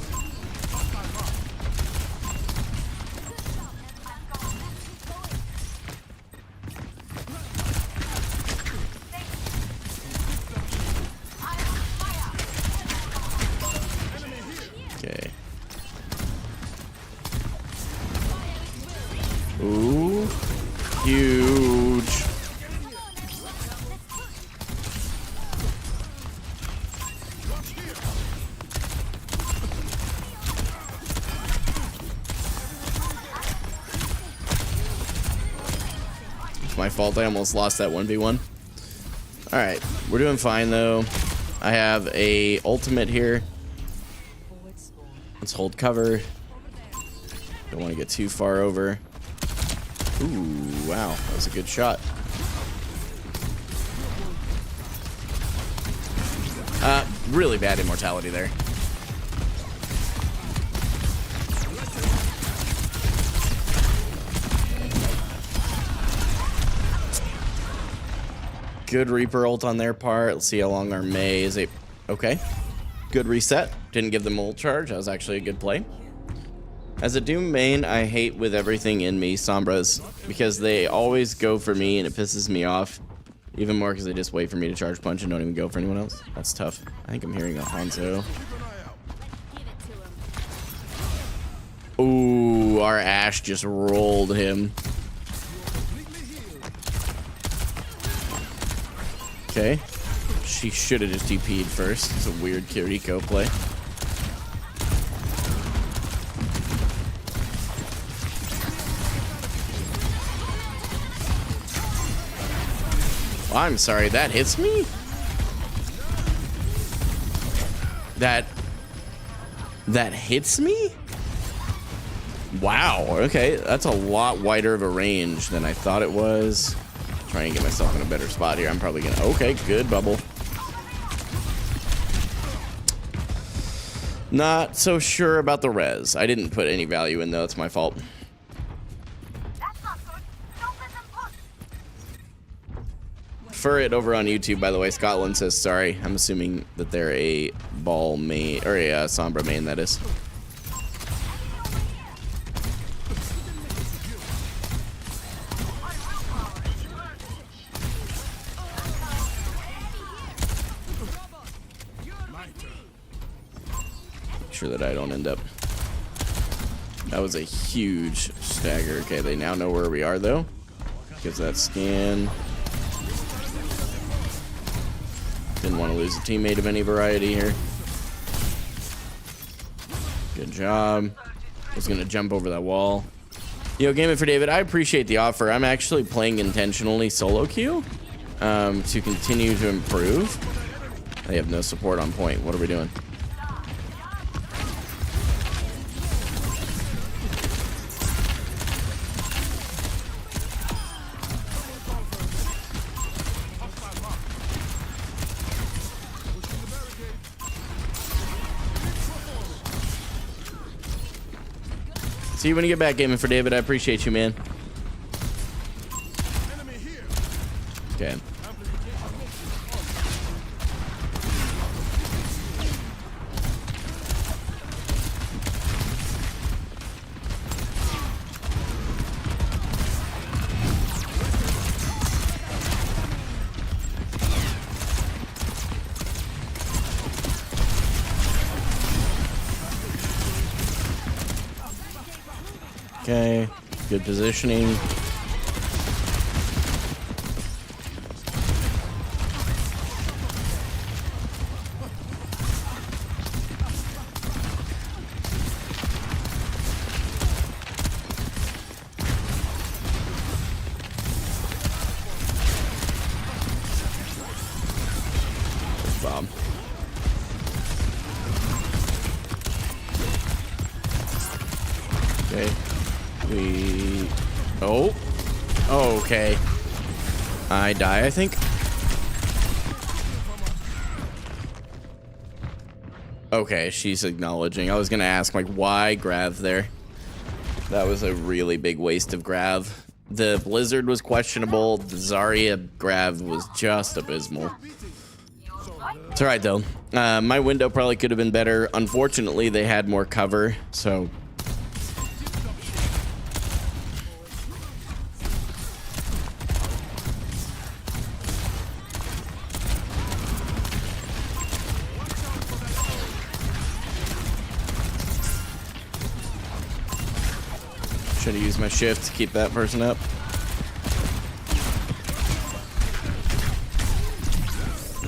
Okay. Ooh, huge. It's my fault. I almost lost that 1v1. All right, we're doing fine though. I have a ultimate here. Let's hold cover. Don't want to get too far over. Ooh, wow, that was a good shot. Really bad immortality there. Good Reaper ult on their part. Let's see how long our Mei is. Okay. Good reset. Didn't give them ult charge. That was actually a good play. As a Doom main, I hate with everything in me Sombras because they always go for me and it pisses me off. Even more because they just wait for me to charge punch and don't even go for anyone else. That's tough. I think I'm hearing a Hanzo. Ooh, our Ashe just rolled him. Okay. She should have just TP'd first. It's a weird Kiriko play. Oh, I'm sorry, that hits me? That hits me? Wow, okay. That's a lot wider of a range than I thought it was. Try and get myself in a better spot here. I'm probably gonna... Okay, good bubble. Not so sure about the res. I didn't put any value in though. It's my fault. For it over on YouTube, by the way, Scotland says sorry. I'm assuming that they're a ball main or a Sombra main, that is. Sure that I don't end up. That was a huge stagger. Okay, they now know where we are though. Gives that scan. Didn't want to lose a teammate of any variety here. Good job. I was gonna jump over that wall. Yo, Gaming for David, I appreciate the offer. I'm actually playing intentionally solo queue to continue to improve. I have no support on point. What are we doing? See you when you get back, Gaming for David. I appreciate you, man. Okay. Okay, good positioning. Bomb. Okay. Oh, okay. I die, I think. Okay, she's acknowledging. I was gonna ask, like, why Grav there? That was a really big waste of Grav. The Blizzard was questionable. The Zarya Grav was just abysmal. It's alright, though. My window probably could have been better. Unfortunately, they had more cover, so... Should have used my shift to keep that person up.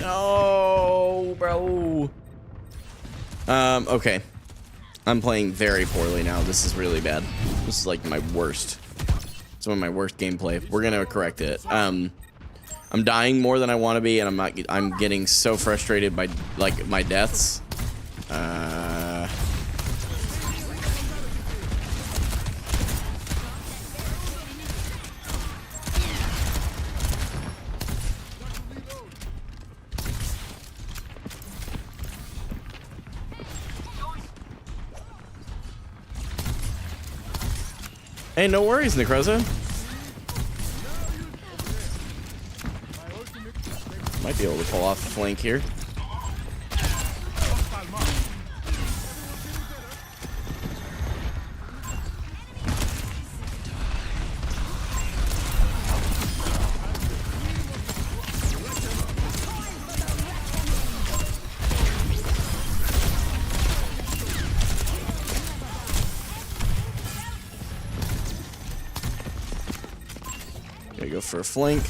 No, bro. Okay. I'm playing very poorly now. This is really bad. This is like my worst. Some of my worst gameplay. We're gonna correct it. I'm dying more than I want to be, and I'm getting so frustrated by like my deaths. Hey, no worries, Necroza. Might be able to pull off the flank here. Gotta go for a flank.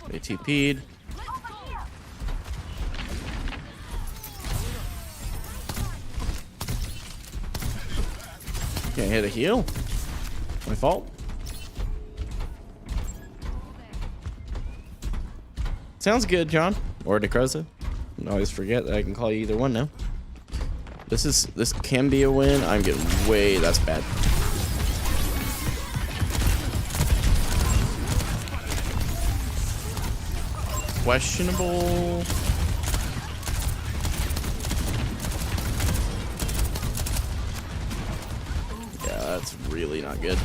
They TP'd. Can't hit a heal. My fault. Sounds good, John. Or Necroza. I always forget that I can call you either one now. This can be a win. I'm getting way... That's bad. Questionable. Yeah, that's really not good.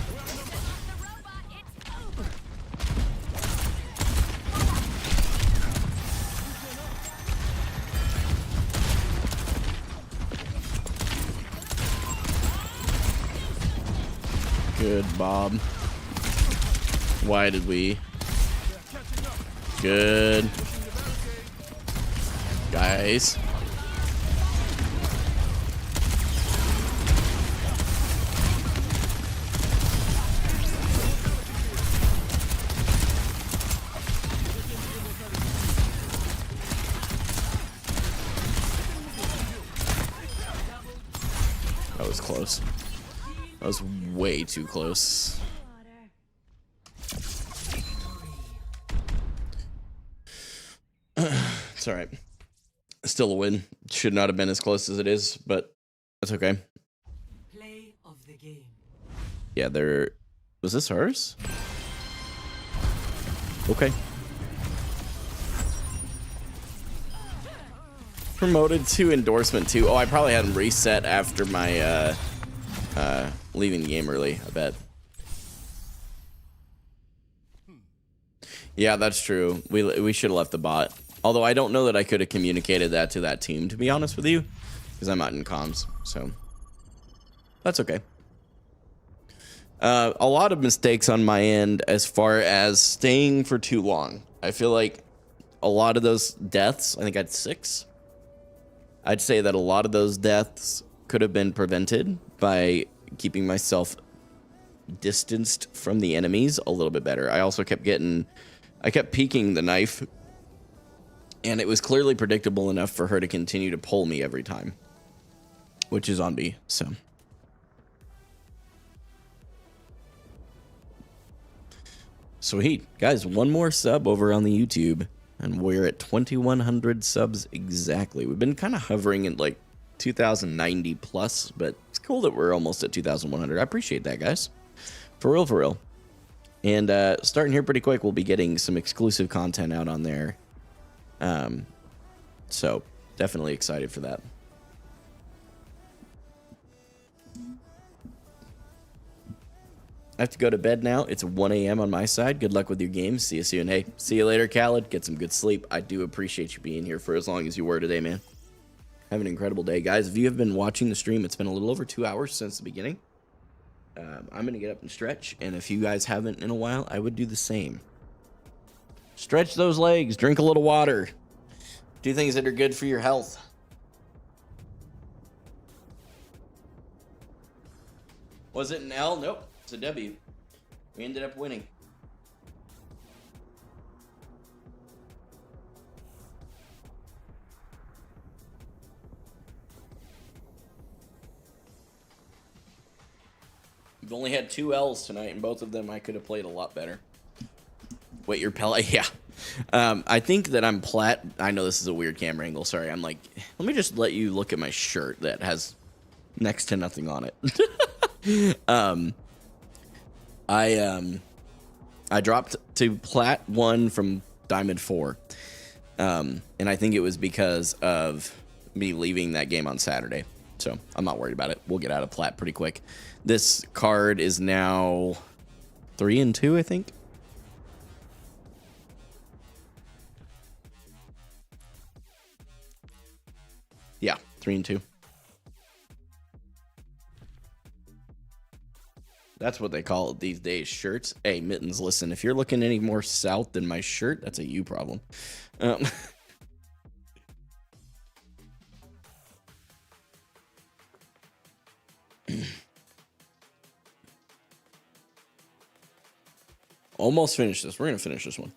Good, Bob. Why did we? Good. Guys. That was close. That was way too close. It's all right. Still a win. Should not have been as close as it is, but that's okay. Play of the game. Yeah, there. Was this hers? Okay. Promoted to endorsement 2. Oh, I probably had him reset after my leaving the game early, I bet. Yeah, that's true. We should have left the bot. Although I don't know that I could have communicated that to that team, to be honest with you, because I'm not in comms, so that's okay. A lot of mistakes on my end as far as staying for too long. I feel like a lot of those deaths, I think I had 6. I'd say that a lot of those deaths could have been prevented by keeping myself distanced from the enemies a little bit better. I also kept peeking the knife, and it was clearly predictable enough for her to continue to pull me every time, which is on me, so. Sweet. Guys, one more sub over on the YouTube, and we're at 2,100 subs exactly. We've been kind of hovering at like 2,090 plus, but it's cool that we're almost at 2,100. I appreciate that, guys. For real, for real. And starting here pretty quick, we'll be getting some exclusive content out on there. So definitely excited for that. I have to go to bed now. It's 1 a.m. on my side. Good luck with your games. See you soon. Hey, see you later, Khaled. Get some good sleep. I do appreciate you being here for as long as you were today, man. Have an incredible day, guys. If you have been watching the stream, it's been a little over 2 hours since the beginning. I'm going to get up and stretch, and if you guys haven't in a while, I would do the same. Stretch those legs, drink a little water, do things that are good for your health. Was it an L? Nope, it's a W. We ended up winning. We've only had 2 L's tonight, and both of them I could have played a lot better. Wait, you're Pele? Yeah. I think that I'm plat. I know this is a weird camera angle. Sorry. I'm like, let me just let you look at my shirt that has next to nothing on it. I dropped to plat 1 from diamond 4. And I think it was because of me leaving that game on Saturday. So I'm not worried about it. We'll get out of plat pretty quick. This card is now 3 and 2, I think. Yeah, 3 and 2. That's what they call it these days, shirts. Hey, Mittens, listen, if you're looking any more south than my shirt, that's a you problem. Almost finished this. We're going to finish this one.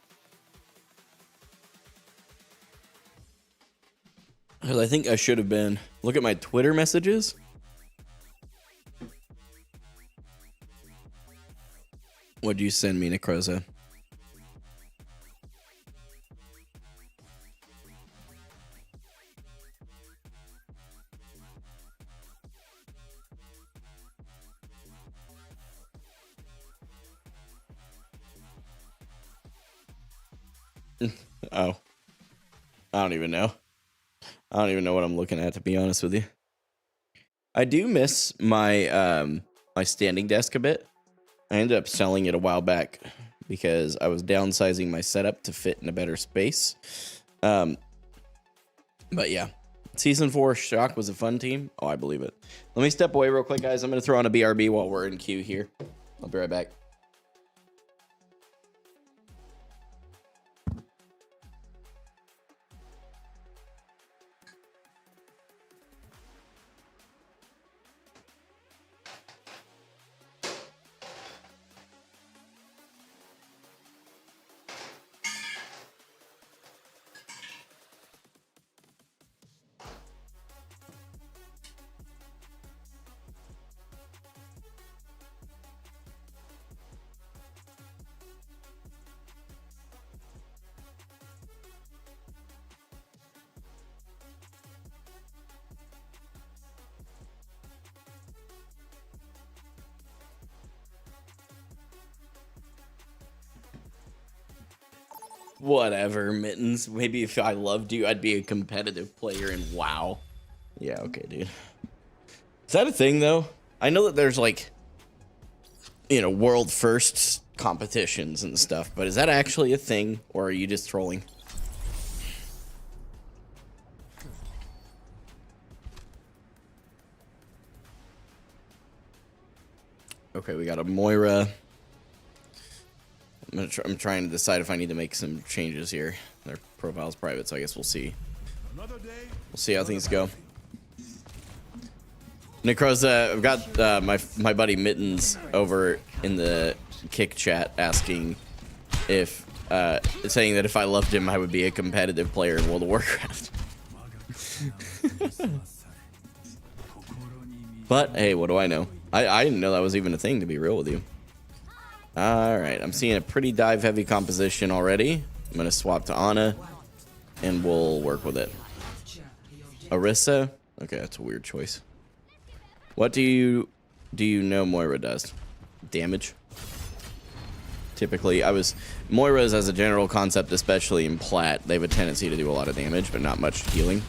Because I think I should have been. Look at my Twitter messages. What'd you send me, Necroza? Oh. I don't even know. I don't even know what I'm looking at, to be honest with you. I do miss my my standing desk a bit. I ended up selling it a while back because I was downsizing my setup to fit in a better space. But yeah, Season 4 Shock was a fun team. Oh, I believe it. Let me step away real quick, guys. I'm going to throw on a BRB while we're in queue here. I'll be right back. Whatever, Mittens. Maybe if I loved you, I'd be a competitive player in WoW. Yeah, okay, dude. Is that a thing, though? I know that there's, like, you know, world firsts competitions and stuff, but is that actually a thing, or are you just trolling? Okay, we got a Moira. I'm trying to decide if I need to make some changes here. Their profile's private, so I guess we'll see. We'll see how things go. Necroza, I've got my buddy Mittens over in the kick chat asking if saying that if I loved him, I would be a competitive player in World of Warcraft. But hey, what do I know? I didn't know that was even a thing, to be real with you. Alright, I'm seeing a pretty dive-heavy composition already. I'm going to swap to Ana, and we'll work with it. Orisa? Okay, that's a weird choice. What do you know Moira does? Damage? Typically, Moira's as a general concept, especially in Plat, they have a tendency to do a lot of damage, but not much healing.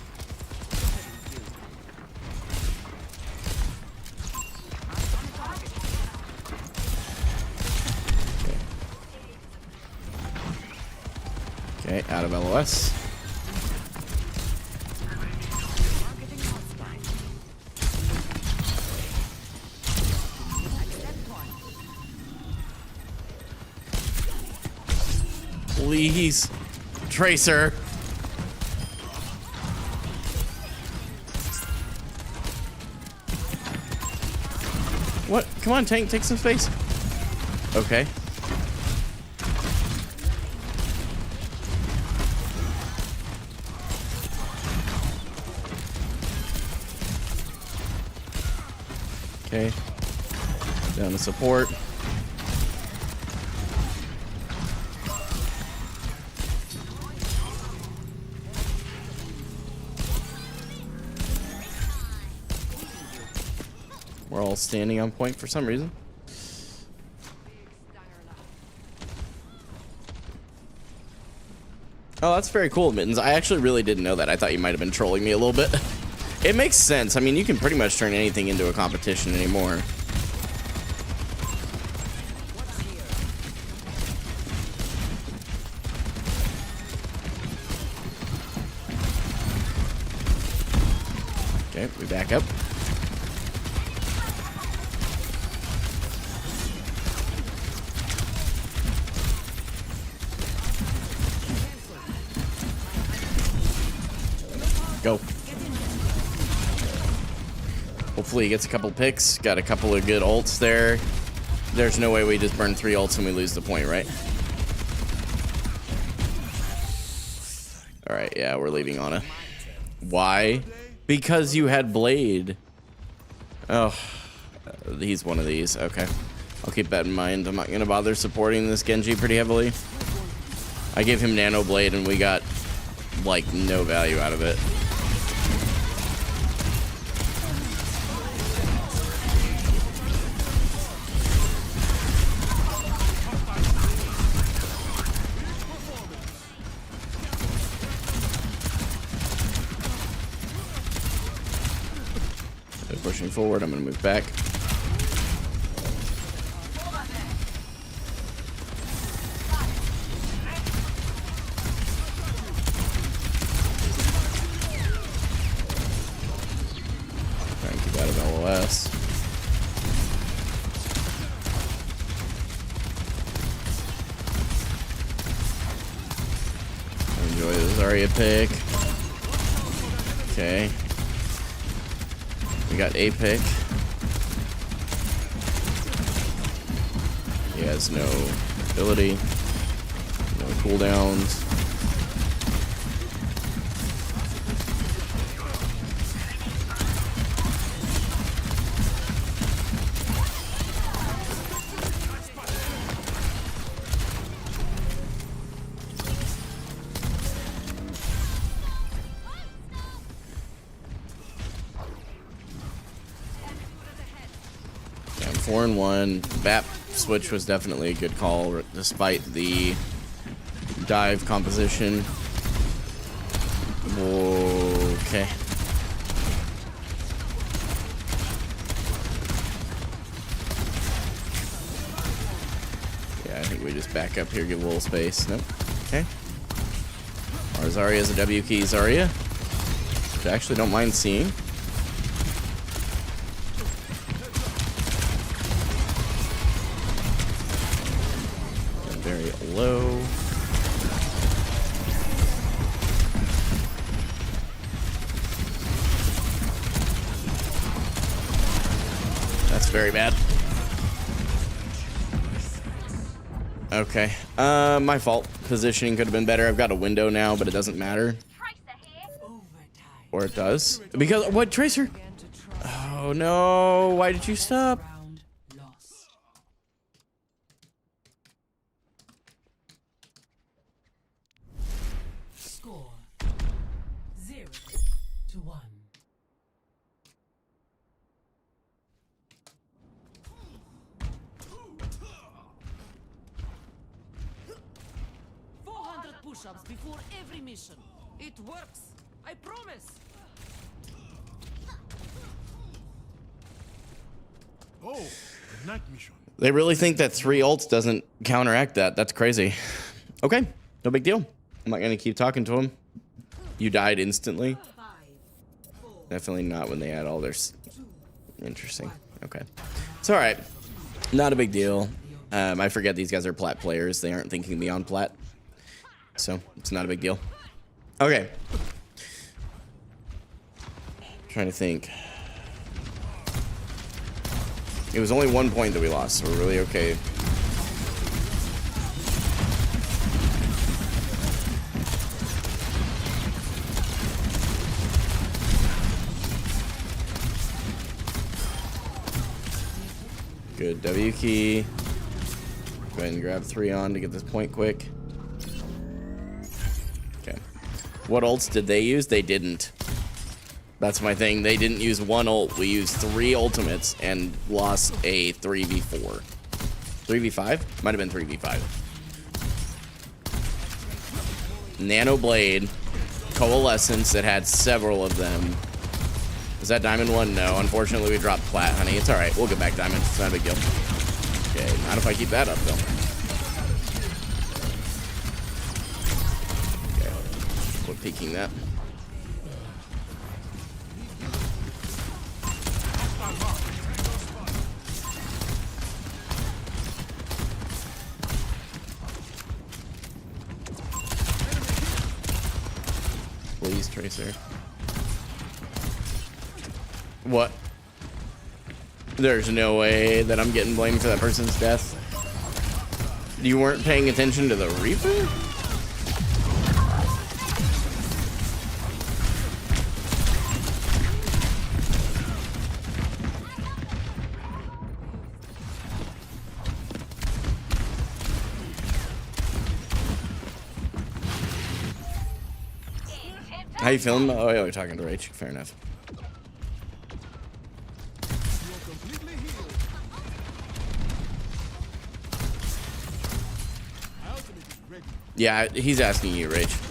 Okay, out of LOS. Please, Tracer. What? Come on, tank, take some space. Okay. Okay. Down to support. We're all standing on point for some reason. Oh, that's very cool, Mittens. I actually really didn't know that. I thought you might have been trolling me a little bit. It makes sense. I mean, you can pretty much turn anything into a competition anymore. Okay, we back up. Go. Hopefully he gets a couple picks. Got a couple of good ults there. There's no way we just burn 3 ults and we lose the point, right? Alright, yeah, we're leaving Ana. Why? Because you had Blade. Oh, he's one of these. Okay. I'll keep that in mind. I'm not going to bother supporting this Genji pretty heavily. I gave him Nano Blade and we got, like, no value out of it. Pushing forward, I'm gonna move back. Try and keep out of LOS. Enjoy the Zarya pick. Okay. We got a pick. He has no ability, no cooldowns. I'm 4-1. BAP switch was definitely a good call, despite the dive composition. Okay. Yeah, I think we just back up here, give a little space. Nope. Okay. Our Zarya's a W key Zarya, which I actually don't mind seeing. Very low. That's very bad. Okay. My fault. Positioning could have been better. I've got a window now, but it doesn't matter. Or it does. Because what, Tracer? Oh no, why did you stop? Score 0-1. Push-ups before every mission. It works. I promise. Oh, the night mission. They really think that 3 ults doesn't counteract that. That's crazy. Okay, no big deal. I'm not gonna keep talking to him. You died instantly. Definitely not when they had all their... Interesting. Okay. It's all right. Not a big deal. I forget these guys are plat players. They aren't thinking beyond plat. So, it's not a big deal. Okay. Trying to think. It was only 1 point that we lost, so we're really okay. Good W key. Go ahead and grab 3 on to get this point quick. Okay. What ults did they use? They didn't. That's my thing. They didn't use 1 ult. We used 3 ultimates and lost a 3v4. 3v5? Might have been 3v5. Nano Blade. Coalescence that had several of them. Is that Diamond 1? No. Unfortunately, we dropped Plat, honey. It's alright. We'll get back Diamond. It's not a big deal. Okay. Not if I keep that up, though. Okay. We're peeking that. Please, Tracer. What? There's no way that I'm getting blamed for that person's death. You weren't paying attention to the Reaper? How you feeling? Oh, yeah, we're talking to Rach. Fair enough. Yeah, he's asking you, Rach.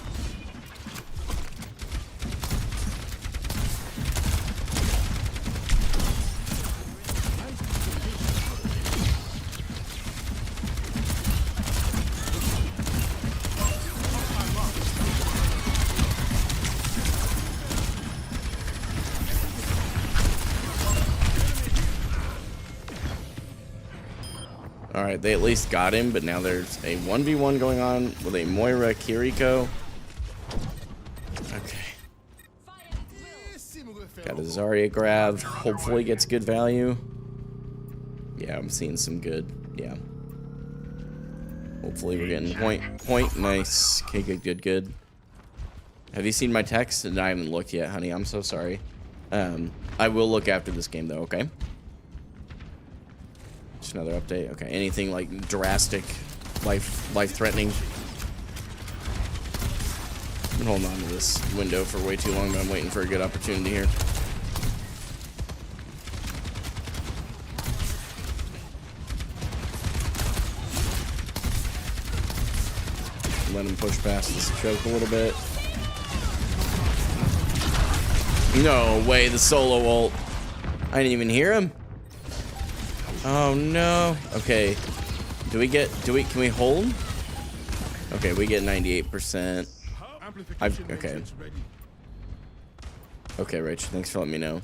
Alright, they at least got him, but now there's a 1v1 going on with a Moira Kiriko. Okay. Got a Zarya grab. Hopefully gets good value. Yeah, I'm seeing some good. Yeah. Hopefully we're getting point. Nice. Okay, good. Have you seen my text? And I haven't looked yet, honey. I'm so sorry. I will look after this game, though, okay? Just another update. Okay, anything like drastic, life-threatening. I've been holding on to this window for way too long, but I'm waiting for a good opportunity here. let him push past this choke a little bit. No way, the solo ult. I didn't even hear him. Oh no. Okay. Can we hold? Okay, we get 98%. Okay. Okay, Rach, thanks for letting me know.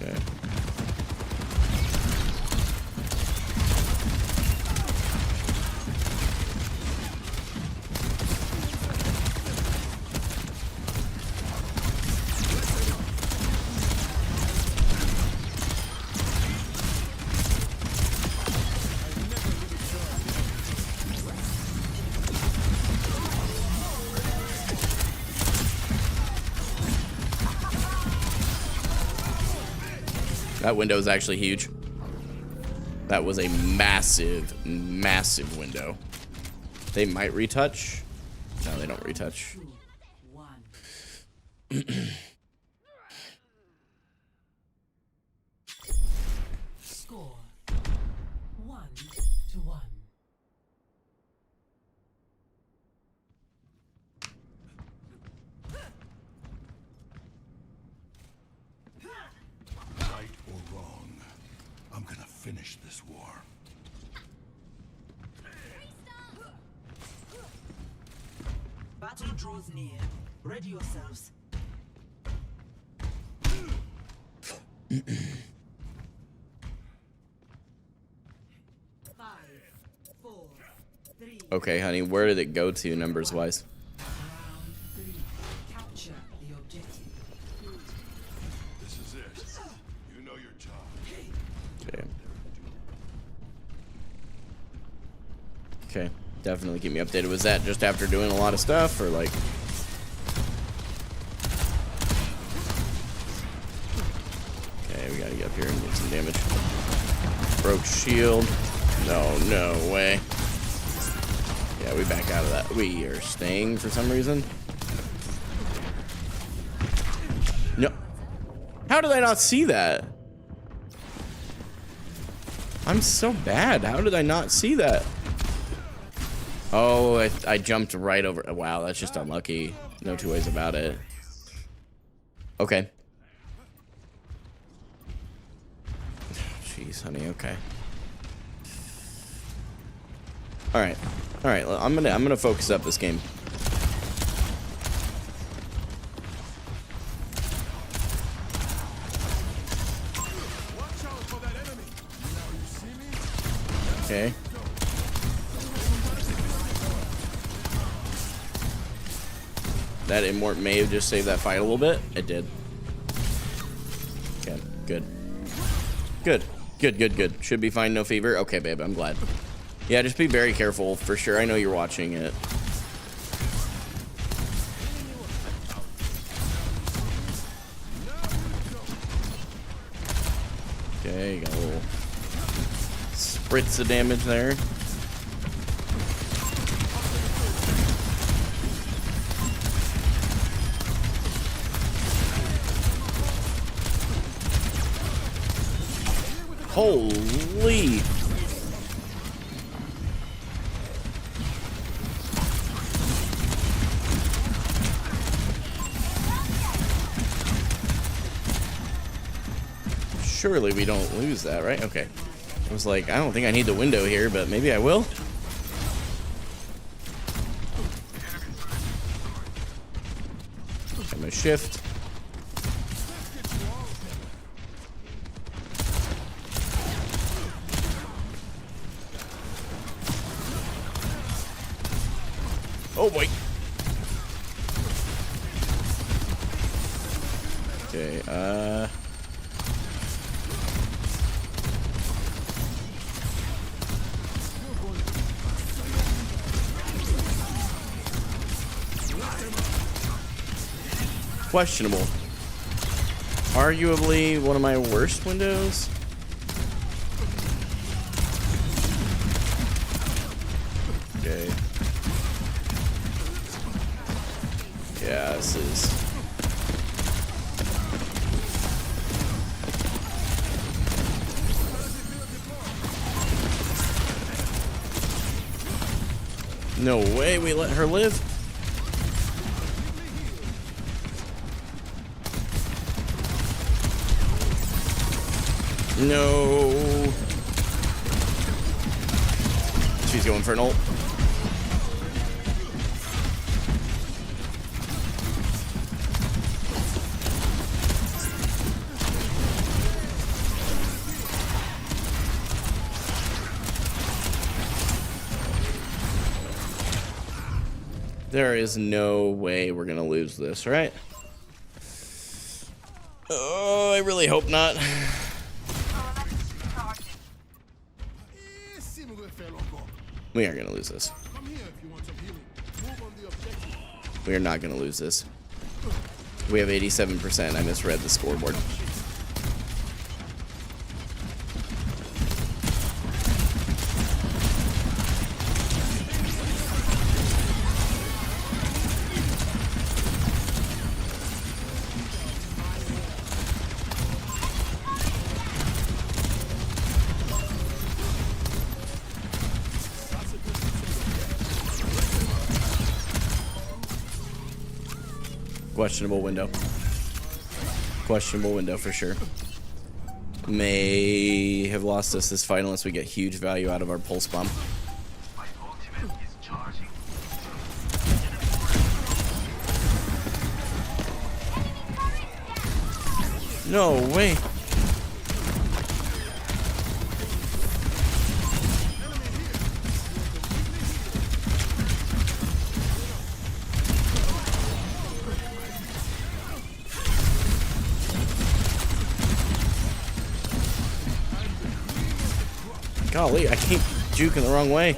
Okay. That window is actually huge. That was a massive, massive window. They might retouch. No, they don't retouch. 2-1. Score 1-1. Right or wrong, I'm gonna finish this war. Battle draws near. Ready yourselves. 5, 4, 3. Okay, honey, where did it go to numbers wise? Round 3. Capture the objective. This is it. You know your job. Okay. Okay, definitely keep me updated. Was that just after doing a lot of stuff, or like? Okay, we gotta get up here and get some damage. Broke shield. No way. Yeah, we back out of that. We are staying for some reason. No. How did I not see that? I'm so bad. How did I not see that? Oh, I jumped right over. Wow, that's just unlucky. No two ways about it. Okay. Jeez, honey. Okay. All right. All right. I'm gonna focus up this game. Okay. That immort may have just saved that fight a little bit. It did. Okay, good. Good. Should be fine, no fever. Okay, babe, I'm glad. Yeah, just be very careful, for sure. I know you're watching it. Okay, got a little spritz of damage there. Holy. Surely we don't lose that, right? Okay. I was like, I don't think I need the window here, but maybe I will. I'm gonna shift. Oh boy. Okay, questionable. Arguably one of my worst windows. Okay. Yeah, this is... No way we let her live. No. She's going for an ult. There is no way we're gonna lose this, right? Oh, I really hope not. We aren't gonna lose this. We are not gonna lose this. We have 87%. I misread the scoreboard. Questionable window. Questionable window for sure. May have lost us this fight unless we get huge value out of our pulse bomb. No way. Golly, I keep juking the wrong way.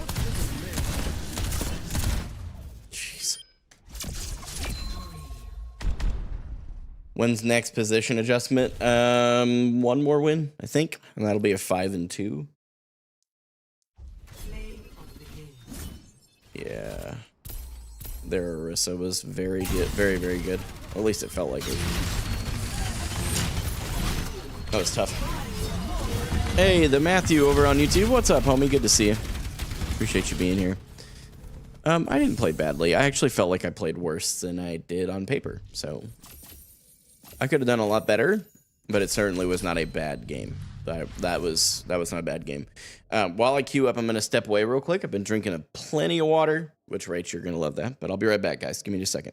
Jeez. When's next position adjustment? One more win, I think, and that'll be a 5-2. Yeah. Their Orisa was very good, very, very good. Or at least it felt like it. That was tough. Hey, the Matthew over on YouTube. What's up, homie? Good to see you. Appreciate you being here. I didn't play badly. I actually felt like I played worse than I did on paper. So I could have done a lot better, but it certainly was not a bad game. That was not a bad game. While I queue up, I'm gonna step away real quick. I've been drinking plenty of water, which Rach, you're gonna love that. But I'll be right back, guys. Give me just a second.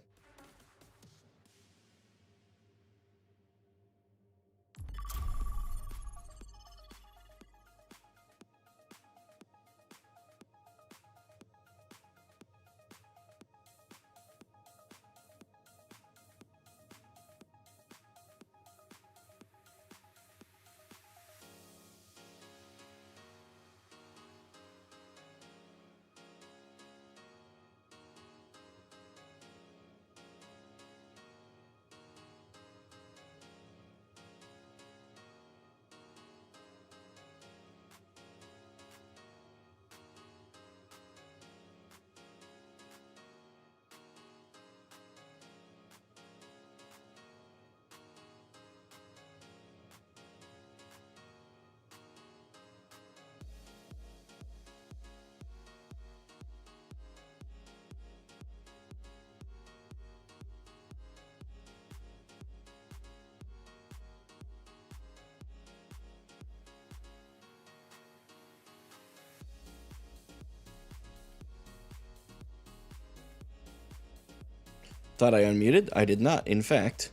Thought I unmuted. I did not, in fact,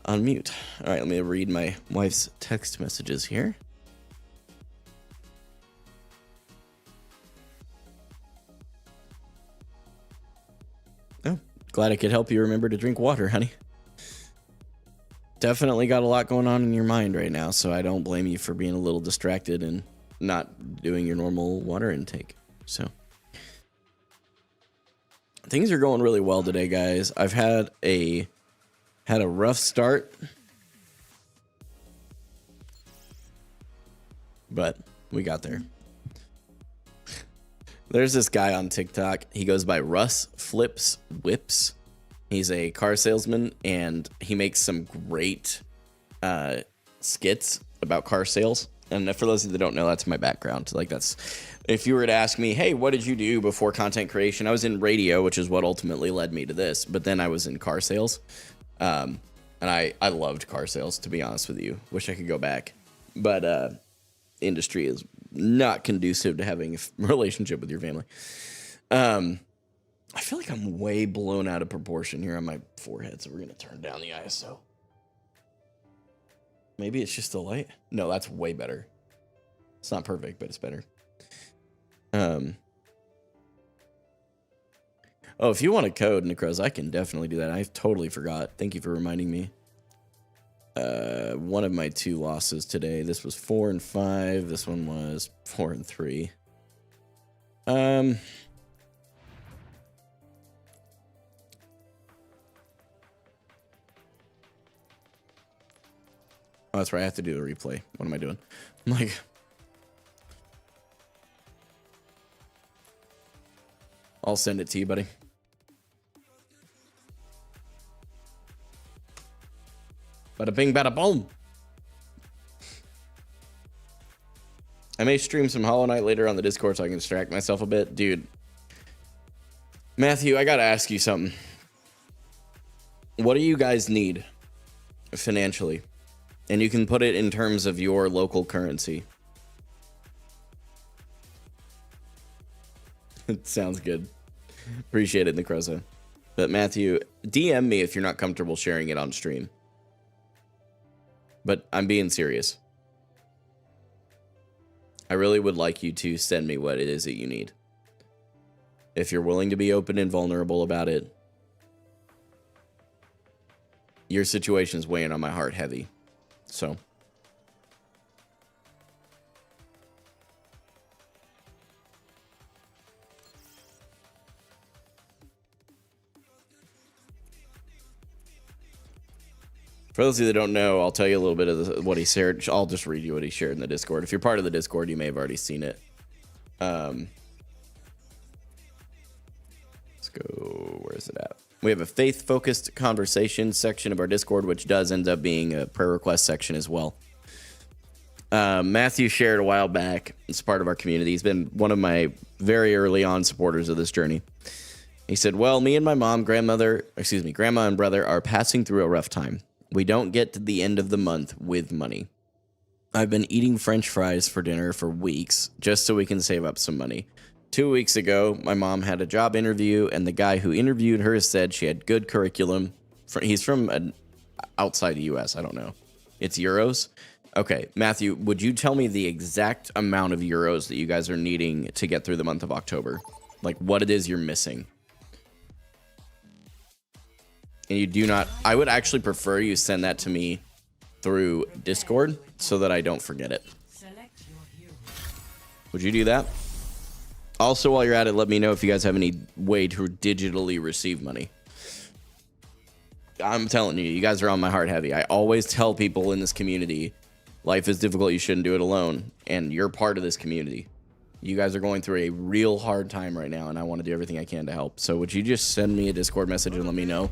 unmute. All right, let me read my wife's text messages here. Oh, glad I could help you remember to drink water, honey. Definitely got a lot going on in your mind right now, so I don't blame you for being a little distracted and not doing your normal water intake. So things are going really well today, guys. I've had a rough start, but we got there. There's this guy on TikTok. He goes by Russ Flips Whips. He's a car salesman, and he makes some great skits about car sales. And for those of you that don't know, that's my background. Like, that's, if you were to ask me, hey, what did you do before content creation? I was in radio, which is what ultimately led me to this. But then I was in car sales. And I loved car sales, to be honest with you. Wish I could go back. But industry is not conducive to having a relationship with your family. I feel like I'm way blown out of proportion here on my forehead, so we're going to turn down the ISO. Maybe it's just the light. No, that's way better. It's not perfect, but it's better. Oh, if you want a code, Necros, I can definitely do that. I totally forgot. Thank you for reminding me. One of my 2 losses today. This was 4 and 5. This one was 4 and 3. Oh, that's right. I have to do a replay. What am I doing? I'm like, I'll send it to you, buddy. Bada bing, bada boom. I may stream some Hollow Knight later on the Discord so I can distract myself a bit. Dude, Matthew, I gotta ask you something. What do you guys need financially? And you can put it in terms of your local currency. It sounds good. Appreciate it, Necroza. But Matthew, DM me if you're not comfortable sharing it on stream. But I'm being serious. I really would like you to send me what it is that you need. If you're willing to be open and vulnerable about it. Your situation's weighing on my heart heavy. So. For those of you that don't know, I'll tell you a little bit of what he shared. I'll just read you what he shared in the Discord. If you're part of the Discord, you may have already seen it. Let's go. Where is it at? We have a faith-focused conversation section of our Discord, which does end up being a prayer request section as well. Matthew shared a while back as part of our community. He's been one of my very early on supporters of this journey. He said, well, me and my mom, grandma and brother are passing through a rough time. We don't get to the end of the month with money. I've been eating French fries for dinner for weeks just so we can save up some money. 2 weeks ago, my mom had a job interview, and the guy who interviewed her said she had good curriculum. He's from outside the U.S. I don't know. It's euros. Okay, Matthew, would you tell me the exact amount of euros that you guys are needing to get through the month of October? Like, what it is you're missing? And you do not... I would actually prefer you send that to me through Discord so that I don't forget it. Would you do that? Also, while you're at it, let me know if you guys have any way to digitally receive money. I'm telling you, you guys are on my heart heavy. I always tell people in this community, life is difficult, you shouldn't do it alone. And you're part of this community. You guys are going through a real hard time right now, and I want to do everything I can to help. So would you just send me a Discord message and let me know?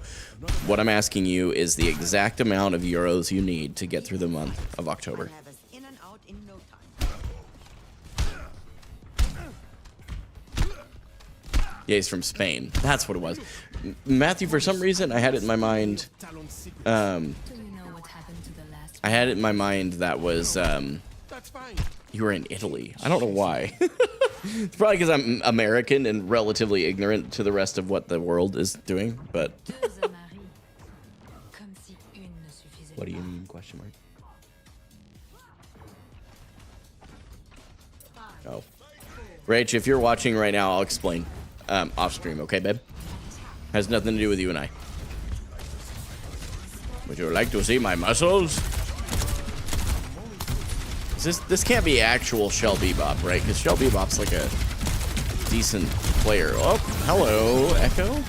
What I'm asking you is the exact amount of euros you need to get through the month of October. Yeah, he's from Spain. That's what it was. Matthew, for some reason, I had it in my mind. I had it in my mind that was you were in Italy. I don't know why. It's probably because I'm American and relatively ignorant to the rest of what the world is doing. But what do you mean? Question mark. Oh, Rach, if you're watching right now, I'll explain. Off stream, okay, babe? Has nothing to do with you and I. Would you like to see my muscles? This can't be actual Shell Bebop, right? Because Shell Bebop's like a decent player. Oh, hello, Echo.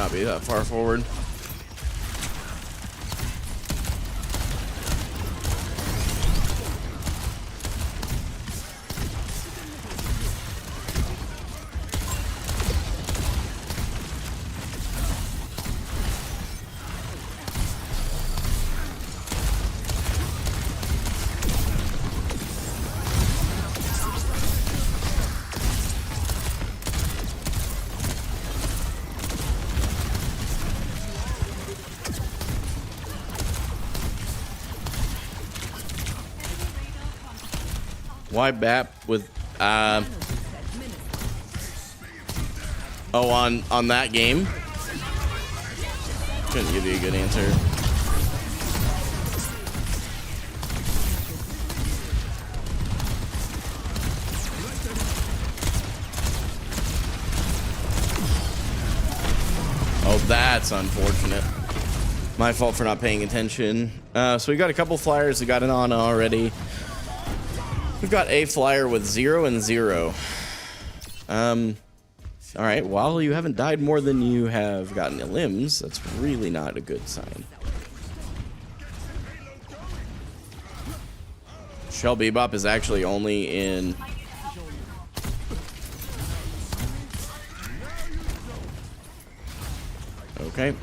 not be that far forward. Why BAP with oh, on that game? Couldn't give you a good answer. Oh, that's unfortunate. My fault for not paying attention. So we got a couple flyers. We got an Ana already. We've got a flyer with 0 and 0. All right. While you haven't died more than you have gotten limbs, that's really not a good sign. Shell Bebop is actually only in. Okay.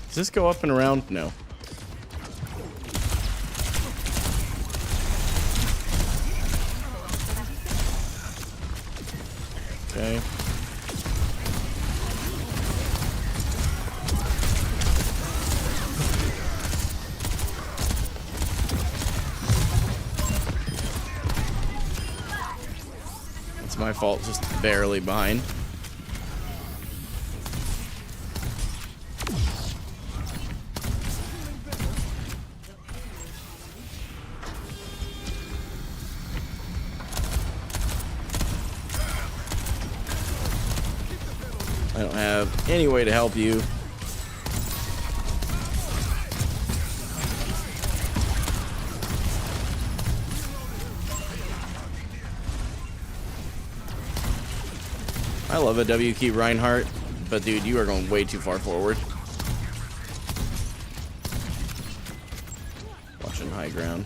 Does this go up and around? No. Okay. It's my fault, just barely behind. I don't have any way to help you. I love a W key Reinhardt, but dude, you are going way too far forward. Watching high ground.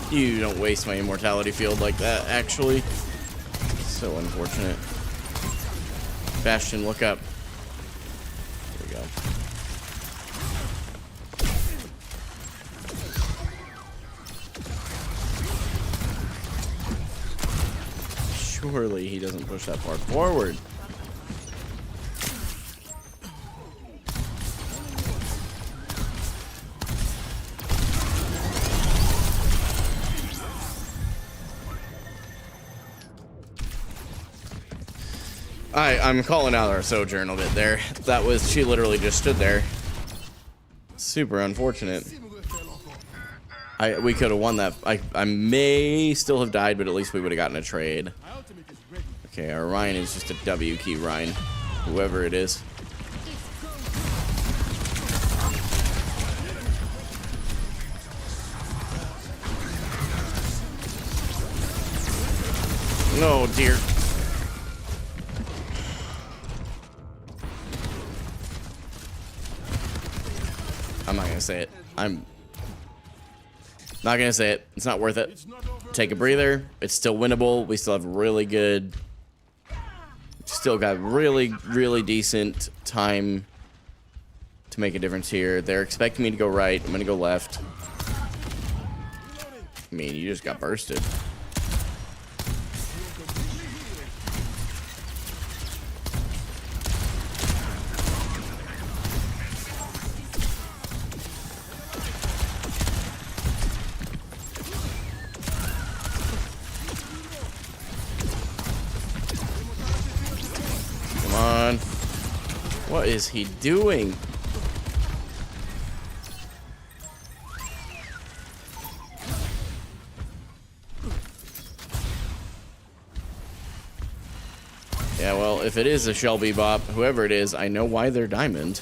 You don't waste my immortality field like that, actually. So unfortunate. Bastion, look up. There we go. Surely he doesn't push that far forward. I'm calling out our Sojourn a bit there. That was, she literally just stood there. Super unfortunate. We could have won that. I may still have died, but at least we would have gotten a trade. Okay, our Ryan is just a W key Ryan, whoever it is. Oh dear. I'm not gonna say it. I'm not gonna say it. It's not worth it. Take a breather. It's still winnable. We still have really good. Still got really, really decent time to make a difference here. They're expecting me to go right. I'm gonna go left. I mean, you just got bursted. What is he doing? Yeah, well, if it is a Shelby Bop, whoever it is, I know why they're diamond.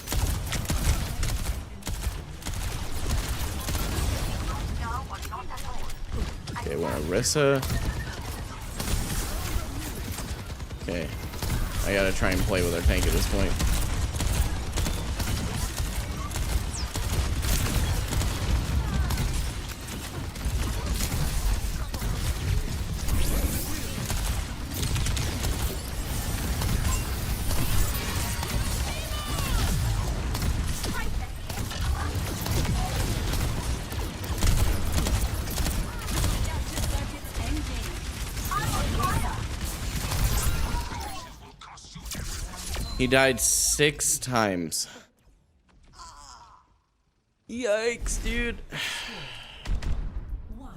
Okay, we're Orisa. Okay. I gotta try and play with our tank at this point. He died 6 times. Yikes, dude. 1-0.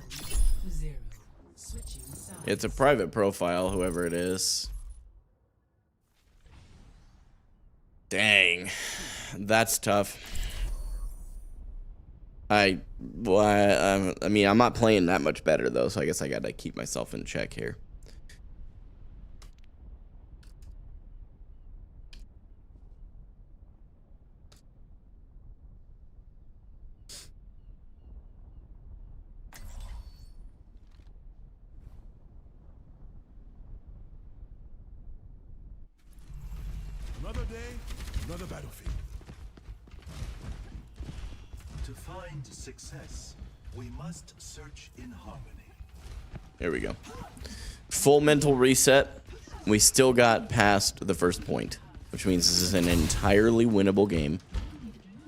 Switching sides. It's a private profile, whoever it is. Dang. That's tough. I mean, I'm not playing that much better, though, so I guess I gotta keep myself in check here. Another day, another battlefield. To find success, we must search in harmony. Here we go. Full mental reset. We still got past the first point, which means this is an entirely winnable game.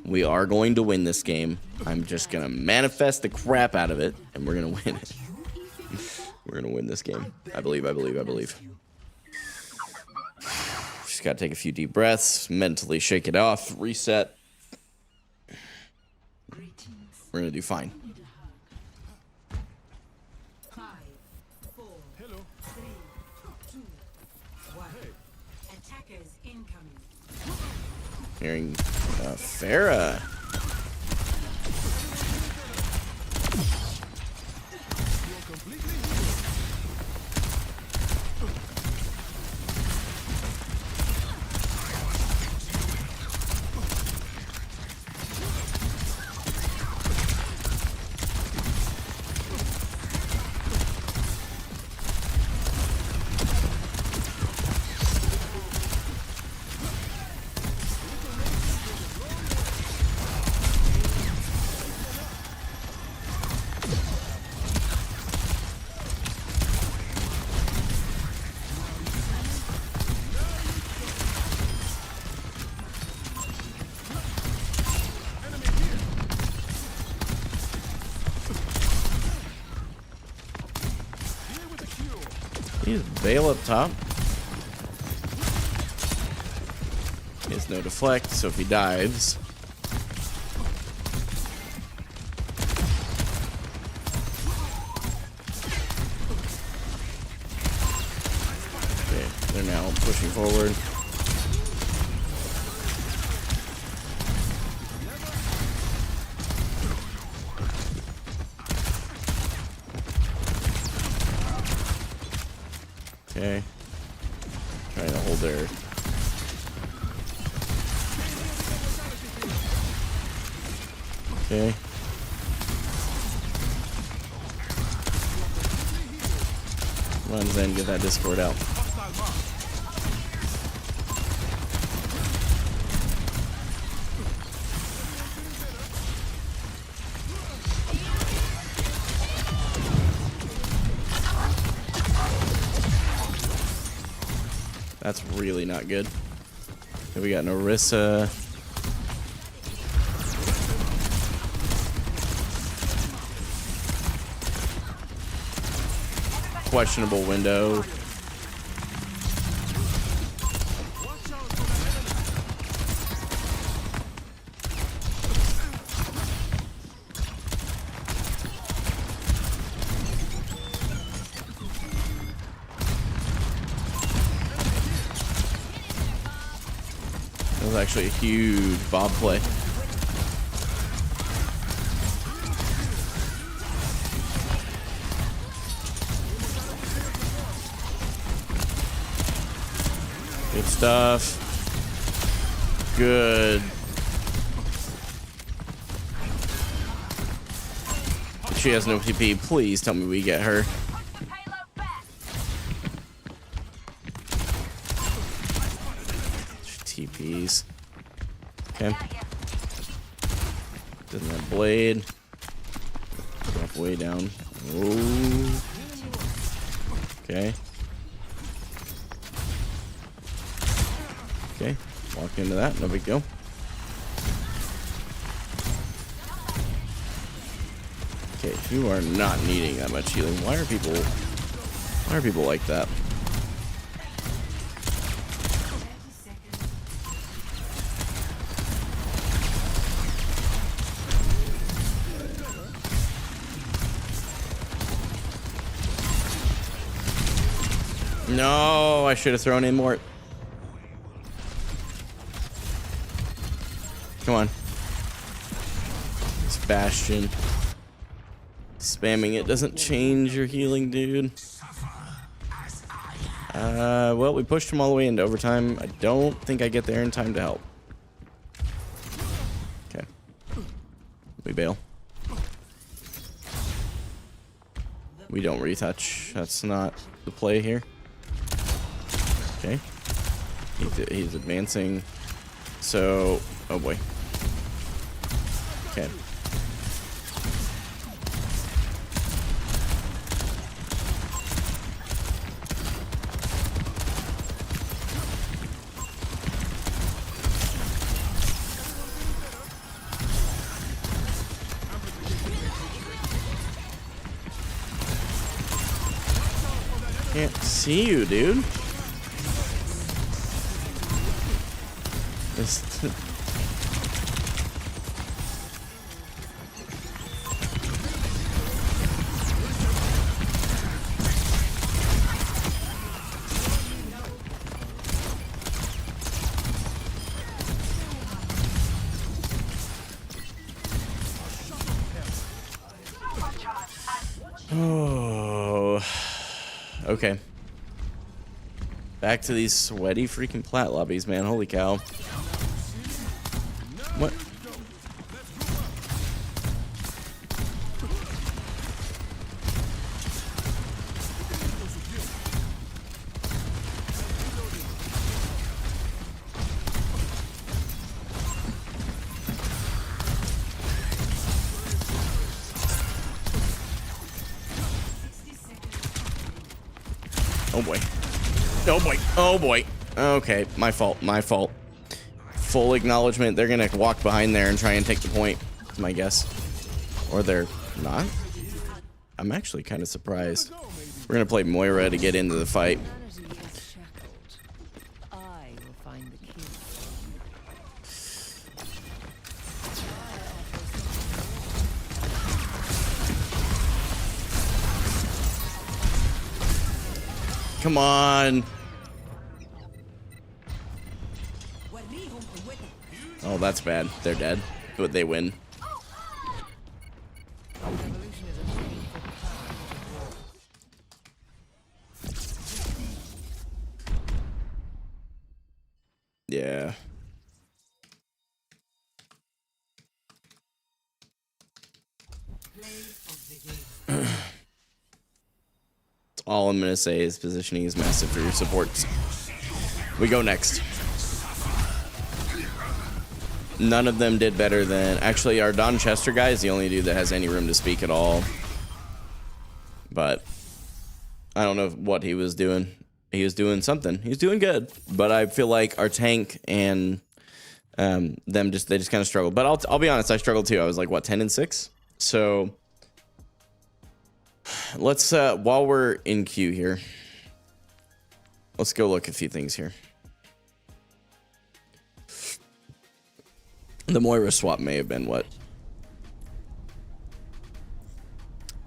We are going to win this game. I'm just going to manifest the crap out of it, and we're going to win it. We're going to win this game. I believe. Just got to take a few deep breaths, mentally shake it off, reset. We're going to do fine. 5, 4, 3, 2, 1. Attackers incoming. Hearing Farah. He's Veil up top. He has no deflect, so if he dives. Okay, they're now pushing forward. Okay. Trying to hold their... Okay. Run Zen, get that Discord out. That's really not good. Okay, we got an Orisa. Questionable window. That was actually a huge Bob play. It's stuff. Good. She has no TP. Please tell me we get her. TPs. Okay. Doesn't have blade. Drop way down. Oh. Okay. Okay. Walk into that. No big deal. Okay, you are not needing that much healing. Why are people like that? No, I should have thrown in more. Come on. Bastion. Spamming it doesn't change your healing, dude. Well, we pushed him all the way into overtime. I don't think I get there in time to help. Okay. We bail. We don't retouch. That's not the play here. Okay. He's advancing. So, oh boy. Okay. Can't see you, dude. Oh, okay. Back to these sweaty freaking plat lobbies, man. Holy cow. What? Oh boy. Oh boy. Oh boy. Okay, my fault. My fault. Full acknowledgement. They're gonna walk behind there and try and take the point. Is my guess. Or they're not. I'm actually kind of surprised. We're gonna play Moira to get into the fight. I will find the key. Come on. Oh, that's bad. They're dead. But they win. Yeah. All I'm gonna say is positioning is massive for your supports. We go next. None of them did better than... Actually, our Don Chester guy is the only dude that has any room to speak at all. But I don't know what he was doing. He was doing something. He was doing good. But I feel like our tank and they just kind of struggled. But I'll be honest, I struggled too. I was like, what, 10-6? So let's, while we're in queue here, let's go look at a few things here. The Moira swap may have been what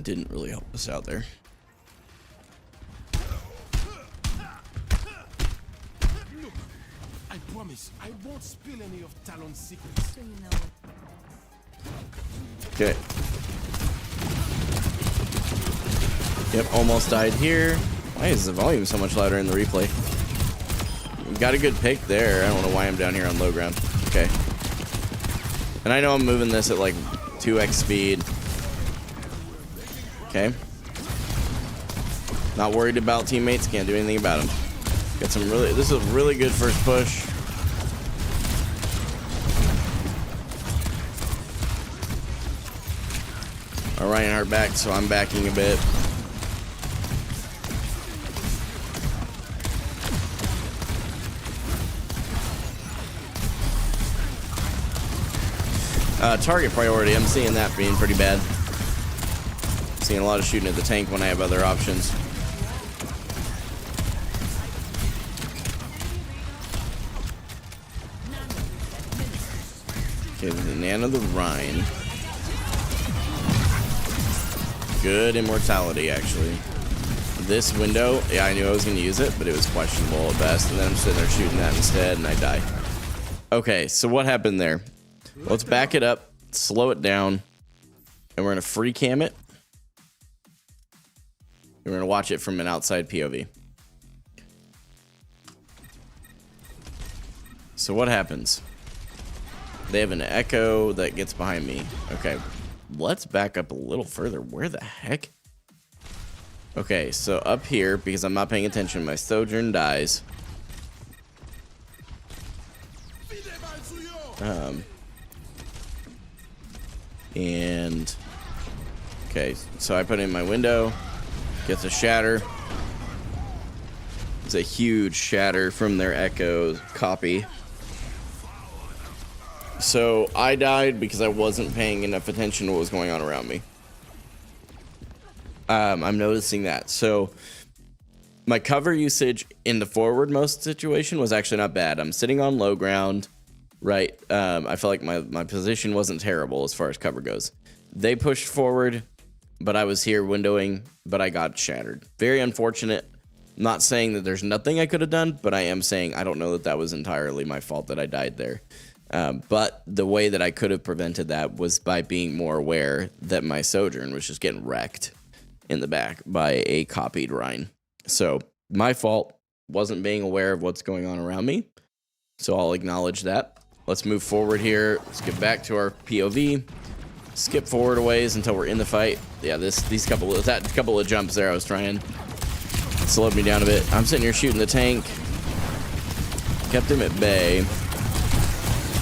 didn't really help us out there. I promise I won't spill any of Talon's secrets. Okay. Yep, almost died here. Why is the volume so much louder in the replay? got a good pick there. I don't know why I'm down here on low ground. Okay. And I know I'm moving this at like 2x speed. Okay. Not worried about teammates. Can't do anything about them. Got some really... This is a really good first push. All right, Reinhardt back, so I'm backing a bit. Target priority, I'm seeing that being pretty bad. Seeing a lot of shooting at the tank when I have other options. Okay, the Nano the Rhine. Good immortality, actually. This window, yeah, I knew I was going to use it, but it was questionable at best. And then I'm sitting there shooting that instead, and I die. Okay, so what happened there? Let's back it up, slow it down, and we're going to free cam it. We're going to watch it from an outside POV. So what happens? They have an echo that gets behind me. Okay, let's back up a little further. Where the heck? Okay, so up here, because I'm not paying attention, my Sojourn dies. And okay, so I put in my window, gets a shatter. It's a huge shatter from their echo copy. So I died because I wasn't paying enough attention to what was going on around me. I'm noticing that. So my cover usage in the forward most situation was actually not bad. I'm sitting on low ground. Right, I felt like my position wasn't terrible as far as cover goes. They pushed forward, but I was here windowing, but I got shattered. Very unfortunate. Not saying that there's nothing I could have done, but I am saying I don't know that that was entirely my fault that I died there. But the way that I could have prevented that was by being more aware that my Sojourn was just getting wrecked in the back by a copied Rhine. So my fault, wasn't being aware of what's going on around me. So I'll acknowledge that. Let's move forward here. Let's get back to our POV. Skip forward a ways until we're in the fight. Yeah, that couple of jumps there I was trying slowed me down a bit. I'm sitting here shooting the tank. Kept him at bay.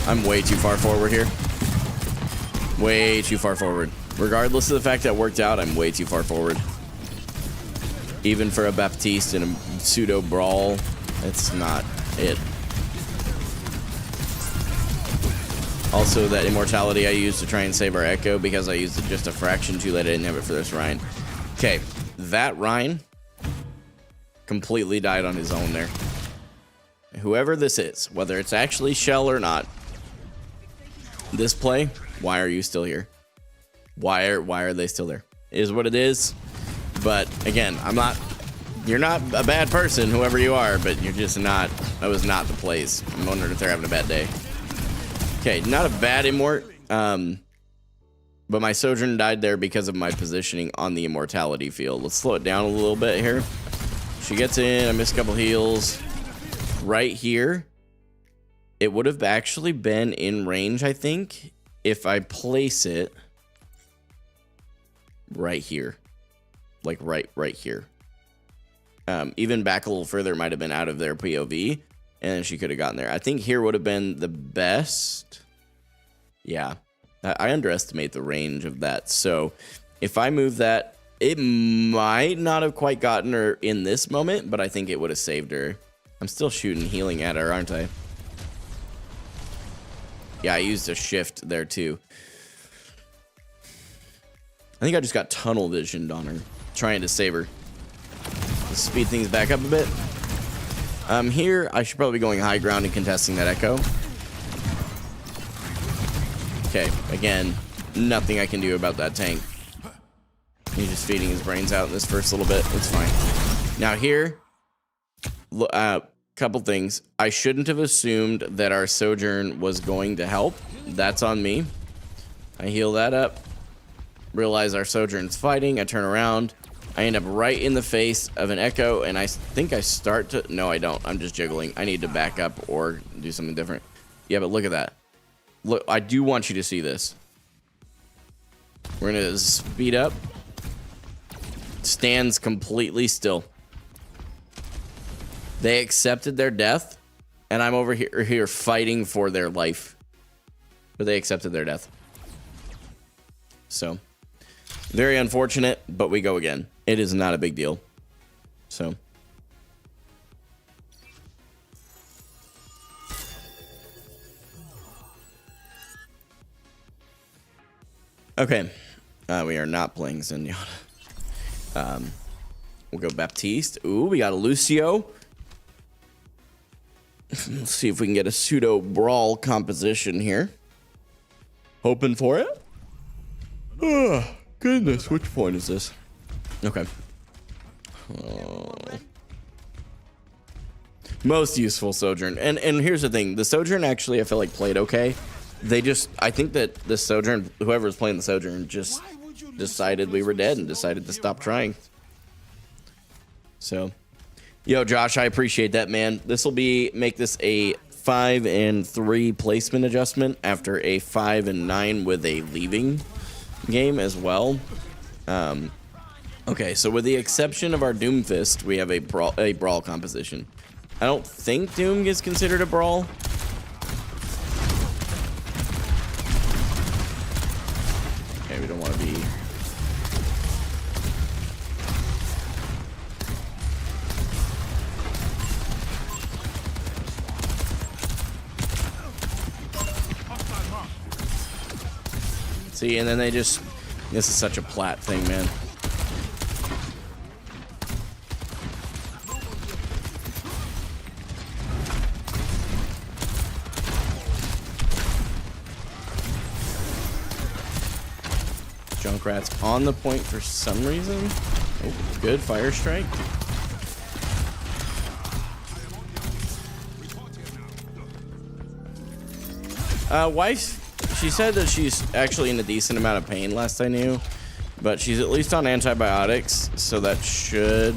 I'm way too far forward here. Way too far forward. Regardless of the fact that it worked out, I'm way too far forward. Even for a Baptiste in a pseudo brawl, it's not it. Also, that immortality I used to try and save our echo because I used it just a fraction too late. I didn't have it for this Rhine. Okay, that Rhine completely died on his own there. Whoever this is, whether it's actually Shell or not, this play, why are you still here? Why are they still there? It is what it is. But again, you're not a bad person, whoever you are, but you're just not, that was not the place. I'm wondering if they're having a bad day. Okay, not a bad immort, but my Sojourn died there because of my positioning on the immortality field. Let's slow it down a little bit here. She gets in, I missed a couple heals. Right here, it would have actually been in range, I think, if I place it right here. Like right here. Even back a little further, might have been out of their POV. And then she could have gotten there. I think here would have been the best. Yeah. I underestimate the range of that. So if I move that, it might not have quite gotten her in this moment, but I think it would have saved her. I'm still shooting healing at her, aren't I? Yeah, I used a shift there too. I think I just got tunnel visioned on her, trying to save her. Let's speed things back up a bit. Here, I should probably be going high ground and contesting that echo. Okay, again, nothing I can do about that tank. He's just feeding his brains out in this first little bit. It's fine. Now here, couple things. I shouldn't have assumed that our Sojourn was going to help. That's on me. I heal that up. Realize our Sojourn's fighting. I turn around. I end up right in the face of an echo, and I think I start to... No, I don't. I'm just jiggling. I need to back up or do something different. Yeah, but look at that. Look, I do want you to see this. We're going to speed up. Stands completely still. They accepted their death, and I'm over here fighting for their life. But they accepted their death. So, very unfortunate, but we go again. It is not a big deal. So. Okay. We are not playing Zenyatta. We'll go Baptiste. Ooh, we got a Lucio. Let's see if we can get a pseudo brawl composition here. Hoping for it. Oh, goodness. Which point is this? Okay. Oh. Most useful Sojourn. And here's the thing. The Sojourn actually, I feel like, played okay. They just... I think that the Sojourn... Whoever's playing the Sojourn just decided we were dead and decided to stop trying. So... Yo, Josh, I appreciate that, man. This will make this a 5 and 3 placement adjustment after a 5 and 9 with a leaving game as well. Okay, so with the exception of our Doomfist, we have a brawl composition. I don't think Doom gets considered a brawl. Okay, we don't want to be... See, and then they just... This is such a plat thing, man. Junkrat's on the point for some reason. Oh, good fire strike. Wife, she said that she's actually in a decent amount of pain last I knew, but she's at least on antibiotics, so that should...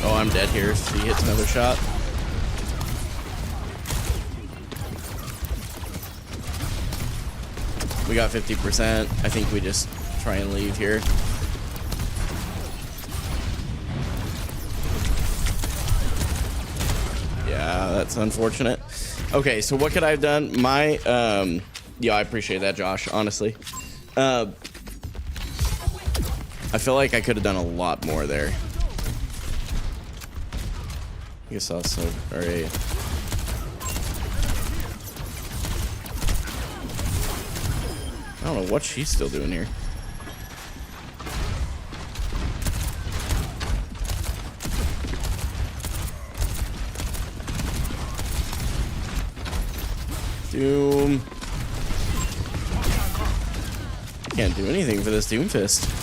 Oh, I'm dead here. He hits another shot. We got 50%. I think we just try and leave here. Yeah, that's unfortunate. Okay, so what could I have done? Yeah, I appreciate that, Josh, honestly. I feel like I could have done a lot more there. I guess also, all right. I don't know what she's still doing here. Doom. Can't do anything for this Doomfist.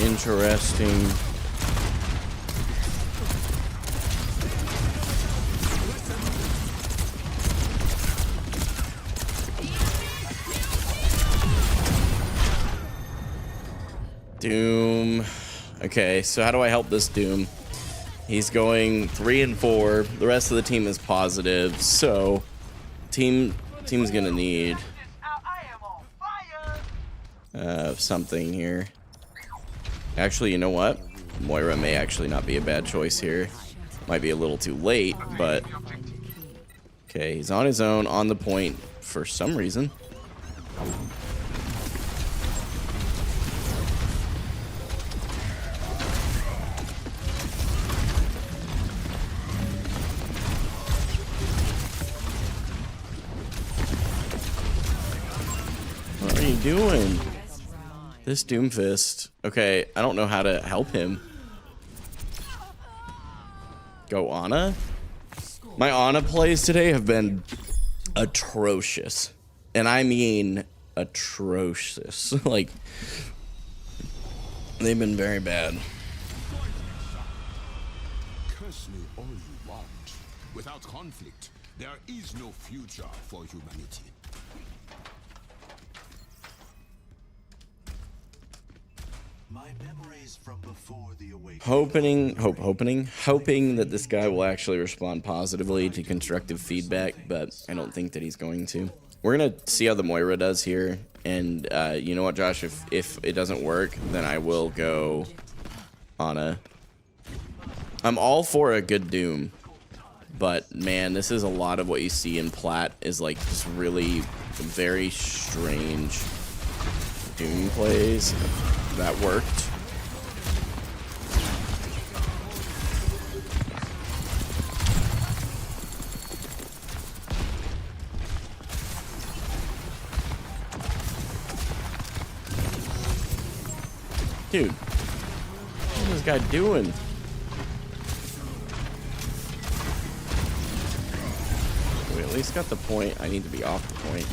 Interesting. Doom. Okay, so how do I help this Doom? He's going 3 and 4. The rest of the team is positive, so team's gonna need. something here. Actually, you know what? Moira may actually not be a bad choice here. Might be a little too late, but... Okay, he's on his own, on the point for some reason. What are you doing? This Doomfist. Okay, I don't know how to help him. Go Ana? My Ana plays today have been atrocious. And I mean atrocious. Like, they've been very bad. Curse me all you want. Without conflict, there is no future for humanity. My memories from before the awakening. Hoping that this guy will actually respond positively to constructive feedback, but I don't think that he's going to. We're gonna see how the Moira does here, and you know what, Josh? If it doesn't work, then I will go Ana. I'm all for a good Doom, but man, this is a lot of what you see in Plat is like just really very strange Doom plays. That worked. Dude, what is this guy doing? We at least got the point. I need to be off the point.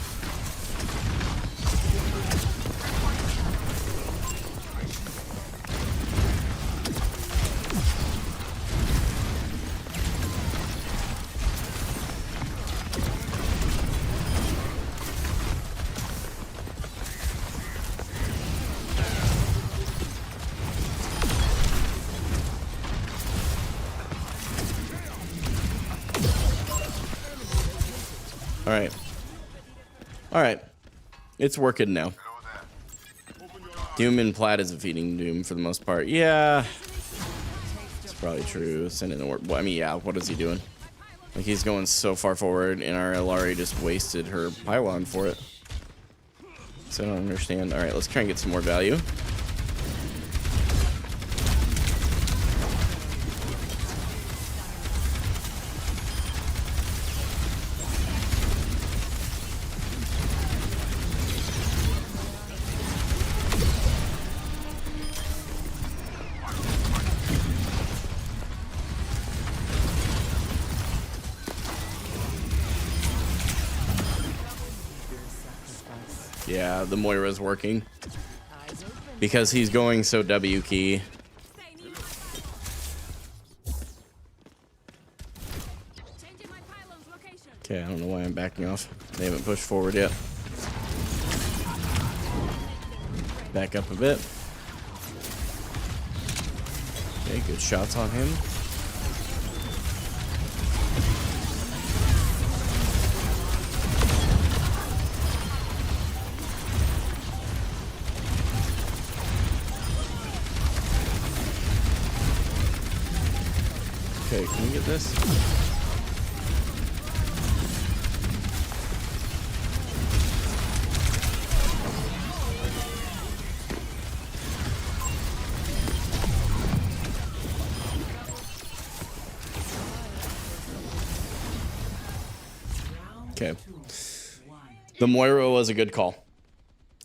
Alright. It's working now. Doom and Plat is defeating Doom for the most part. Yeah. It's probably true. Sending the work. Well, I mean, yeah, what is he doing? Like, he's going so far forward, and our Illari just wasted her pylon for it. So I don't understand. Alright, let's try and get some more value. Yeah, the Moira's working. Because he's going so W key. Okay, I don't know why I'm backing off. They haven't pushed forward yet. Back up a bit. Okay, good shots on him. Okay, can we get this? Okay. The Moira was a good call.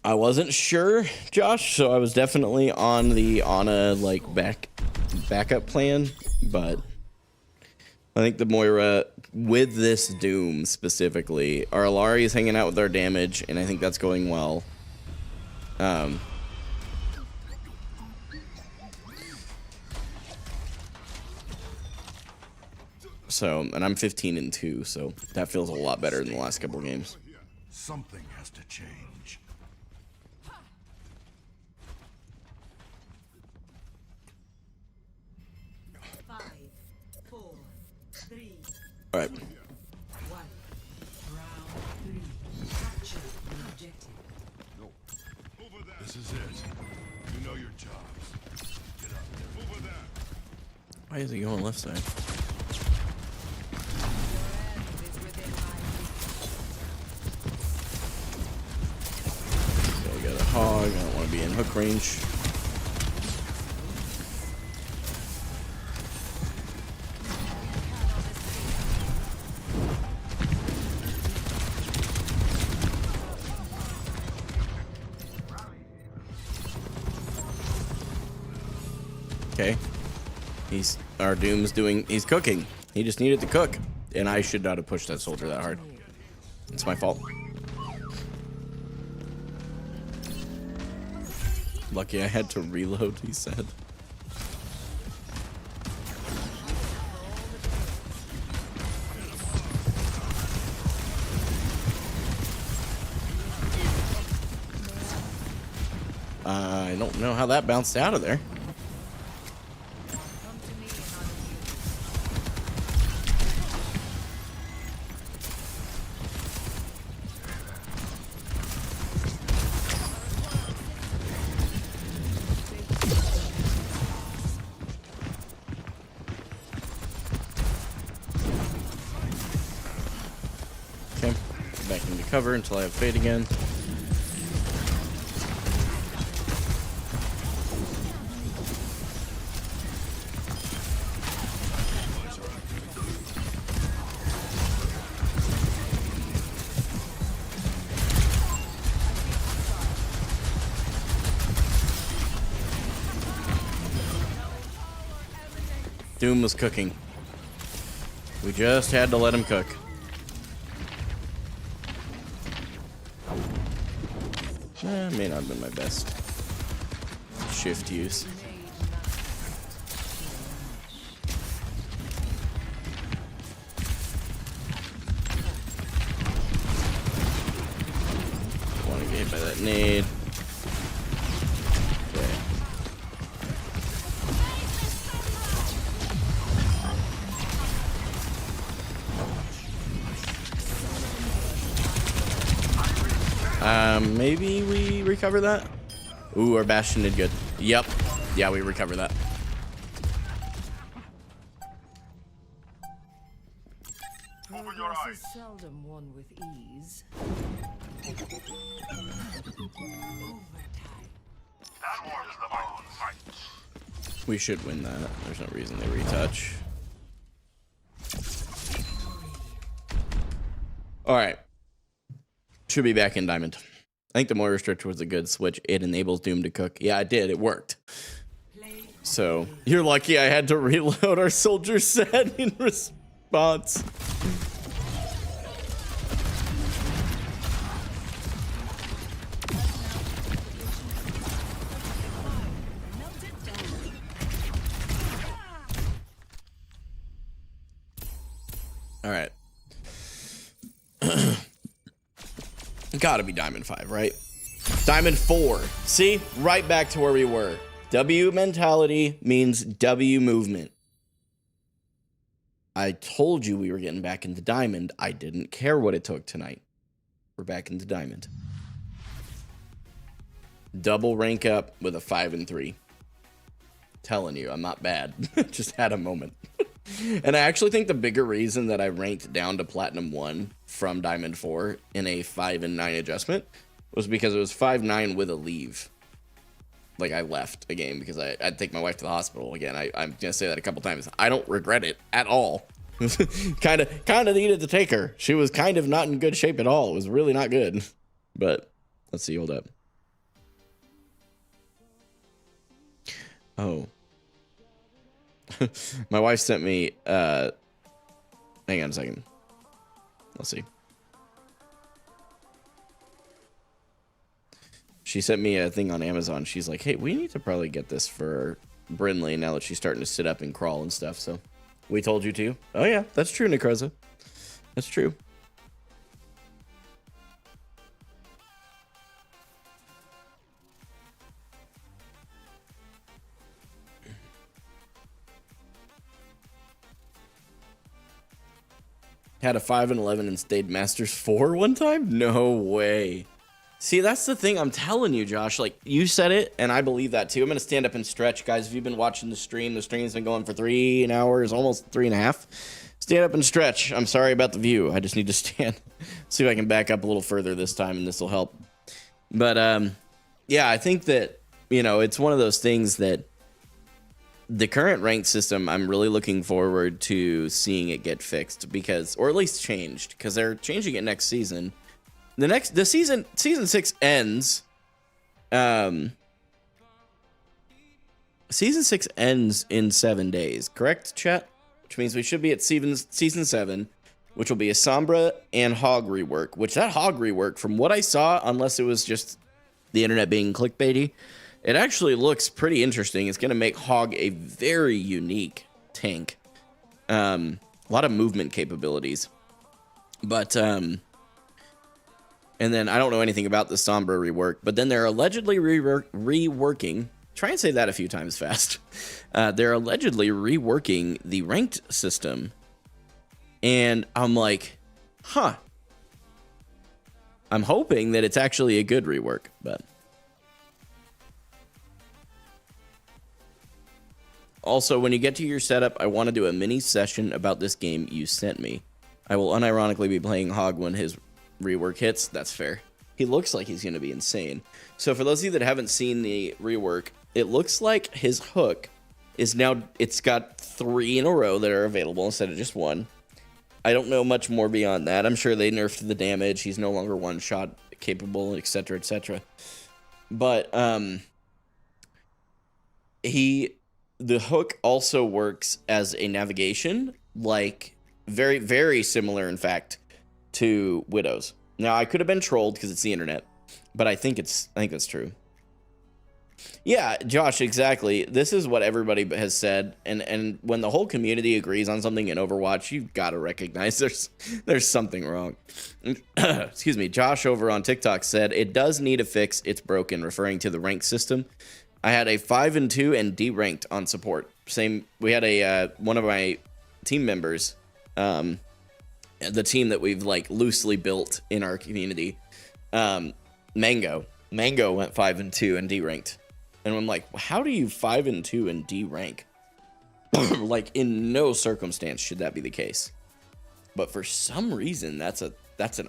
I wasn't sure, Josh, so I was definitely on the Ana like backup plan, but I think the Moira, with this Doom specifically, our Illari is hanging out with our damage, and I think that's going well. So, and I'm 15-2, so that feels a lot better than the last couple of games. Something has to change. All right. This is it. You know your jobs. Get up. Over there. Why is he going left side? Okay, I got a hog. I don't want to be in hook range. Okay. Our Doom's he's cooking. He just needed to cook. And I should not have pushed that soldier that hard. It's my fault. Lucky I had to reload, he said. I don't know how that bounced out of there. Okay, back into cover until I have fade again. Doom was cooking. We just had to let him cook. May not have been my best shift use. Want to get hit by that nade. Okay. Maybe we recover that? Ooh, our Bastion did good. Yep. Yeah, we recover that. Progress is seldom won with ease. We should win that. There's no reason they retouch. Alright. Should be back in Diamond. I think the Moira Restrictor was a good switch. It enables Doom to cook. Yeah, it did. It worked. So, you're lucky I had to reload, our soldier said in response. Alright. Gotta be Diamond 5, right? Diamond 4. See? Right back to where we were. W mentality means W movement. I told you we were getting back into Diamond. I didn't care what it took tonight. We're back into Diamond. Double rank up with a 5 and 3. Telling you, I'm not bad. Just had a moment. And I actually think the bigger reason that I ranked down to Platinum 1 from Diamond 4 in a 5 and 9 adjustment was because it was 5-9 with a leave. Like, I left a game because I'd take my wife to the hospital again. I'm going to say that a couple times. I don't regret it at all. kind of needed to take her. She was kind of not in good shape at all. It was really not good. But let's see, hold up. Oh. My wife sent me, hang on a second. Let's see. She sent me a thing on Amazon. She's like, hey, we need to probably get this for Brinley now that she's starting to sit up and crawl and stuff. So we told you to. Oh, yeah, that's true, Necroza. That's true. Had a 5 and 11 and stayed Masters 4 one time? No way. See, that's the thing. I'm telling you, Josh. Like, you said it, and I believe that too. I'm going to stand up and stretch. Guys, if you've been watching the stream's been going for 3 hours, almost 3.5. Stand up and stretch. I'm sorry about the view. I just need to stand. See if I can back up a little further this time, and this will help. But, yeah, I think that, you know, it's one of those things that the current ranked system, I'm really looking forward to seeing it get fixed because, or at least changed, because they're changing it next season. The season 6 ends. Season 6 ends in 7 days, correct, chat? Which means we should be at season 7, which will be a Sombra and Hog rework. Which that Hog rework, from what I saw, unless it was just the internet being clickbaity, it actually looks pretty interesting. It's going to make Hog a very unique tank. A lot of movement capabilities, but and then I don't know anything about the Sombra rework, but then they're allegedly reworking. Try and say that a few times fast. They're allegedly reworking the ranked system. And I'm like, huh. I'm hoping that it's actually a good rework, but. Also, when you get to your setup, I want to do a mini session about this game you sent me. I will unironically be playing Hog when his rework hits. That's fair. He looks like he's going to be insane. So for those of you that haven't seen the rework, it looks like his hook is now, it's got 3 in a row that are available instead of just 1. I don't know much more beyond that. I'm sure they nerfed the damage. He's no longer one-shot capable, etc., etc. But the hook also works as a navigation, like very, very similar, in fact, to Widow's. Now, I could have been trolled because it's the internet, but I think that's true. Yeah, Josh, exactly. This is what everybody has said, and when the whole community agrees on something in Overwatch, you've got to recognize there's something wrong. Excuse me. Josh over on TikTok said it does need a fix. It's broken, referring to the rank system. I had a 5 and 2 and D-ranked on support. Same. We had a one of my team members, the team that we've like loosely built in our community, Mango went 5 and 2 and D-ranked. And I'm like, how do you 5 and 2 and D rank? Like, in no circumstance should that be the case. But for some reason, that's an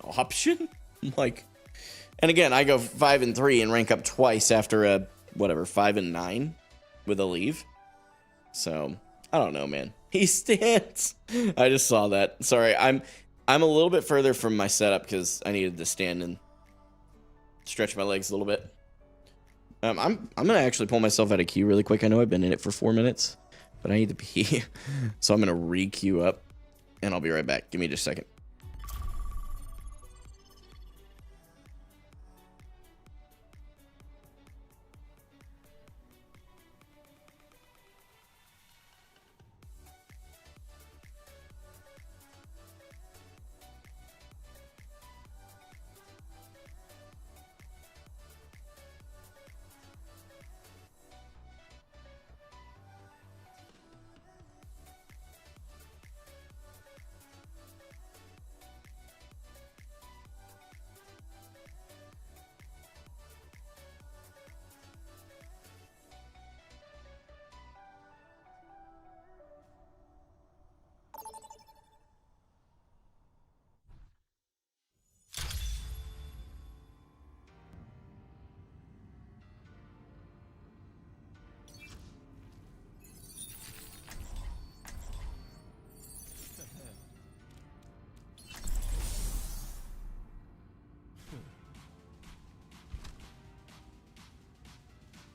option. Like, and again, I go 5 and 3 and rank up twice after a whatever 5 and 9 with a leave. So I don't know, man. He stands. I just saw that. Sorry, I'm a little bit further from my setup because I needed to stand and stretch my legs a little bit. I'm gonna actually pull myself out of queue really quick. I know I've been in it for 4 minutes, but I need to pee, so I'm gonna re-queue up, and I'll be right back. Give me just a second.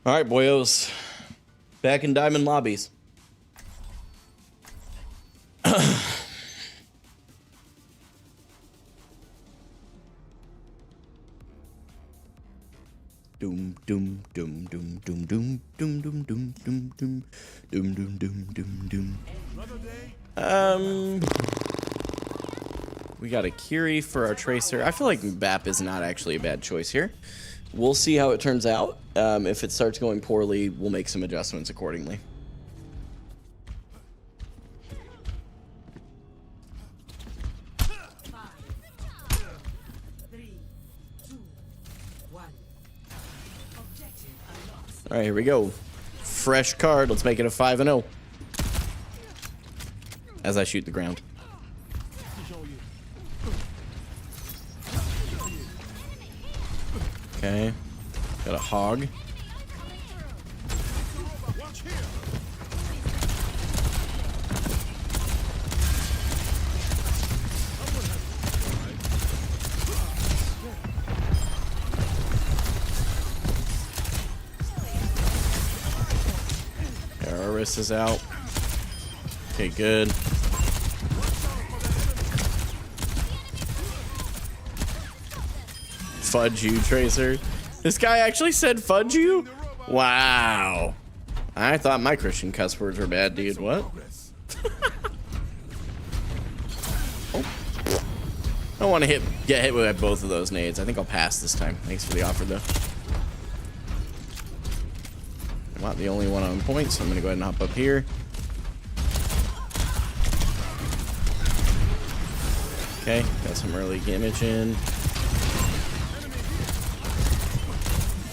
All right, boyos. Back in Diamond Lobbies. Doom doom doom doom doom doom doom doom doom doom doom doom doom doom doom doom. We got a Kiri for our Tracer. I feel like Bap is not actually a bad choice here. We'll see how it turns out. If it starts going poorly, we'll make some adjustments accordingly. All right, here we go. Fresh card. Let's make it a 5-0. As I shoot the ground. Okay. Got a hog. Our wrist is out. Okay, good. Fudge you, Tracer. This guy actually said fudge you? Wow. I thought my Christian cuss words were bad, dude. What? Oh. I don't want to get hit with both of those nades. I think I'll pass this time. Thanks for the offer, though. I'm not the only one on point, so I'm going to go ahead and hop up here. Okay, got some early damage in.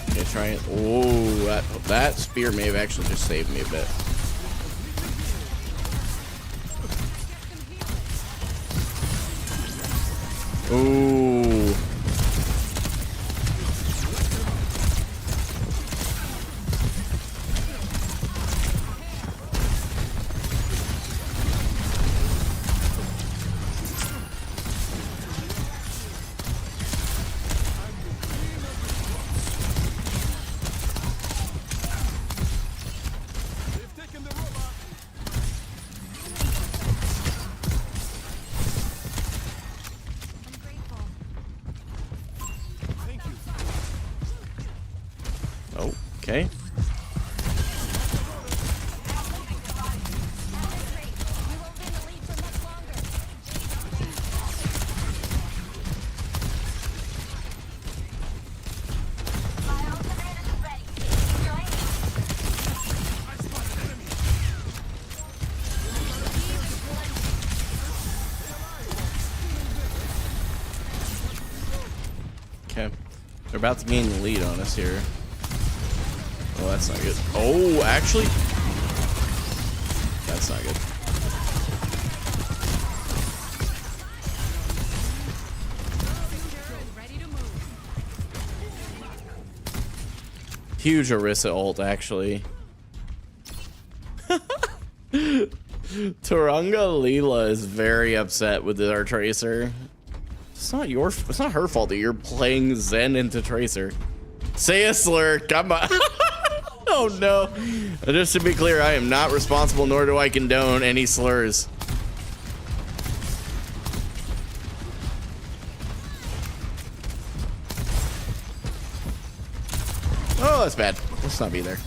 Okay, try it. Oh, that spear may have actually just saved me a bit. Ooh. Okay. Okay. They're about to gain the lead on us here. Oh, that's not good. Oh, actually, that's not good. Huge Orisa ult, actually. Turanga Leela is very upset with our Tracer. It's not her fault that you're playing Zen into Tracer. Say a slur, come on. Oh no. Just to be clear, I am not responsible, nor do I condone any slurs. Oh, that's bad. Let's not be there.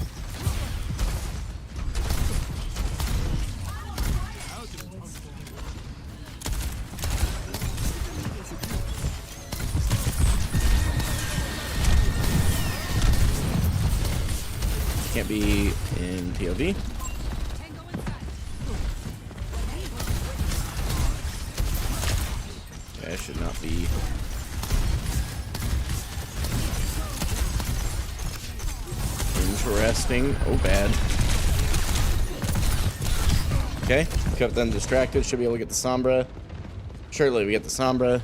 Can't be in POV. Okay, I should not be. Interesting. Oh, bad. Okay, kept them distracted. Should be able to get the Sombra. Surely we get the Sombra.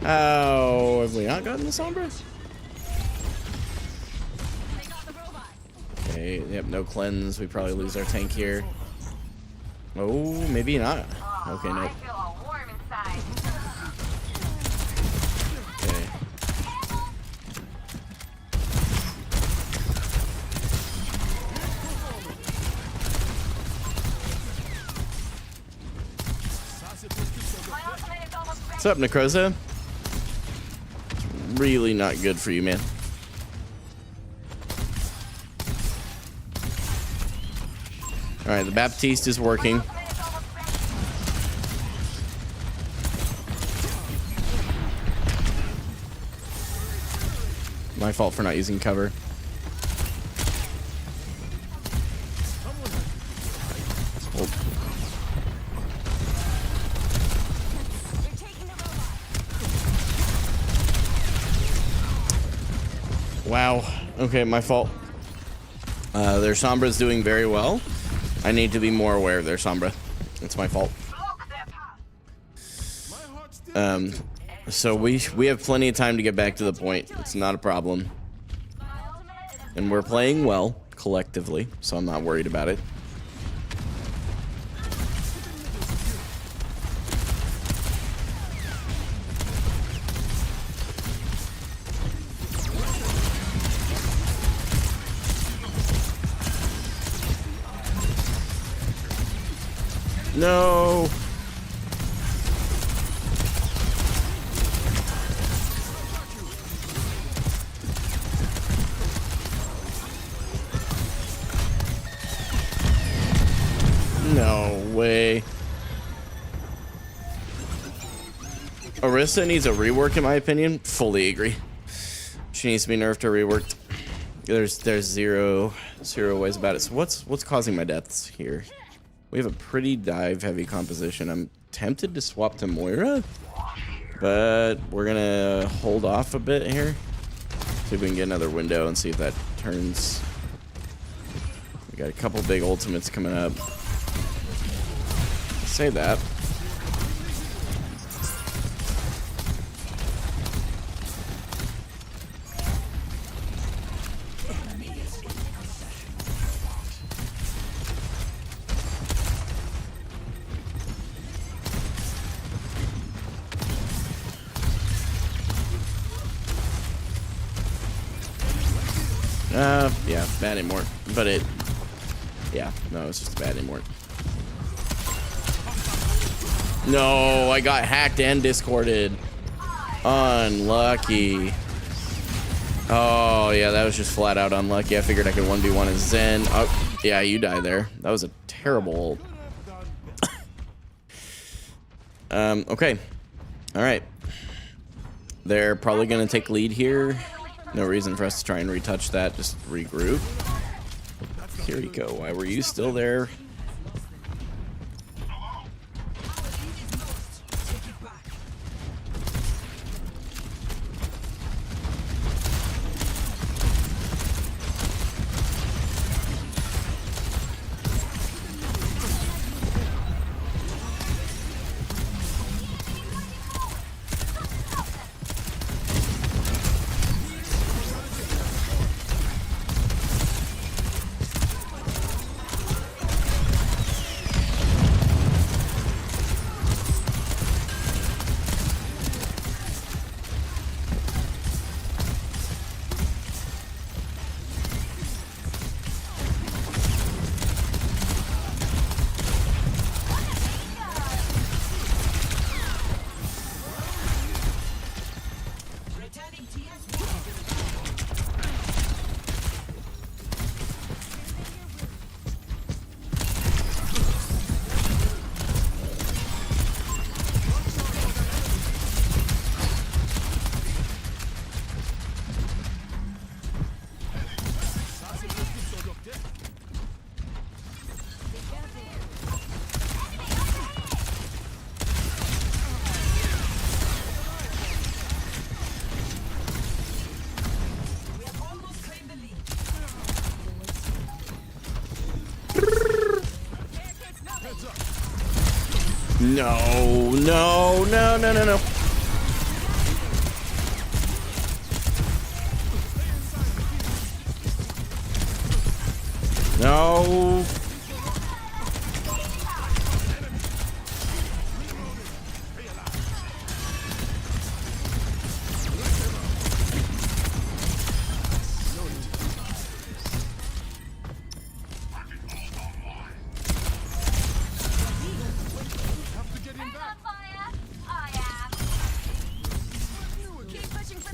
Oh, have we not gotten the Sombra? Okay, yep, no cleanse. We probably lose our tank here. Oh, maybe not. Okay, nope. Okay. What's up, Necroza? It's really not good for you, man. Alright, the Baptiste is working. My fault for not using cover. Oh. Wow. Okay, my fault. Their Sombra's doing very well. I need to be more aware of their Sombra. It's my fault. So we have plenty of time to get back to the point. It's not a problem. And we're playing well collectively, so I'm not worried about it. No. No way. Orisa needs a rework, in my opinion. Fully agree. She needs to be nerfed or reworked. There's zero ways about it. So what's causing my deaths here? We have a pretty dive-heavy composition. I'm tempted to swap to Moira, but we're gonna hold off a bit here. See if we can get another window and see if that turns. We got a couple big ultimates coming up. Say that. Yeah, bad anymore. But no, it's just bad anymore. No, I got hacked and discorded. Unlucky. Oh, yeah, that was just flat out unlucky. I figured I could 1v1 as Zen. Oh, yeah, you die there. That was a terrible ult. Okay. All right. They're probably going to take lead here. No reason for us to try and retouch that. Just regroup. Kiriko, why were you still there? No, no, no, no, no, no. No.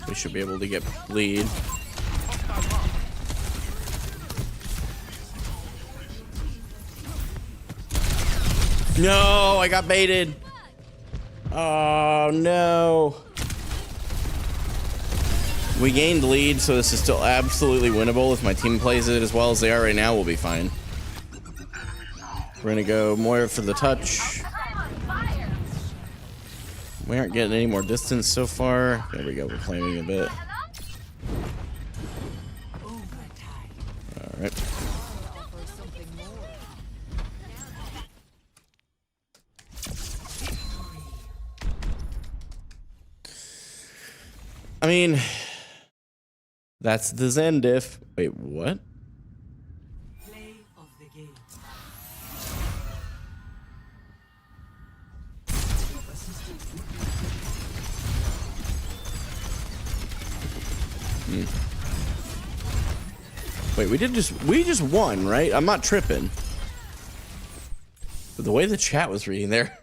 We should be able to get lead. No, I got baited. Oh, no. We gained lead, so this is still absolutely winnable. If my team plays it as well as they are right now, we'll be fine. We're gonna go more for the touch. We aren't getting any more distance so far. There we go, we're claiming a bit. Alright. I mean, that's the Zen diff. Wait, what? Play of the game. Wait, we just won, right? I'm not tripping. But the way the chat was reading there.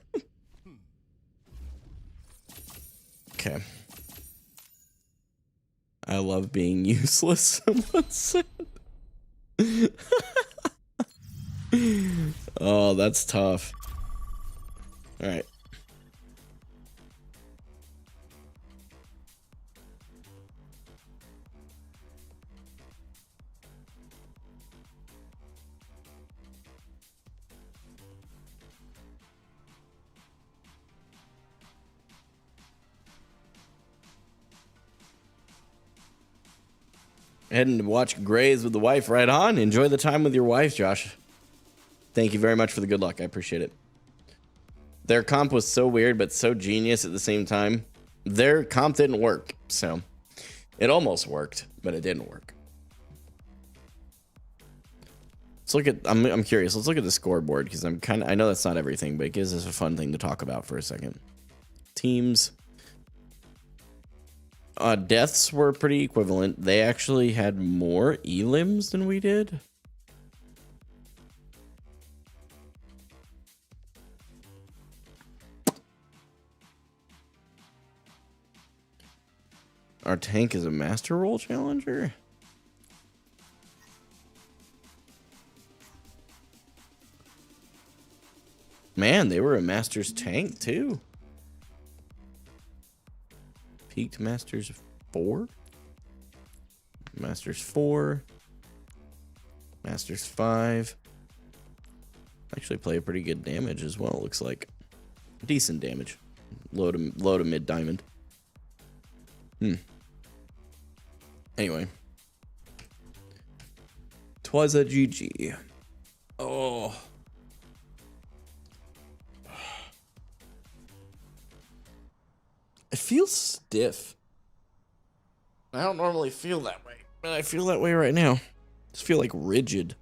Okay. I love being useless, someone said. Oh, that's tough. All right. Heading to watch Grays with the wife. Right on. Enjoy the time with your wife, Josh. Thank you very much for the good luck. I appreciate it. Their comp was so weird, but so genius at the same time. Their comp didn't work, so it almost worked, but it didn't work. Let's look at. I'm curious. Let's look at the scoreboard because I know that's not everything, but it gives us a fun thing to talk about for a second. Teams. Deaths were pretty equivalent. They actually had more elims than we did. Our tank is a master role challenger. Man, they were a master's tank too. Peaked Masters 4, Masters 4, Masters 5. Actually play a pretty good damage as well, looks like. Decent damage. Low to mid diamond. Anyway. Twas a GG. Oh. It feels stiff. I don't normally feel that way, but I feel that way right now. I just feel like rigid.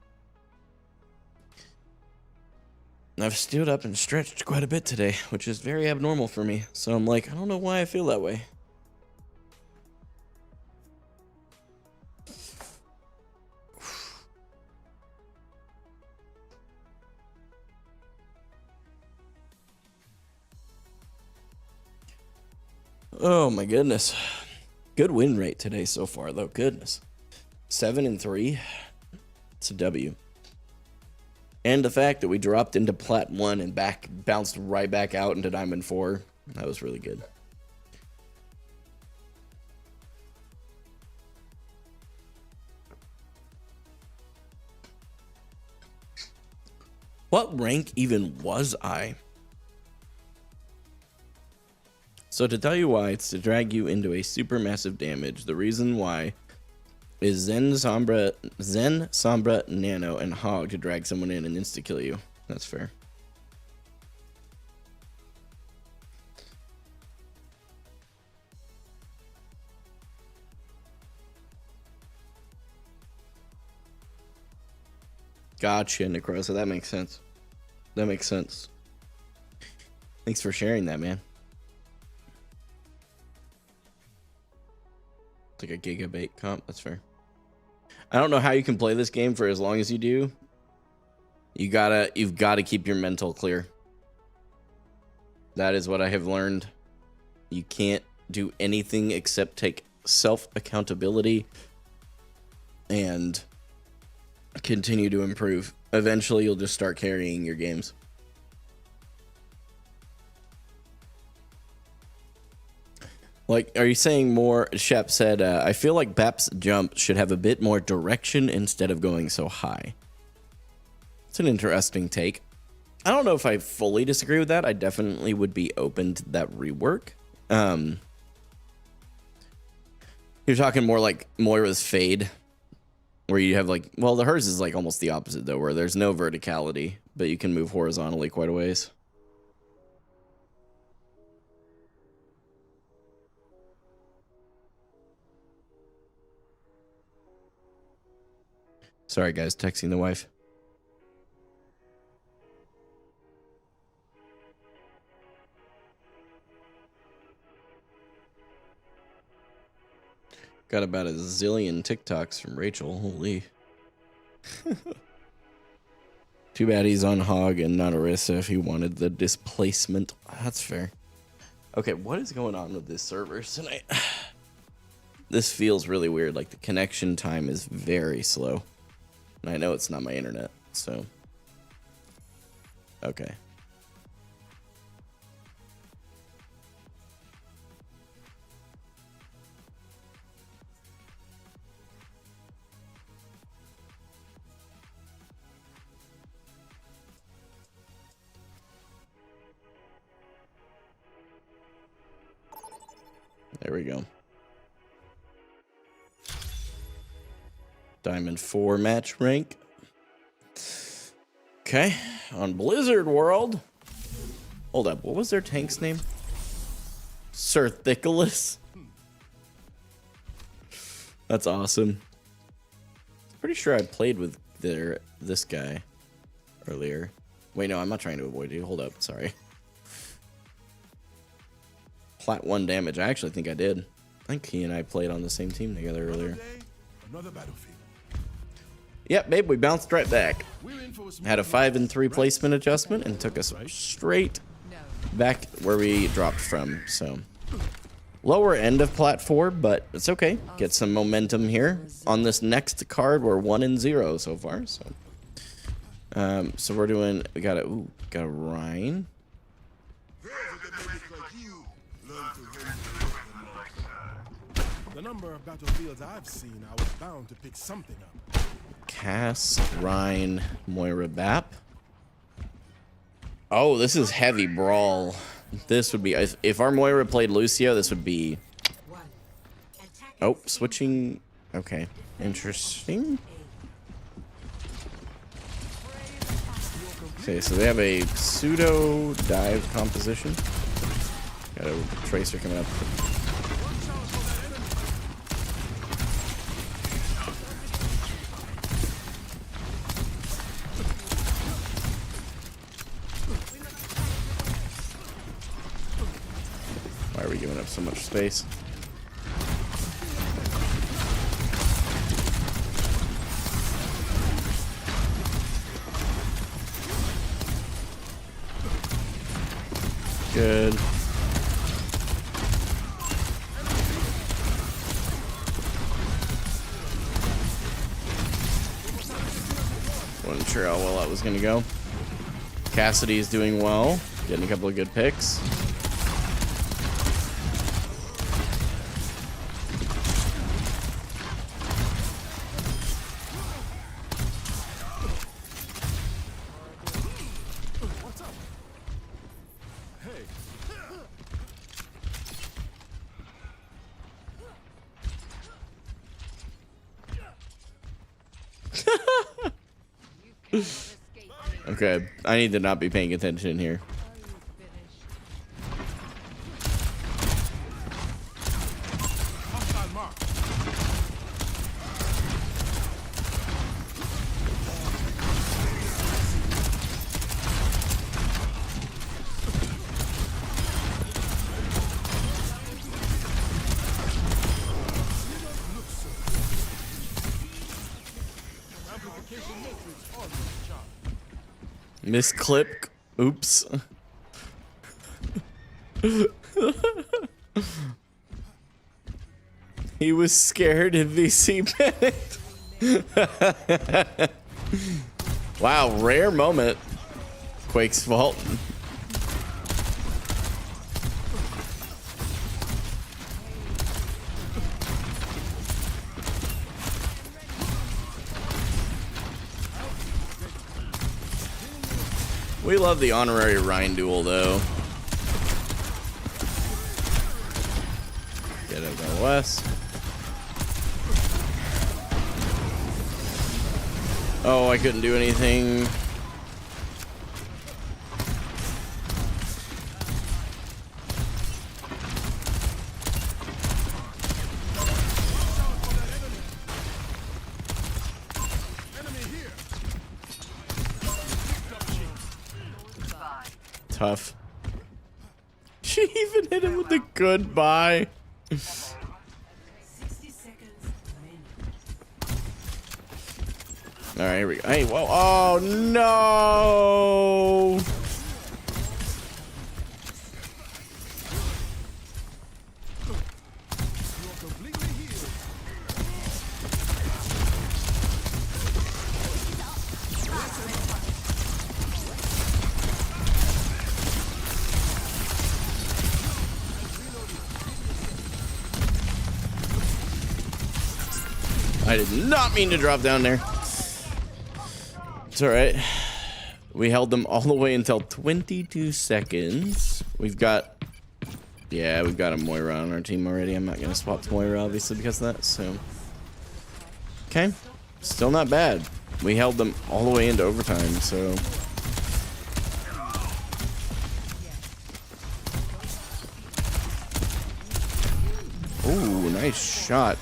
I've stood up and stretched quite a bit today, which is very abnormal for me. So I'm like, I don't know why I feel that way. Oh my goodness. Good win rate today so far though. Goodness. 7-3. It's a W. And the fact that we dropped into Plat 1 and bounced right back out into Diamond 4. That was really good. What rank even was I? So to tell you why, it's to drag you into a super massive damage. The reason why is Zen, Sombra, Nano, and Hog to drag someone in and insta-kill you. That's fair. Gotcha, Necrosa. That makes sense. That makes sense. Thanks for sharing that, man. Like a gigabait comp. That's fair. I don't know how you can play this game for as long as you do. You've got to keep your mental clear. That is what I have learned. You can't do anything except take self accountability and continue to improve. Eventually you'll just start carrying your games. Like, are you saying more? Shep said, I feel like Bap's jump should have a bit more direction instead of going so high. It's an interesting take. I don't know if I fully disagree with that. I definitely would be open to that rework. You're talking more like Moira's Fade, where you have like, well, the hers is like almost the opposite though, where there's no verticality, but you can move horizontally quite a ways. Sorry, guys, texting the wife. Got about a zillion TikToks from Rachel. Holy. Too bad he's on Hog and not Orisa if he wanted the displacement. That's fair. Okay, what is going on with this server tonight? This feels really weird. Like the connection time is very slow. And I know it's not my internet, so. Okay. There we go. Diamond 4 match rank. Okay, on Blizzard World. Hold up, what was their tank's name? Sir Thickless. That's awesome. Pretty sure I played with this guy earlier. Wait, no, I'm not trying to avoid you. Hold up, sorry. Plat 1 damage. I actually think I did. I think he and I played on the same team together earlier. Another battlefield. Yep, babe, we bounced right back. Had a 5 and 3 placement adjustment and took us straight back where we dropped from. So lower end of plat 4, but it's okay. Get some momentum here. On this next card, we're 1-0 so far. So we're doing. We got a Rhine. The number of battlefields I've seen, I was bound to pick something up. Cass, Rhine, Moira Bap. Oh, this is heavy brawl. This would be if our Moira played Lucio, this would be. Oh, switching. Okay, interesting. Okay, so they have a pseudo dive composition. Got a tracer coming up. Why are we giving up so much space? Good. Wasn't sure how well that was going to go. Cassidy's doing well, getting a couple of good picks. Okay, I need to not be paying attention here. Misclip. Oops. He was scared and VC panicked. Wow, rare moment. Quake's fault. We love the honorary Rhine duel, though. Get it, go west. Oh, I couldn't do anything. puff. She even hit him with the goodbye. 60 seconds remaining. All right, here we go. Hey, whoa. Oh, no. I did not mean to drop down there. It's all right. We held them all the way until 22 seconds. We've got a Moira on our team already. I'm not going to swap to Moira, obviously, because of that, so. Okay. Still not bad. We held them all the way into overtime, so. Ooh, nice shot.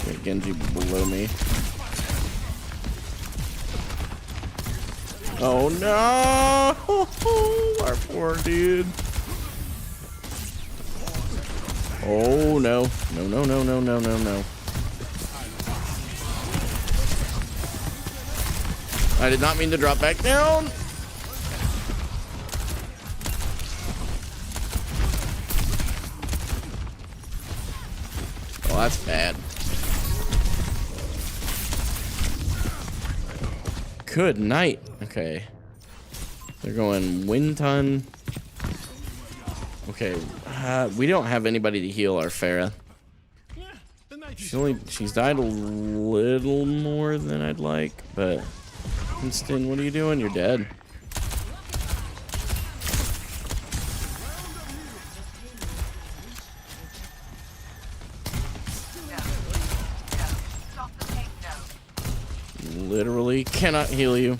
Okay, Genji below me. Oh no! Our poor dude. Oh no. No, no, no, no, no, no, no. I did not mean to drop back down. Oh, that's bad. Good night. Okay. They're going Winton. Okay. We don't have anybody to heal our Pharah. She's died a little more than I'd like, but Winston, what are you doing? You're dead. Literally cannot heal you.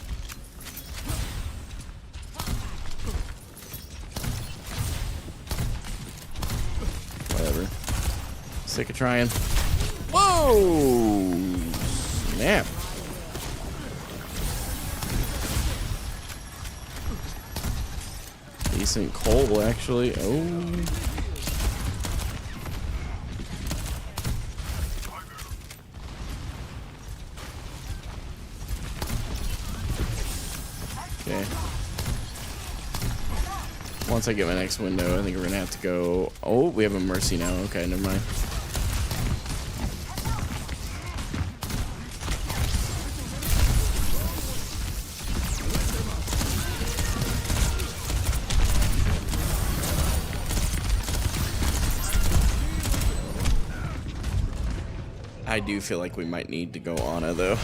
Whatever. Sick of trying. Whoa! Snap. Decent Cole, actually. Oh. Okay. Once I get my next window, I think we're gonna have to go. Oh, we have a Mercy now. Okay, never mind. I do feel like we might need to go Ana though.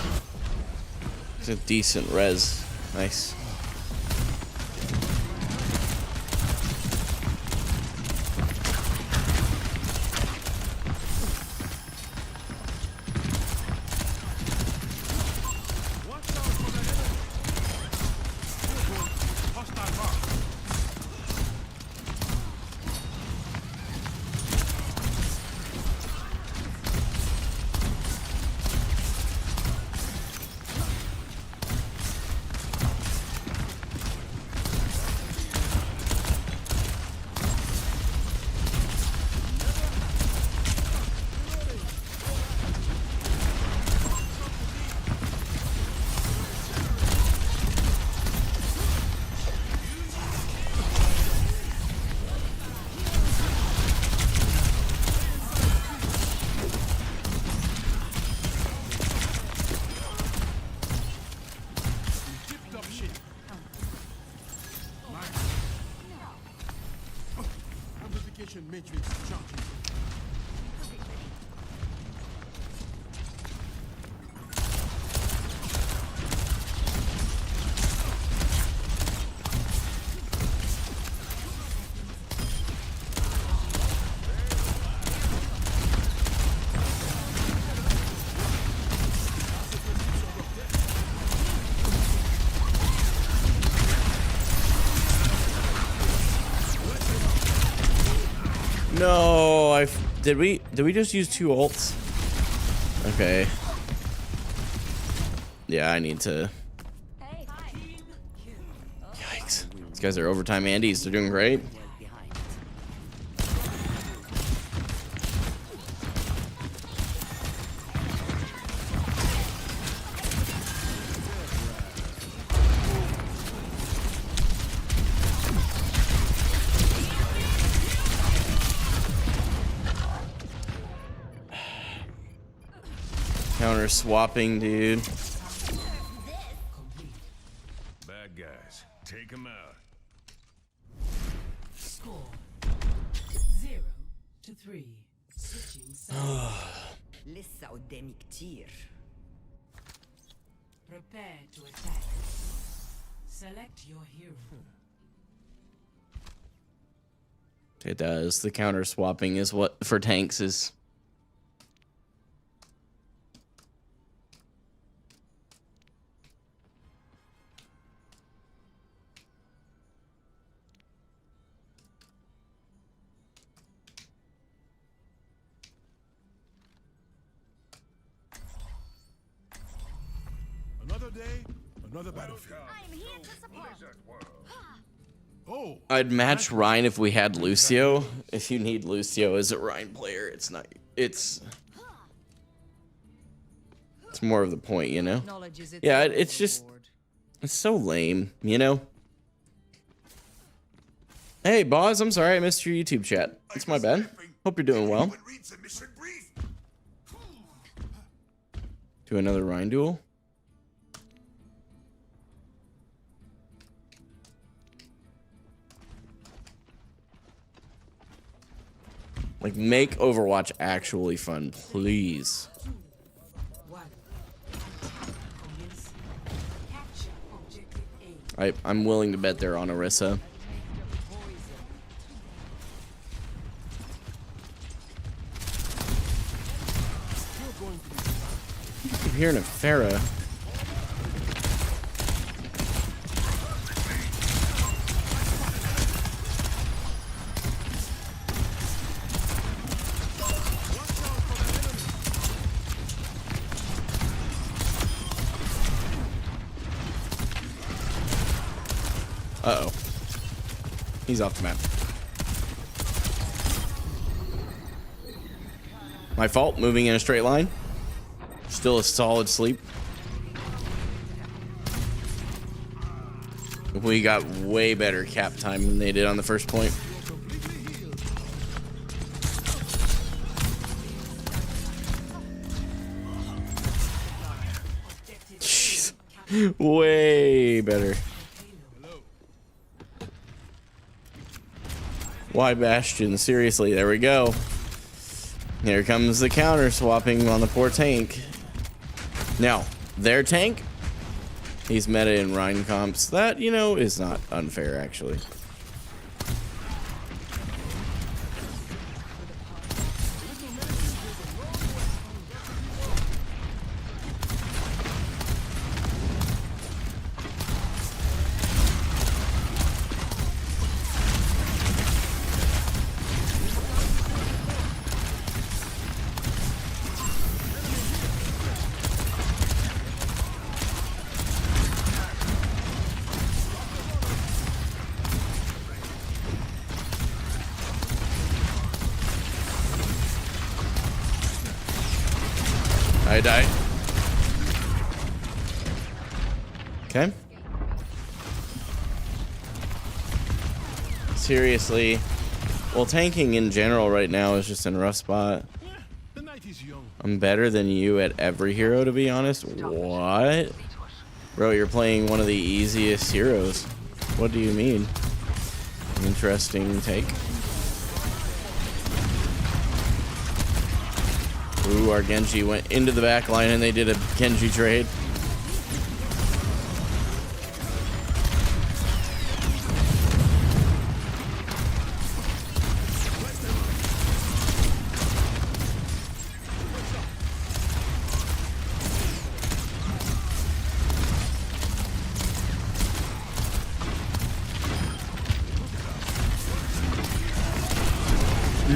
It's a decent res. Nice. Matrix junction. No, did we just use 2 ults? Okay. Yeah, I need to. Hey, Yikes. These guys are overtime Andes. They're doing great. Counter swapping, dude. Bad guys, take them out. score 0-3. Switching sides. لسه قدامي كتير. Prepare to attack. Select your hero. It does. The counter swapping is what for tanks is. Another day, another battlefield. I'm here to support. Oh, I'd match Ryan if we had Lucio. If you need Lucio as a Ryan player, it's not. It's more of the point, you know. Yeah, it's just it's so lame, you know. Hey, boss, I'm sorry I missed your YouTube chat. It's my bad. Hope you're doing well. Do another Ryan duel. Like, make Overwatch actually fun, please. Capture objective A. I'm willing to bet they're on Orisa. I keep hearing a Pharah. Uh-oh. He's off the map. My fault, moving in a straight line. Still a solid sleep. We got way better cap time than they did on the first point. Jeez. Way better. Why Bastion? Seriously, there we go. Here comes the counter swapping on the poor tank. Now, their tank, he's meta in Rhine comps. That, you know, is not unfair, actually. I died. Okay. Seriously. Well, tanking in general right now is just in a rough spot. the night is young. I'm better than you at every hero, to be honest. What? Bro, you're playing one of the easiest heroes. What do you mean? Interesting take. Ooh, our Genji went into the back line and they did a Genji trade.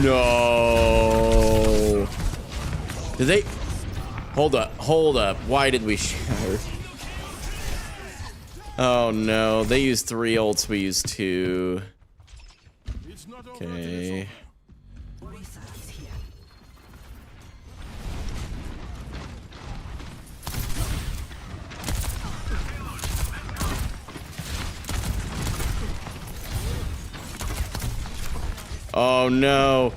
No. Did they? Hold up. Hold up. Why did we shatter? Oh no, they used 3 ults, we used 2. It's not over until it's Okay. over. Resources here. Oh no.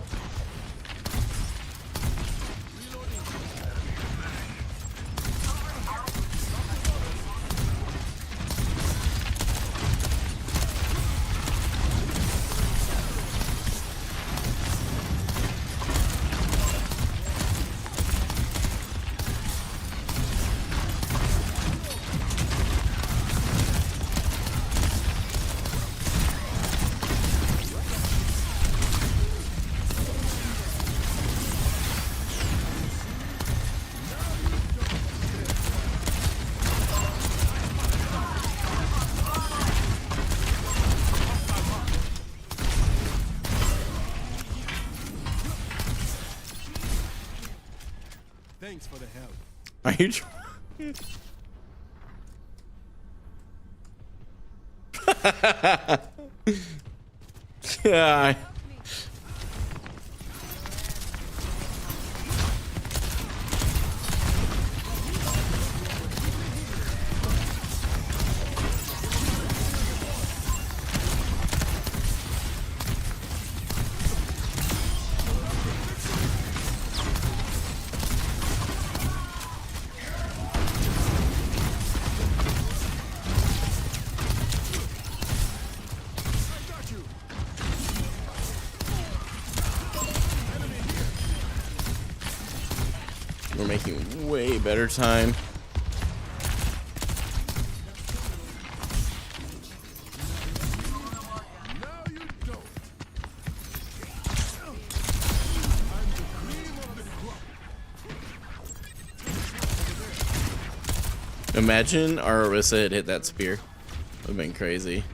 Thanks for the help. Are you yeah. We're making way better time. Now you don't. I'm the cream of the crop. Imagine our Orisa had hit that spear. Would have been crazy.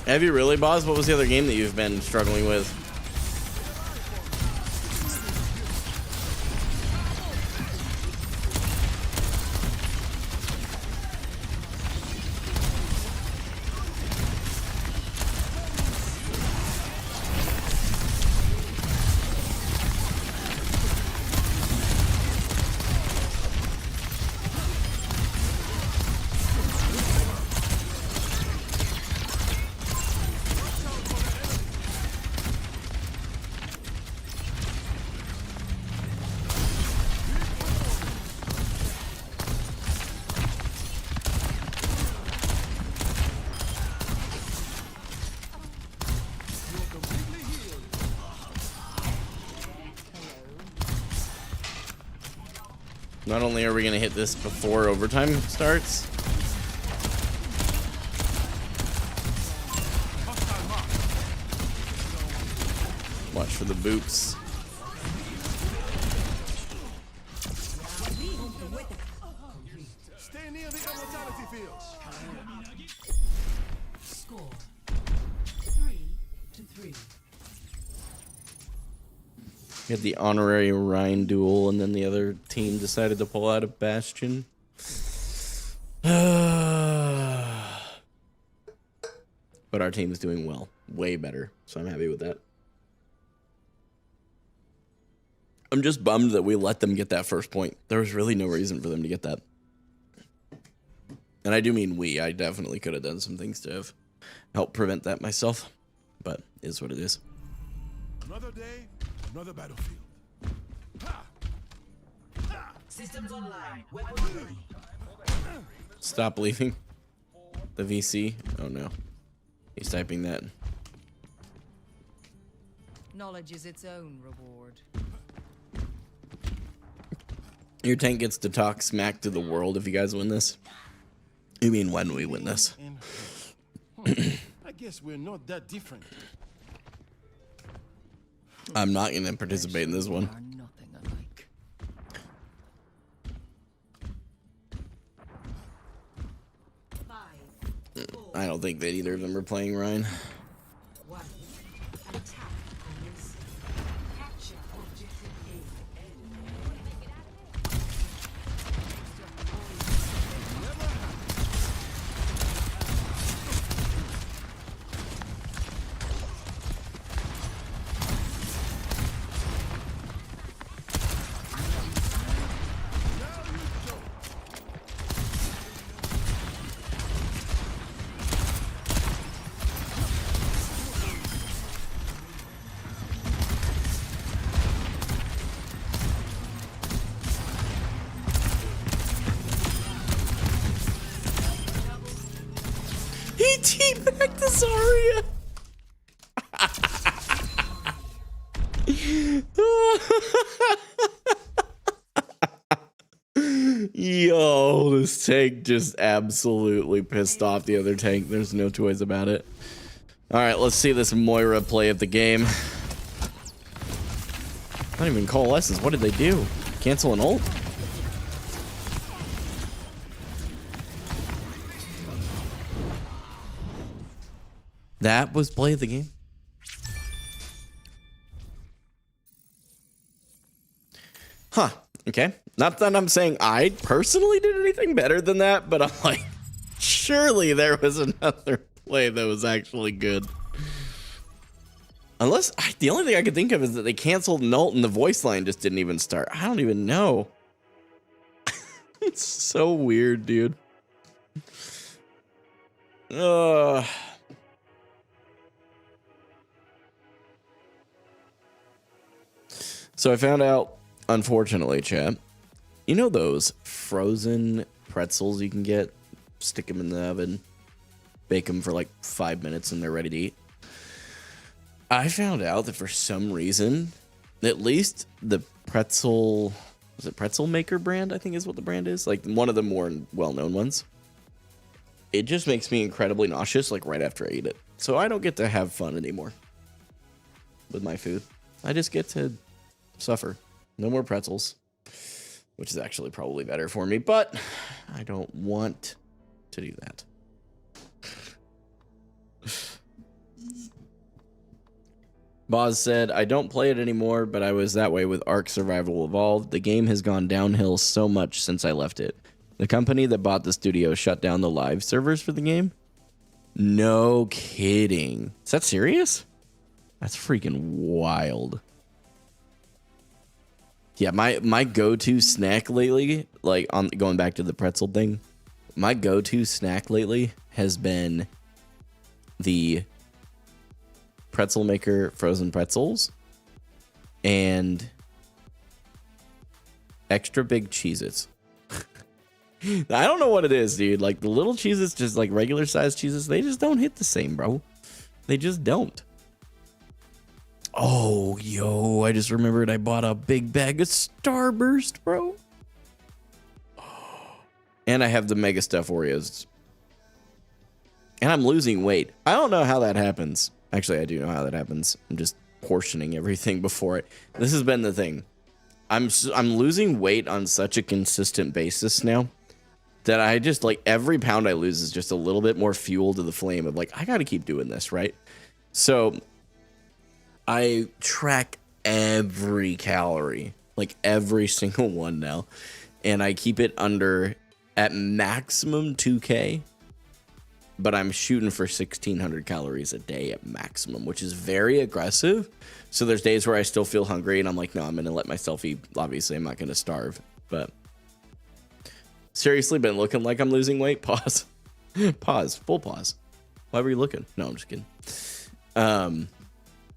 Have you really, Boz? What was the other game that you've been struggling with? Not only are we going to hit this before overtime starts, watch for the boops. Stay near the immortality fields. Score 3-3. We had the honorary Rhine duel, and then the other team decided to pull out of Bastion. But our team is doing well. Way better. So I'm happy with that. I'm just bummed that we let them get that first point. There was really no reason for them to get that. And I do mean we. I definitely could have done some things to have helped prevent that myself. But it is what it is. Another day, another battlefield. Ha! Systems online. Weapons ready. Stop leaving. The VC. Oh no. He's typing that. Knowledge is its own reward. Your tank gets to talk smack to the world if you guys win this. You mean when we win this? I guess we're not that different. I'm not going to participate in this one. Are nothing alike. I don't think that either of them are playing Ryan. One. Attack on this. Capture objective A. teabagged the Zarya. Yo, this tank just absolutely pissed off the other tank. There's no two ways about it. All right, let's see this Moira play of the game. Not even coalesces. What did they do? Cancel an ult? That was play of the game. Huh. Okay. Not that I'm saying I personally did anything better than that, but I'm like, surely there was another play that was actually good. Unless, the only thing I could think of is that they canceled an ult and the voice line just didn't even start. I don't even know. It's so weird, dude. So I found out, unfortunately, chat, you know those frozen pretzels you can get? Stick them in the oven, bake them for like 5 minutes, and they're ready to eat. I found out that for some reason, at least the pretzel, was it Pretzel Maker brand? I think is what the brand is. Like one of the more well-known ones. It just makes me incredibly nauseous, like right after I eat it. So I don't get to have fun anymore with my food. I just get to suffer. No more pretzels, which is actually probably better for me, but I don't want to do that. Boz said, I don't play it anymore, but I was that way with Ark Survival Evolved. The game has gone downhill so much since I left it. The company that bought the studio shut down the live servers for the game. No kidding. Is that serious? That's freaking wild. Yeah, my go-to snack lately, like on going back to the pretzel thing, my go-to snack lately has been the Pretzel Maker frozen pretzels and extra big Cheez-Its. I don't know what it is, dude. Like the little Cheez-Its, just like regular sized Cheez-Its, they just don't hit the same, bro. They just don't. Oh, yo, I just remembered I bought a big bag of Starburst, bro. And I have the Mega Stuff Oreos. And I'm losing weight. I don't know how that happens. Actually, I do know how that happens. I'm just portioning everything before it. This has been the thing. I'm losing weight on such a consistent basis now that I just, like, every pound I lose is just a little bit more fuel to the flame of, like, I got to keep doing this, right? So I track every calorie, like every single one now, and I keep it under at maximum 2K, but I'm shooting for 1,600 calories a day at maximum, which is very aggressive. So there's days where I still feel hungry and I'm like, no, I'm going to let myself eat. Obviously, I'm not going to starve, but seriously, been looking like I'm losing weight. Pause. Pause. Full pause. Why were you looking? No, I'm just kidding.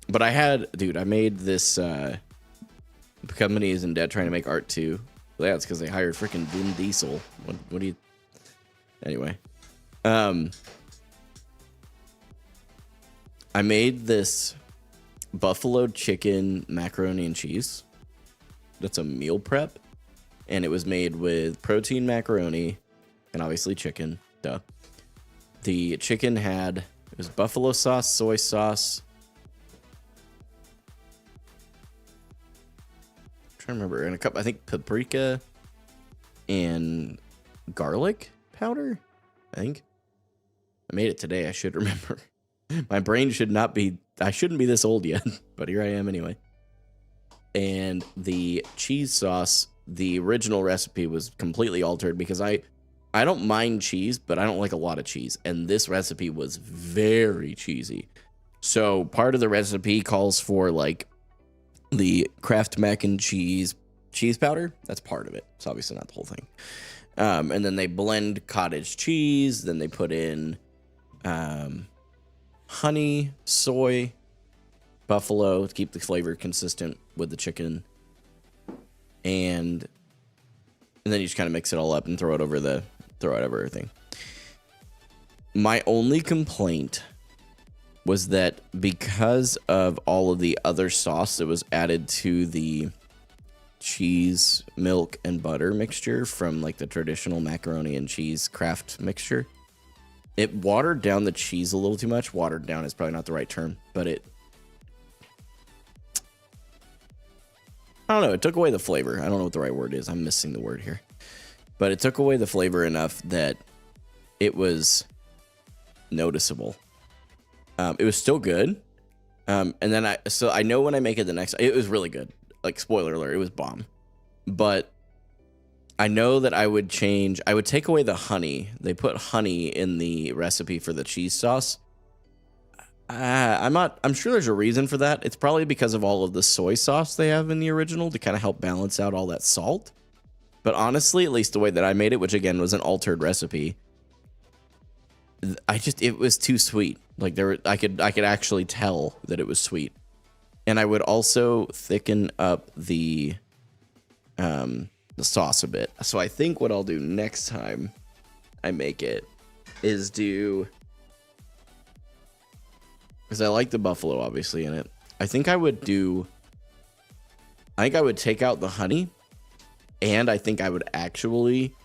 But I had, dude, I made this, the company is in debt trying to make art too. Well, yeah, it's because they hired freaking Vin Diesel. What do you, anyway. I made this buffalo chicken macaroni and cheese. That's a meal prep. And it was made with protein macaroni and obviously chicken. Duh. The chicken had, it was buffalo sauce, soy sauce. I'm trying to remember. And a cup, I think paprika and garlic powder. I think. I made it today. I should remember. My brain should not be, I shouldn't be this old yet, but here I am anyway. And the cheese sauce, the original recipe was completely altered because I don't mind cheese, but I don't like a lot of cheese. And this recipe was very cheesy. So part of the recipe calls for like the Kraft mac and cheese powder. That's part of it. It's obviously not the whole thing. And then they blend cottage cheese. Then they put in honey, soy, buffalo to keep the flavor consistent with the chicken. And then you just kind of mix it all up and throw it over everything. My only complaint was that because of all of the other sauce that was added to the cheese, milk, and butter mixture from like the traditional macaroni and cheese craft mixture, it watered down the cheese a little too much. Watered down is probably not the right term, but I don't know, it took away the flavor. I don't know what the right word is. I'm missing the word here. But it took away the flavor enough that it was noticeable. It was still good. And then I know when I make it the next, it was really good. Like, spoiler alert, it was bomb. But I know that I would take away the honey. They put honey in the recipe for the cheese sauce. I'm sure there's a reason for that. It's probably because of all of the soy sauce they have in the original to kind of help balance out all that salt. But honestly, at least the way that I made it, which again was an altered recipe, it was too sweet. Like I could actually tell that it was sweet. And I would also thicken up the sauce a bit. So I think what I'll do next time I make it is because I like the buffalo obviously in it. I think I would take out the honey, and I think I would actually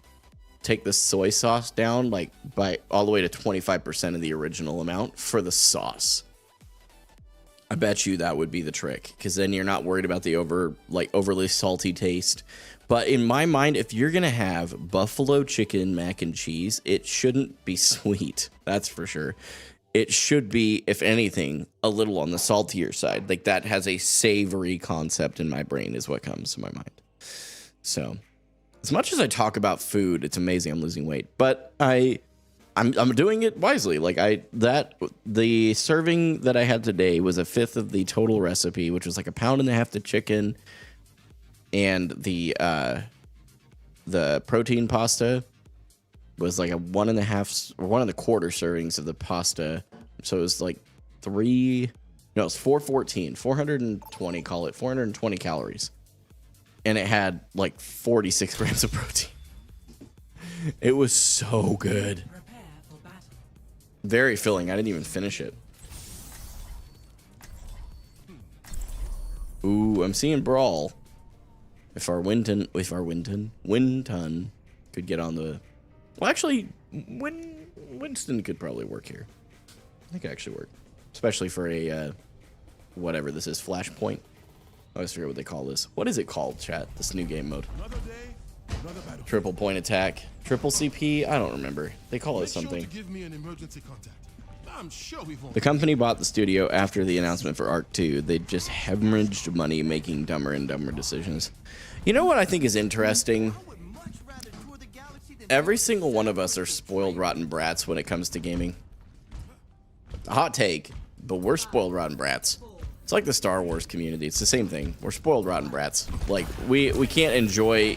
take the soy sauce down like by all the way to 25% of the original amount for the sauce. I bet you that would be the trick, because then you're not worried about the overly salty taste. But in my mind, if you're gonna have buffalo chicken mac and cheese, it shouldn't be sweet. That's for sure. It should be, if anything, a little on the saltier side. Like, that has a savory concept in my brain is what comes to my mind. So, as much as I talk about food, it's amazing I'm losing weight. But I'm doing it wisely. Like, the serving that I had today was a fifth of the total recipe, which was like 1.5 pounds of chicken, and the protein pasta was like a 1.5 or 1 1/4 servings of the pasta. So it was like it's 420, call it 420 calories. And it had like 46 grams of protein. It was so good. Very filling. I didn't even finish it. Ooh, I'm seeing Brawl. If our Winton could get on the... Well, actually, Winston could probably work here. I think it actually work. Especially for a, whatever this is, Flashpoint. I always forget what they call this. What is it called, chat? This new game mode. Triple point attack. Triple CP? I don't remember. They call it something. The company bought the studio after the announcement for Arc 2. They just hemorrhaged money making dumber and dumber decisions. You know what I think is interesting? Every single one of us are spoiled rotten brats when it comes to gaming. A hot take, but we're spoiled rotten brats. It's like the Star Wars community. It's the same thing. We're spoiled rotten brats. Like, we can't enjoy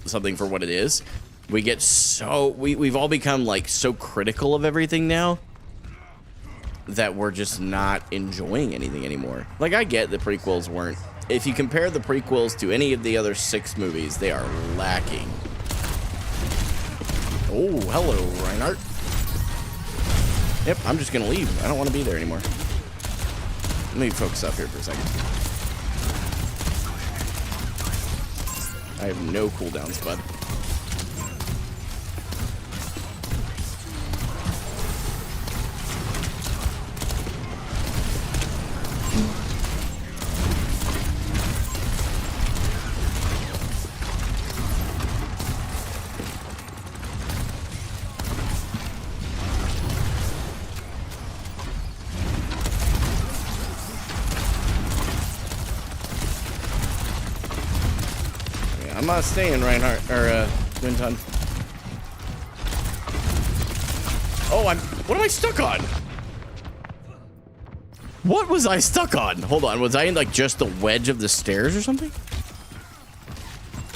something for what it is. We get we've all become like so critical of everything now that we're just not enjoying anything anymore. Like, I get the prequels weren't. If you compare the prequels to any of the other 6 movies, they are lacking. Oh, hello, Reinhardt. Yep, I'm just gonna leave. I don't want to be there anymore. Let me focus up here for a second. I have no cooldowns, bud. I'm not staying, Reinhardt, or, Winton. Oh, what am I stuck on? What was I stuck on? Hold on, was I in, like, just the wedge of the stairs or something?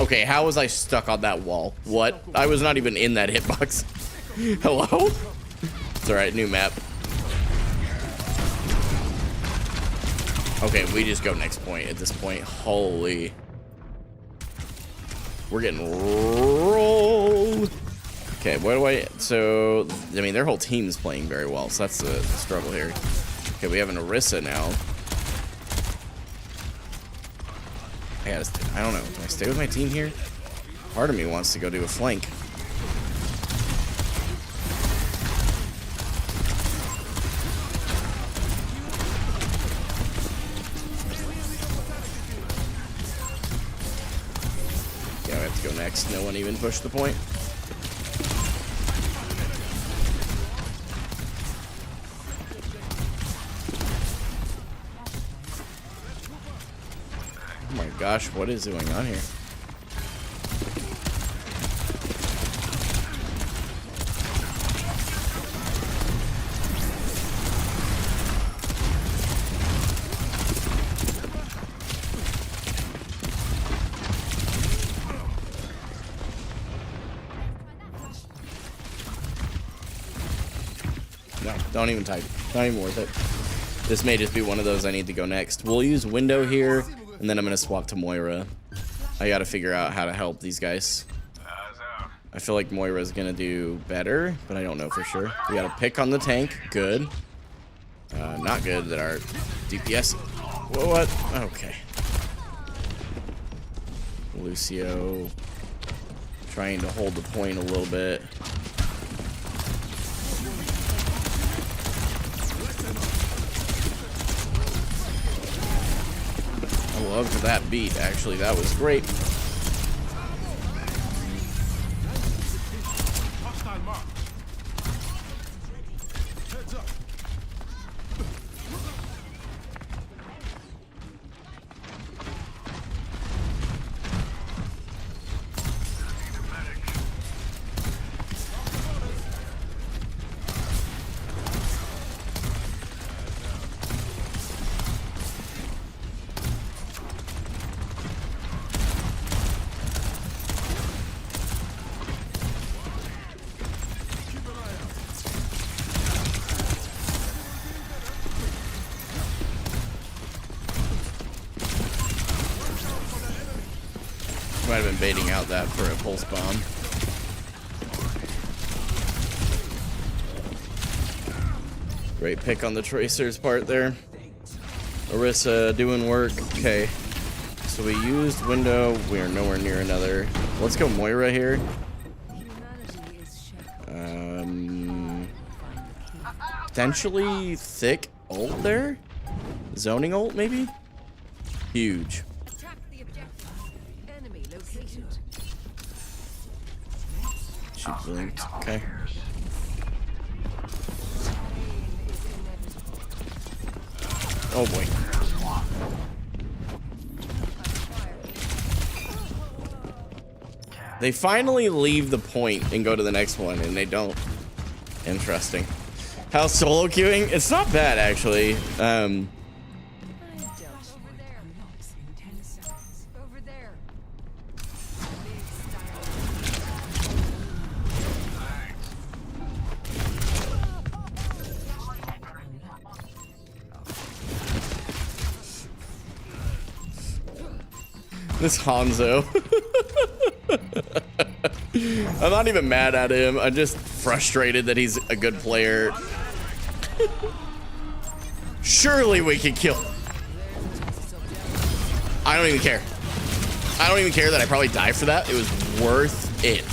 Okay, how was I stuck on that wall? What? I was not even in that hitbox. Hello? It's alright, new map. Okay, we just go next point at this point. Holy... We're getting rolled. Okay, what do I... So, I mean, their whole team's playing very well, so that's the struggle here. Okay, we have an Orisa now. I don't know. Do I stay with my team here? Part of me wants to go do a flank. Yeah, we have to go next. No one even pushed the point. Oh my gosh, what is going on here? No, don't even type. Not even worth it. This may just be one of those I need to go next. We'll use window here, and then I'm going to swap to Moira. I got to figure out how to help these guys. I feel like Moira's going to do better, but I don't know for sure. We got a pick on the tank. Good. Not good that our DPS... What? Okay. Lucio trying to hold the point a little bit. I loved that beat, actually. That was great. Hostile mark. Heads up. Might have been baiting out that for a pulse bomb. Great pick on the Tracer's part there. Orisa doing work. Okay. So we used window. We are nowhere near another. Let's go Moira here. Potentially thick ult there? Zoning ult maybe? Huge. She blinked. Okay. Oh boy. They finally leave the point and go to the next one, and they don't. Interesting. How's solo queuing? It's not bad, actually. This Hanzo. I'm not even mad at him. I'm just frustrated that he's a good player. Surely we can kill. I don't even care. I don't even care that I probably die for that. It was worth it.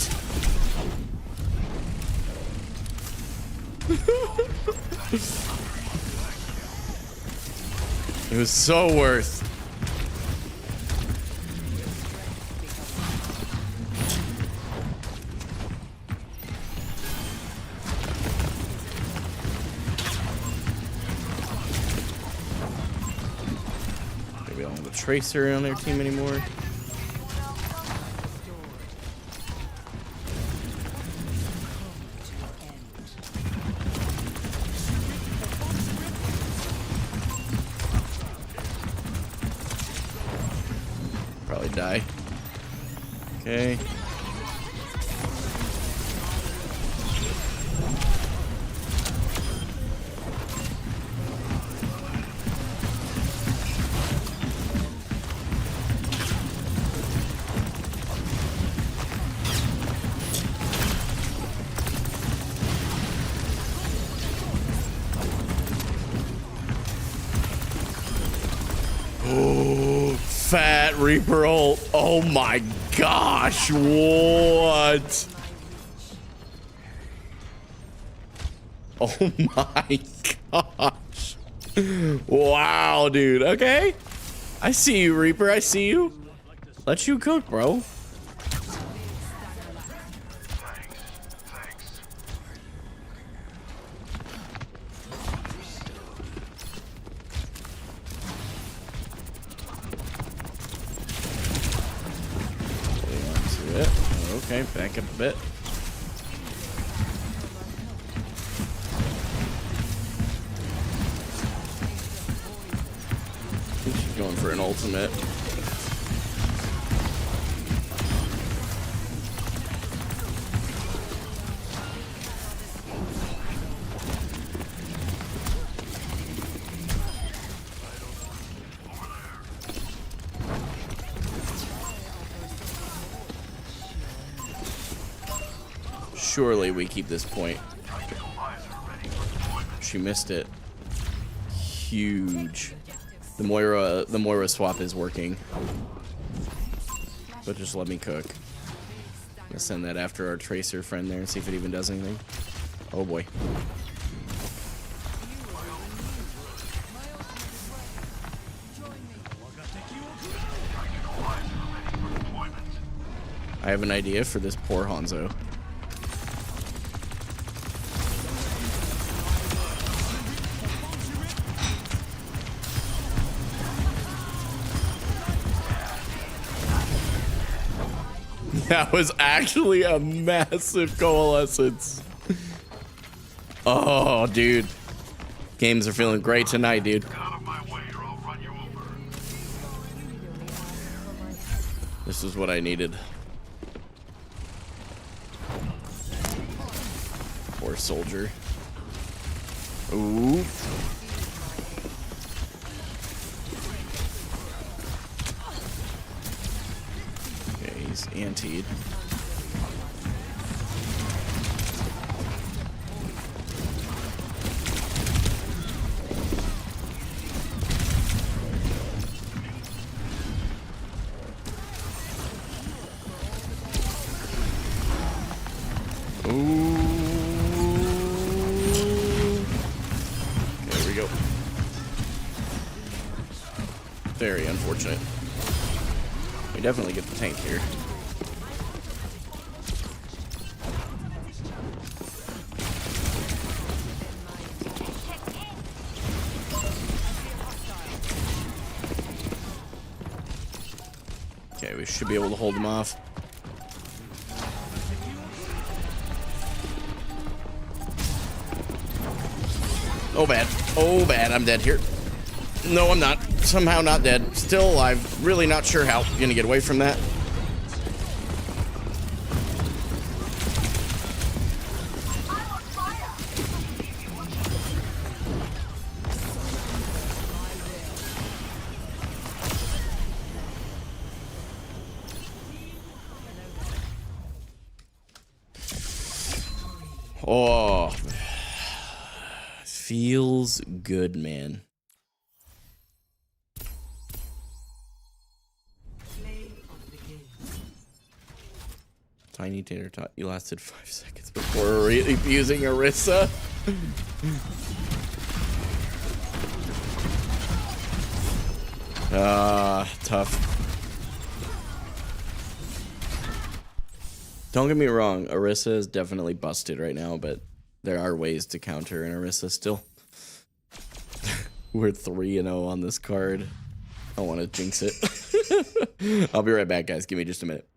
It was so worth. Tracer on their team anymore. Probably die. Okay. fat Reaper ult. Oh my gosh, what? Oh my gosh. Wow, dude. Okay. I see you, Reaper. I see you. Let you cook, bro. Okay, back up a bit. She's going for an ultimate. Surely we keep this point. She missed it. Huge. The Moira swap is working. But just let me cook. I'm gonna send that after our Tracer friend there and see if it even does anything. Oh boy. I have an idea for this poor Hanzo. That was actually a massive coalescence. Oh, dude. Games are feeling great tonight, dude. This is what I needed. Poor soldier. Ooh. He's antied. Ooh. There we go. Very unfortunate. We definitely get the tank here. Okay, we should be able to hold them off. Oh bad. Oh bad, I'm dead here. No, I'm not. Somehow not dead. Still alive. Really not sure how I'm gonna get away from that. Oh, feels good, man. Tiny Tater Tot, you lasted 5 seconds before using Orisa. Tough. Don't get me wrong, Orisa is definitely busted right now, but there are ways to counter an Orisa still. We're 3-0 on this card. I don't want to jinx it. I'll be right back, guys. Give me just a minute.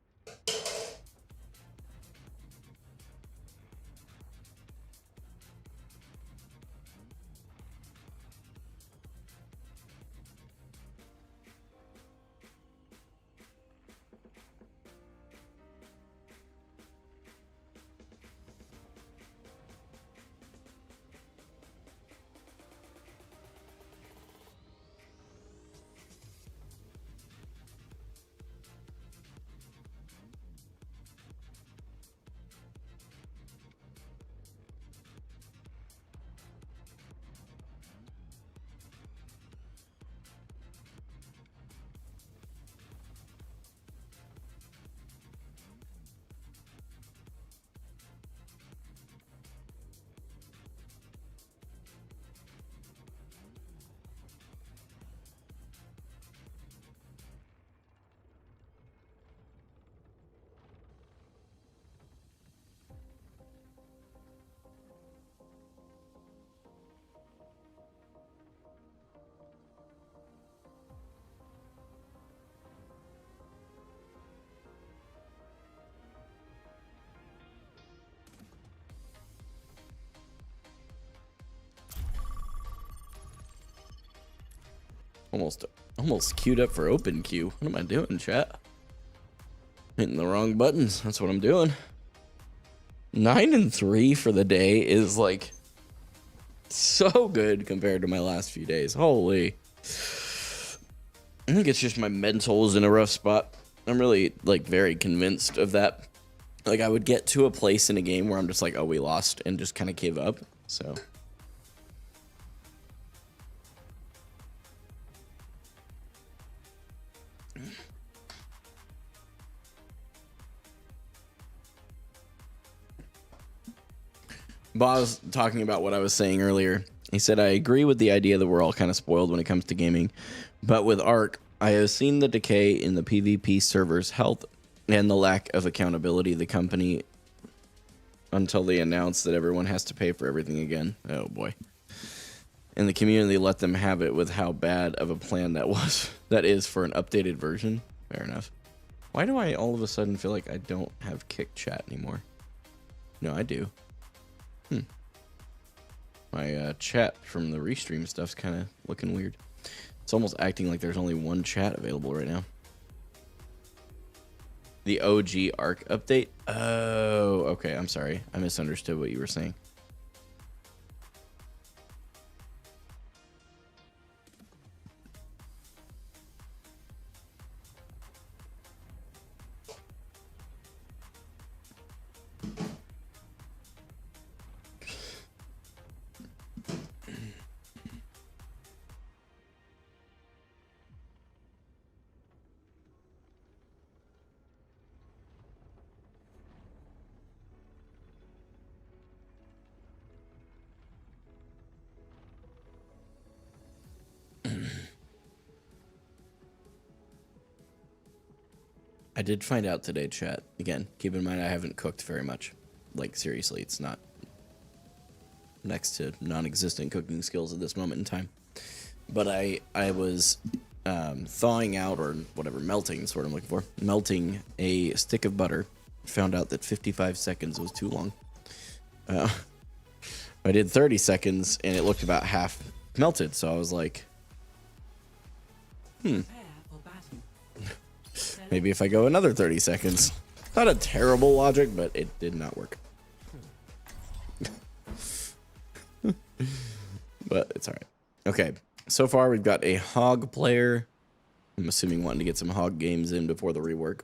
Almost queued up for open queue. What am I doing, chat? Hitting the wrong buttons. That's what I'm doing. 9-3 for the day is like so good compared to my last few days. Holy. I think it's just my mental is in a rough spot. I'm really like very convinced of that. Like I would get to a place in a game where I'm just like, oh, we lost, and just kind of give up. So Bob was talking about what I was saying earlier. He said, I agree with the idea that we're all kind of spoiled when it comes to gaming. But with Ark, I have seen the decay in the PvP server's health and the lack of accountability of the company until they announce that everyone has to pay for everything again. Oh, boy. And the community let them have it with how bad of a plan that is for an updated version. Fair enough. Why do I all of a sudden feel like I don't have kick chat anymore? No, I do. My chat from the restream stuff's kind of looking weird. It's almost acting like there's only one chat available right now. The OG Arc update? Oh, okay. I'm sorry. I misunderstood what you were saying. I did find out today, chat. Again, keep in mind I haven't cooked very much. Like, seriously, it's not next to non-existent cooking skills at this moment in time. But I was thawing out, or whatever, melting is what I'm looking for. Melting a stick of butter. Found out that 55 seconds was too long. I did 30 seconds, and it looked about half melted. So I was like, maybe if I go another 30 seconds. Not a terrible logic, but it did not work. But it's all right. Okay, so far we've got a hog player. I'm assuming wanting to get some hog games in before the rework.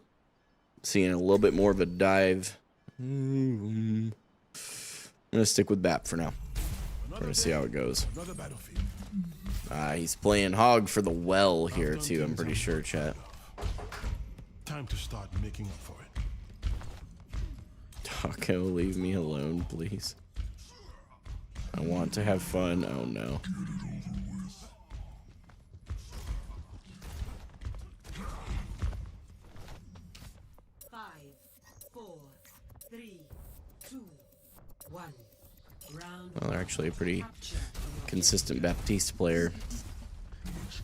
Seeing a little bit more of a dive. I'm going to stick with BAP for now. Try to see how it goes. He's playing hog for the well here, too, I'm pretty sure, chat. Time to start making up for it. Taco, leave me alone, please. I want to have fun. Oh, no. Well, they're actually a pretty consistent Baptiste player,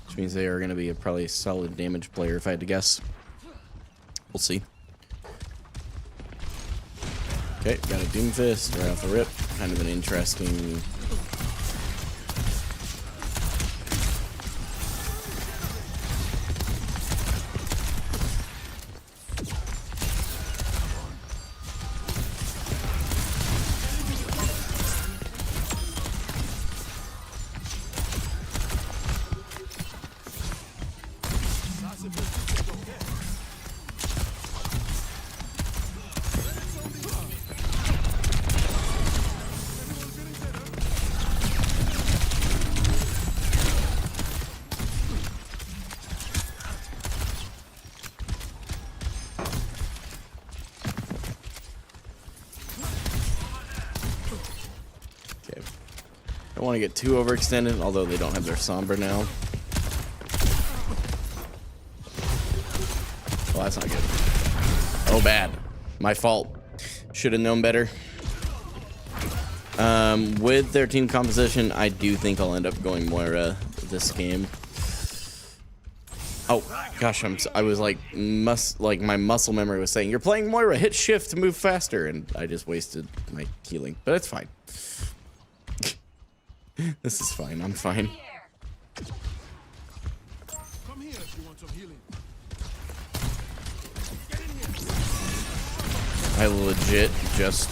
which means they are going to be a probably solid damage player if I had to guess. We'll see. Okay, got a Doomfist right off the rip. Kind of an interesting... Don't want to get too overextended, although they don't have their Sombra now. Well, that's not good. Oh, bad. My fault. Should have known better. With their team composition, I do think I'll end up going Moira this game. Oh, gosh, I was like, my muscle memory was saying, you're playing Moira, hit shift to move faster, and I just wasted my healing, but it's fine. This is fine. I'm fine. You want some healing? I legit just...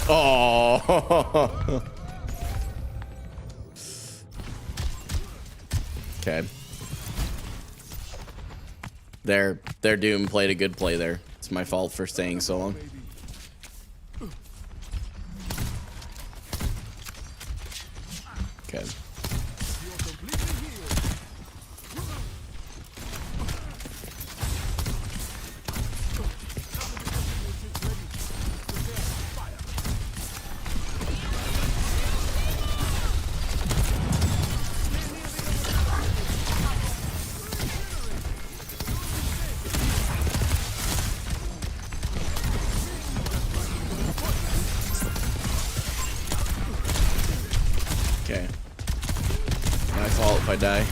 Oh. Okay. Their Doom played a good play there. It's my fault for staying so long. Okay. Okay. My fault if I die.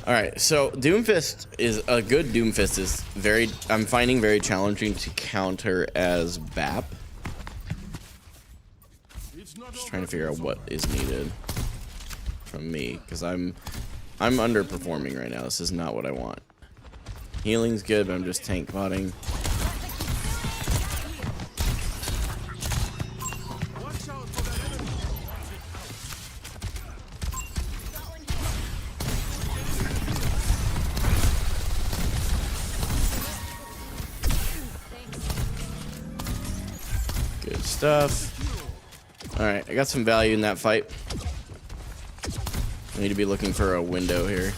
Alright, so Doomfist is a good Doomfist is very I'm finding very challenging to counter as BAP. Just trying to figure out what is needed from me, because I'm underperforming right now. This is not what I want. Healing's good, but I'm just tank botting. Good stuff. Alright, I got some value in that fight. I need to be looking for a window here.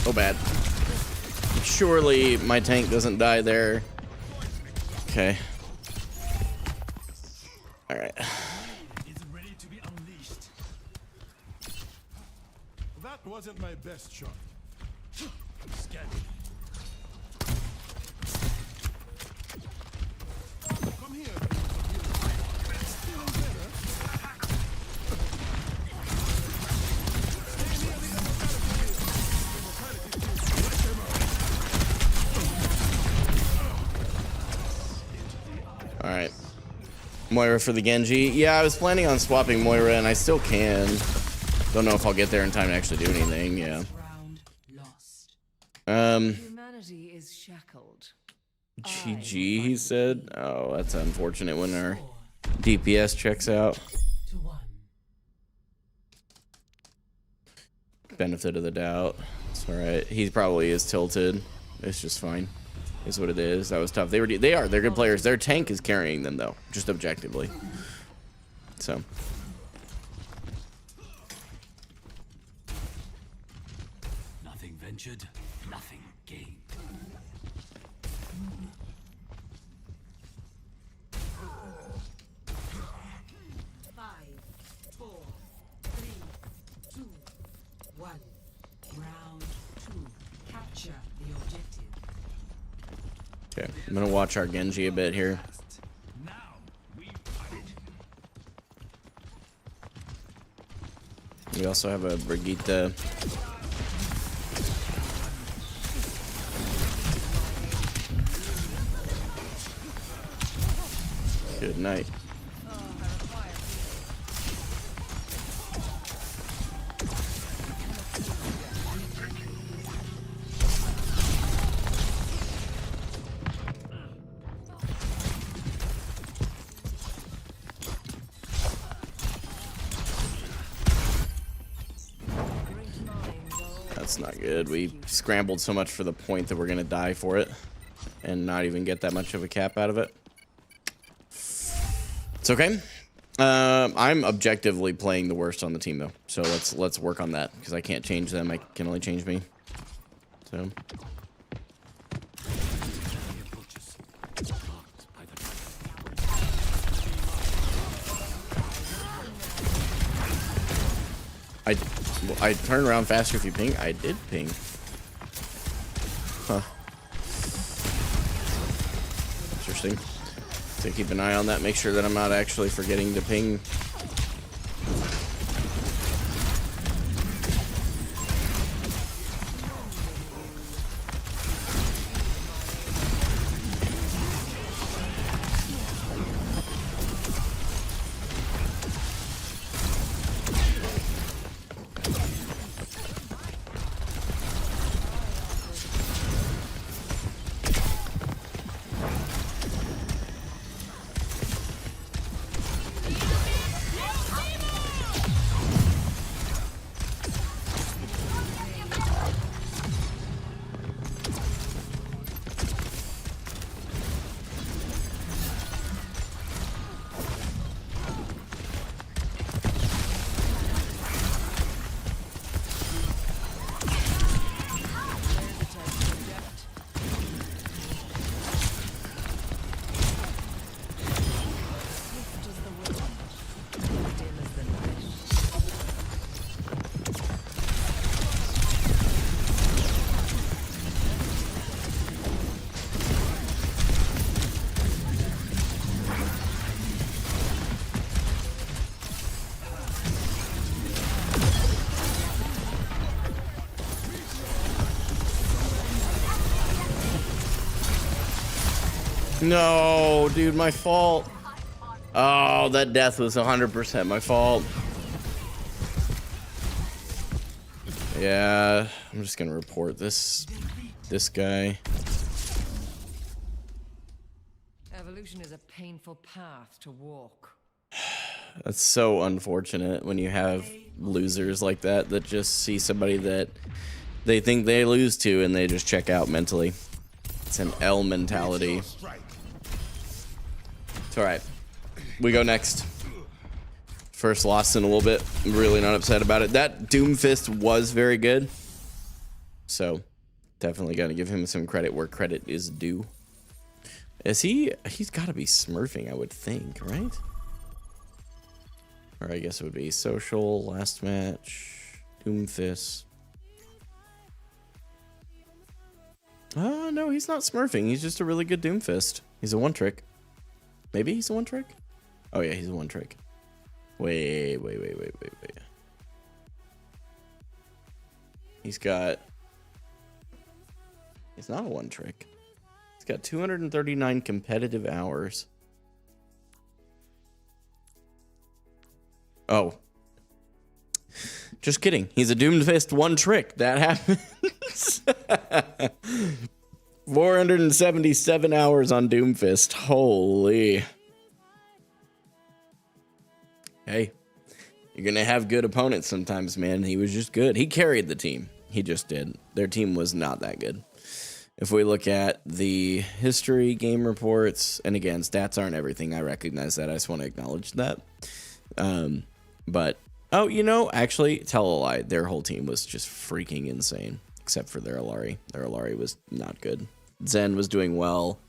Oh, bad. Surely my tank doesn't die there. Okay. Alright. That wasn't my best shot. Scan. Come here. Feeling better? Alright. Moira for the Genji. Yeah, I was planning on swapping Moira, and I still can. Don't know if I'll get there in time to actually do anything. Yeah. Humanity is shackled. GG, he said. Oh, that's unfortunate when our DPS checks out. Benefit of the doubt. It's alright. He probably is tilted. It's just fine. Is what it is. That was tough. They're good players. Their tank is carrying them though, just objectively. So nothing ventured, nothing gained. okay, I'm gonna watch our Genji a bit here. We also have a Brigitte. Good night. That's not good. We scrambled so much for the point that we're gonna die for it and not even get that much of a cap out of it. It's okay. I'm objectively playing the worst on the team though, so let's work on that because I can't change them. I can only change me. So. I turn around faster if you ping. I did ping. Huh. interesting. So keep an eye on that. Make sure that I'm not actually forgetting to ping. No, dude, my fault. Oh, that death was 100% my fault. Yeah, I'm just gonna report this guy. Evolution is a painful path to walk. That's so unfortunate when you have losers like that that just see somebody that they think they lose to and they just check out mentally. It's an L mentality. It's alright. We go next. First loss in a little bit. I'm really not upset about it. That Doomfist was very good. So, definitely gotta give him some credit where credit is due. Is he? He's gotta be smurfing, I would think, right? Or I guess it would be social, last match, Doomfist. Oh, no, he's not smurfing. He's just a really good Doomfist. He's a one-trick. Maybe he's a one-trick? Oh, yeah, he's a one-trick. Wait. He's not a one-trick. He's got 239 competitive hours. Oh. Just kidding. He's a Doomfist one-trick. That happens. 477 hours on Doomfist. Holy. Hey, you're going to have good opponents sometimes, man. He was just good. He carried the team. He just did. Their team was not that good. If we look at the history, game reports, and again, stats aren't everything. I recognize that. I just want to acknowledge that. But, oh, you know, actually, tell a lie. Their whole team was just freaking insane, except for their Alari. Their Alari was not good. Zen was doing well.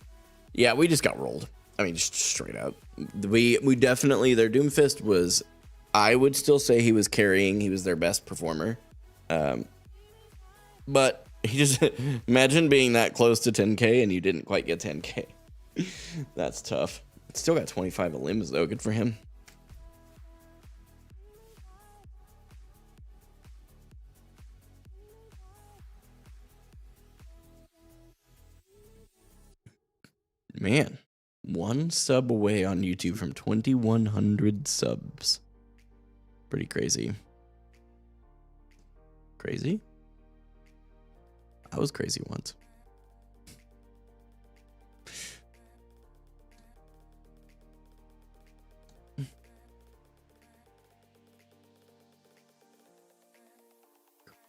Yeah, we just got rolled. I mean, just straight up. We definitely, their Doomfist was, I would still say he was carrying. He was their best performer. But he just, imagine being that close to 10K and you didn't quite get 10K. That's tough. Still got 25 limbs though. Good for him. Man, one sub away on YouTube from 2,100 subs. Pretty crazy. Crazy? I was crazy once.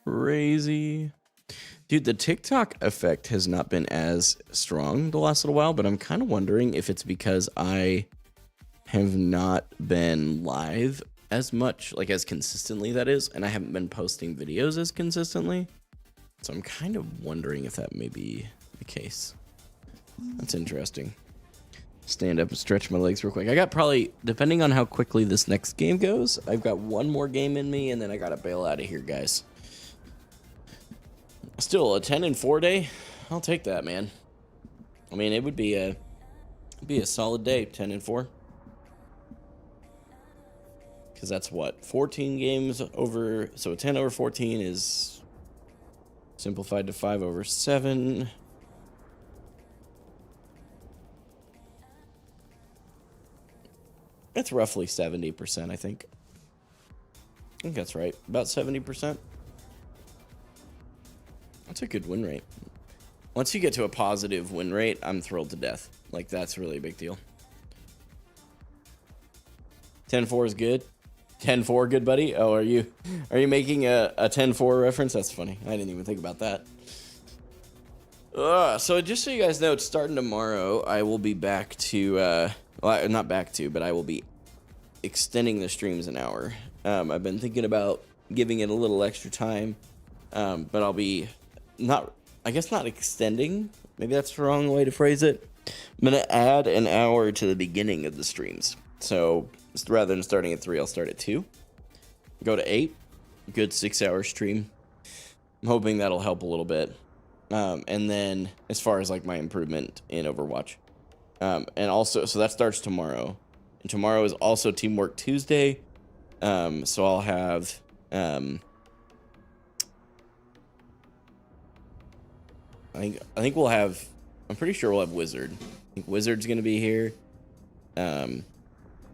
Crazy. Dude, the TikTok effect has not been as strong the last little while, but I'm kind of wondering if it's because I have not been live as much, like as consistently, that is, and I haven't been posting videos as consistently. So I'm kind of wondering if that may be the case. That's interesting. Stand up and stretch my legs real quick. I got probably, depending on how quickly this next game goes, I've got one more game in me, and then I gotta bail out of here, guys. Still a 10-4 day. I'll take that, man. I mean, it would be a Be a solid day, 10-4. Because that's what, 14 games over. So 10 over 14 is simplified to 5 over 7. That's roughly 70%, I think. I think that's right. About 70%. That's a good win rate. Once you get to a positive win rate, I'm thrilled to death. Like, that's really a big deal. 10-4 is good. 10-4 good, buddy? Oh, are you making a 10-4 reference? That's funny. I didn't even think about that. So just so you guys know, starting tomorrow, I will be back to... well, not back to, but I will be extending the streams an hour. I've been thinking about giving it a little extra time, but I'll be not extending. Maybe that's the wrong way to phrase it. I'm going to add an hour to the beginning of the streams. So rather than starting at 3, I'll start at 2. Go to 8. Good 6-hour stream. I'm hoping that'll help a little bit. And then as far as like my improvement in Overwatch. And also, so that starts tomorrow. And tomorrow is also Teamwork Tuesday. So I'll have... I think we'll have... I'm pretty sure we'll have Wizard. I think Wizard's going to be here.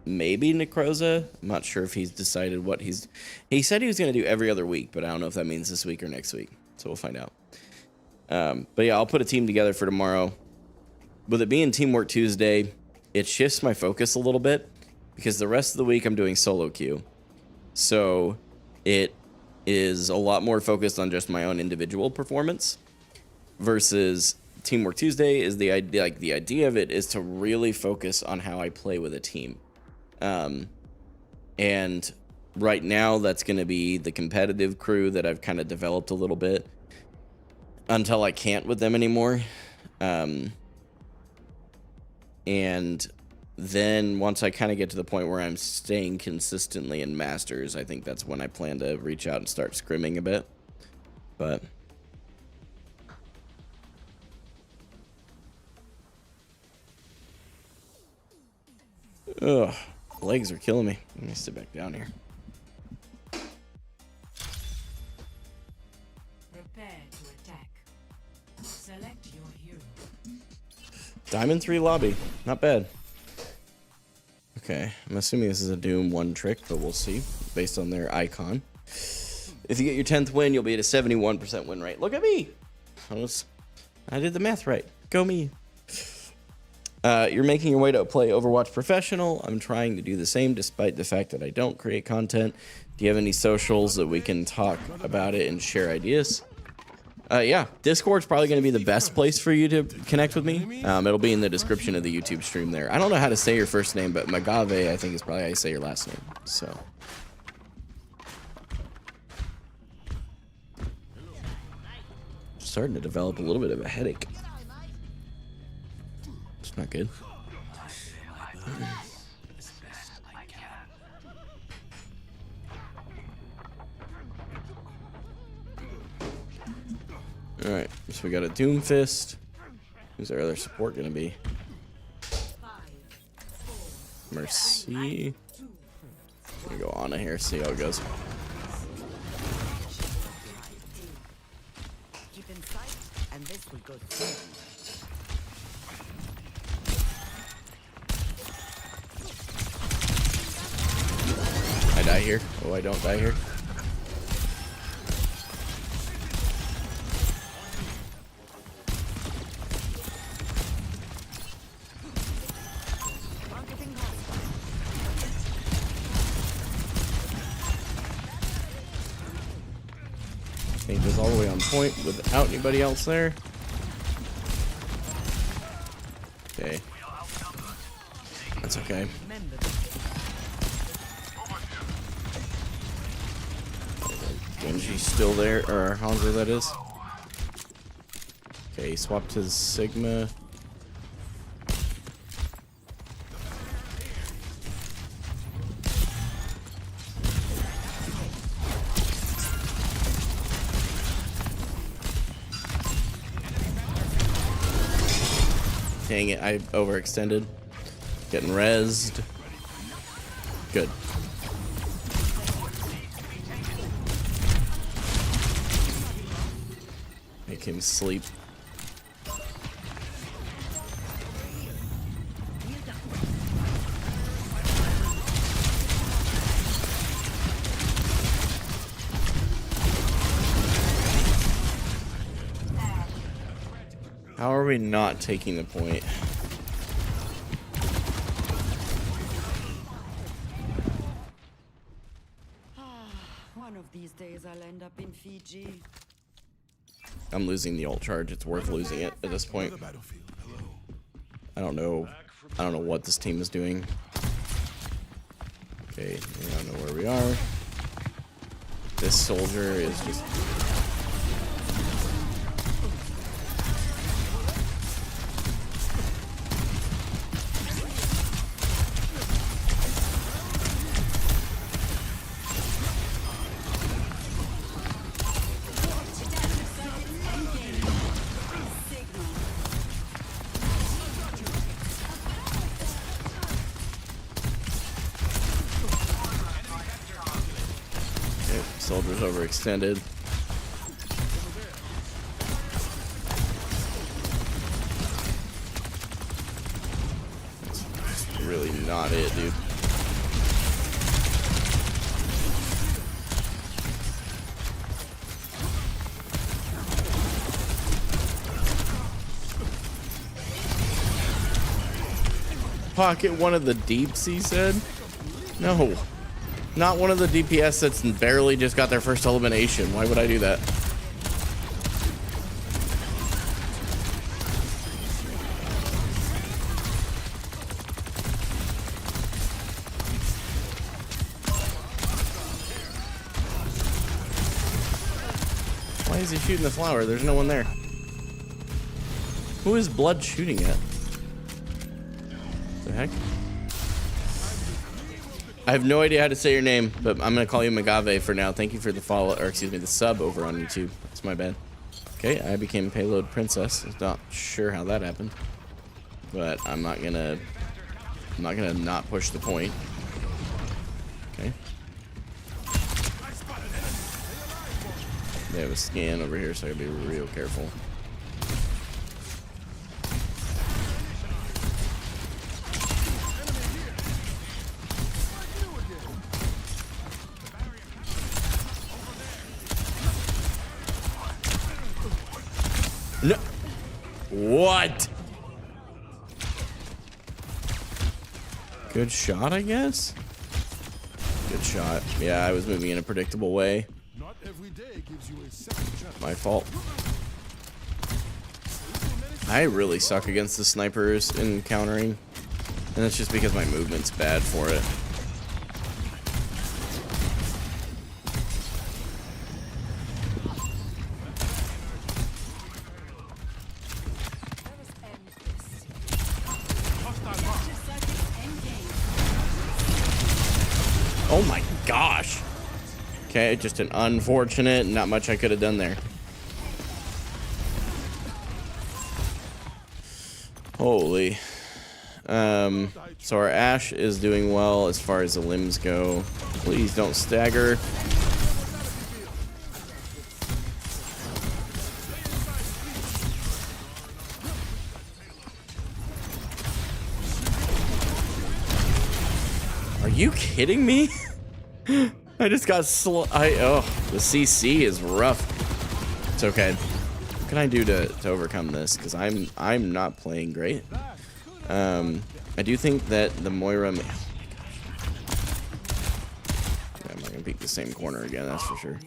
Maybe Necroza. I'm not sure if he's decided what he's... He said he was going to do every other week, but I don't know if that means this week or next week. So we'll find out. But yeah, I'll put a team together for tomorrow. With it being Teamwork Tuesday, it shifts my focus a little bit. Because the rest of the week I'm doing solo queue. So it is a lot more focused on just my own individual performance. Versus Teamwork Tuesday is the idea. Like the idea of it is to really focus on how I play with a team. And right now that's going to be the competitive crew that I've kind of developed a little bit until I can't with them anymore. And then once I kind of get to the point where I'm staying consistently in Masters, I think that's when I plan to reach out and start scrimming a bit. But ugh, legs are killing me. Let me sit back down here. Prepare to attack. Select your hero. Diamond 3 lobby. Not bad. Okay, I'm assuming this is a Doom 1 trick, but we'll see based on their icon. If you get your 10th win, you'll be at a 71% win rate. Look at me. I did the math right. Go me. You're making your way to play Overwatch Professional. I'm trying to do the same despite the fact that I don't create content. Do you have any socials that we can talk about it and share ideas? Yeah, Discord's probably going to be the best place for you to connect with me. It'll be in the description of the YouTube stream there. I don't know how to say your first name, but Magave, I think, is probably how you say your last name. So. Starting to develop a little bit of a headache. It's not good. Alright, so we got a Doomfist. Who's our other support gonna be? Mercy. I'm gonna go on here, see how it goes. Keep in sight, and this will go through. I die here. Oh, I don't die here. Angel's all the way on point without anybody else there. Okay. That's okay. Genji's still there, or Hanzo that is. Okay, he swapped his Sigma. Dang it, I overextended. Getting rezzed. Good. Make him sleep. How are we not taking the point? One of these days I'll end up in Fiji. I'm losing the ult charge. It's worth losing it at this point. I don't know. I don't know what this team is doing. Okay, I don't know where we are. This soldier is just... Soldier's overextended. That's really not it, dude. Pocket one of the deeps, he said? No. Not one of the DPS that's barely just got their first elimination. Why would I do that? Why is he shooting the flower? There's no one there. Who is Blood shooting at? The heck? I have no idea how to say your name, but I'm gonna call you Magave for now. Thank you for the follow, or excuse me, the sub over on YouTube. That's my bad. Okay, I became Payload Princess. Not sure how that happened, but I'm not gonna not push the point. Okay. They have a scan over here, so I gotta be real careful. No. What? Good shot, I guess? Good shot. Yeah, I was moving in a predictable way. Not every day gives you a second chance. My fault. I really suck against the snipers in countering. And that's just because my movement's bad for it. Oh my gosh. Okay, just an unfortunate, not much I could have done there. Holy. So our Ashe is doing well as far as the limbs go. Please don't stagger. Are you kidding me? I just got oh, the CC is rough. It's okay. What can I do to overcome this? Because I'm not playing great. I do think that the Moira. Oh my gosh. Yeah, I'm not gonna peek the same corner again. That's for sure.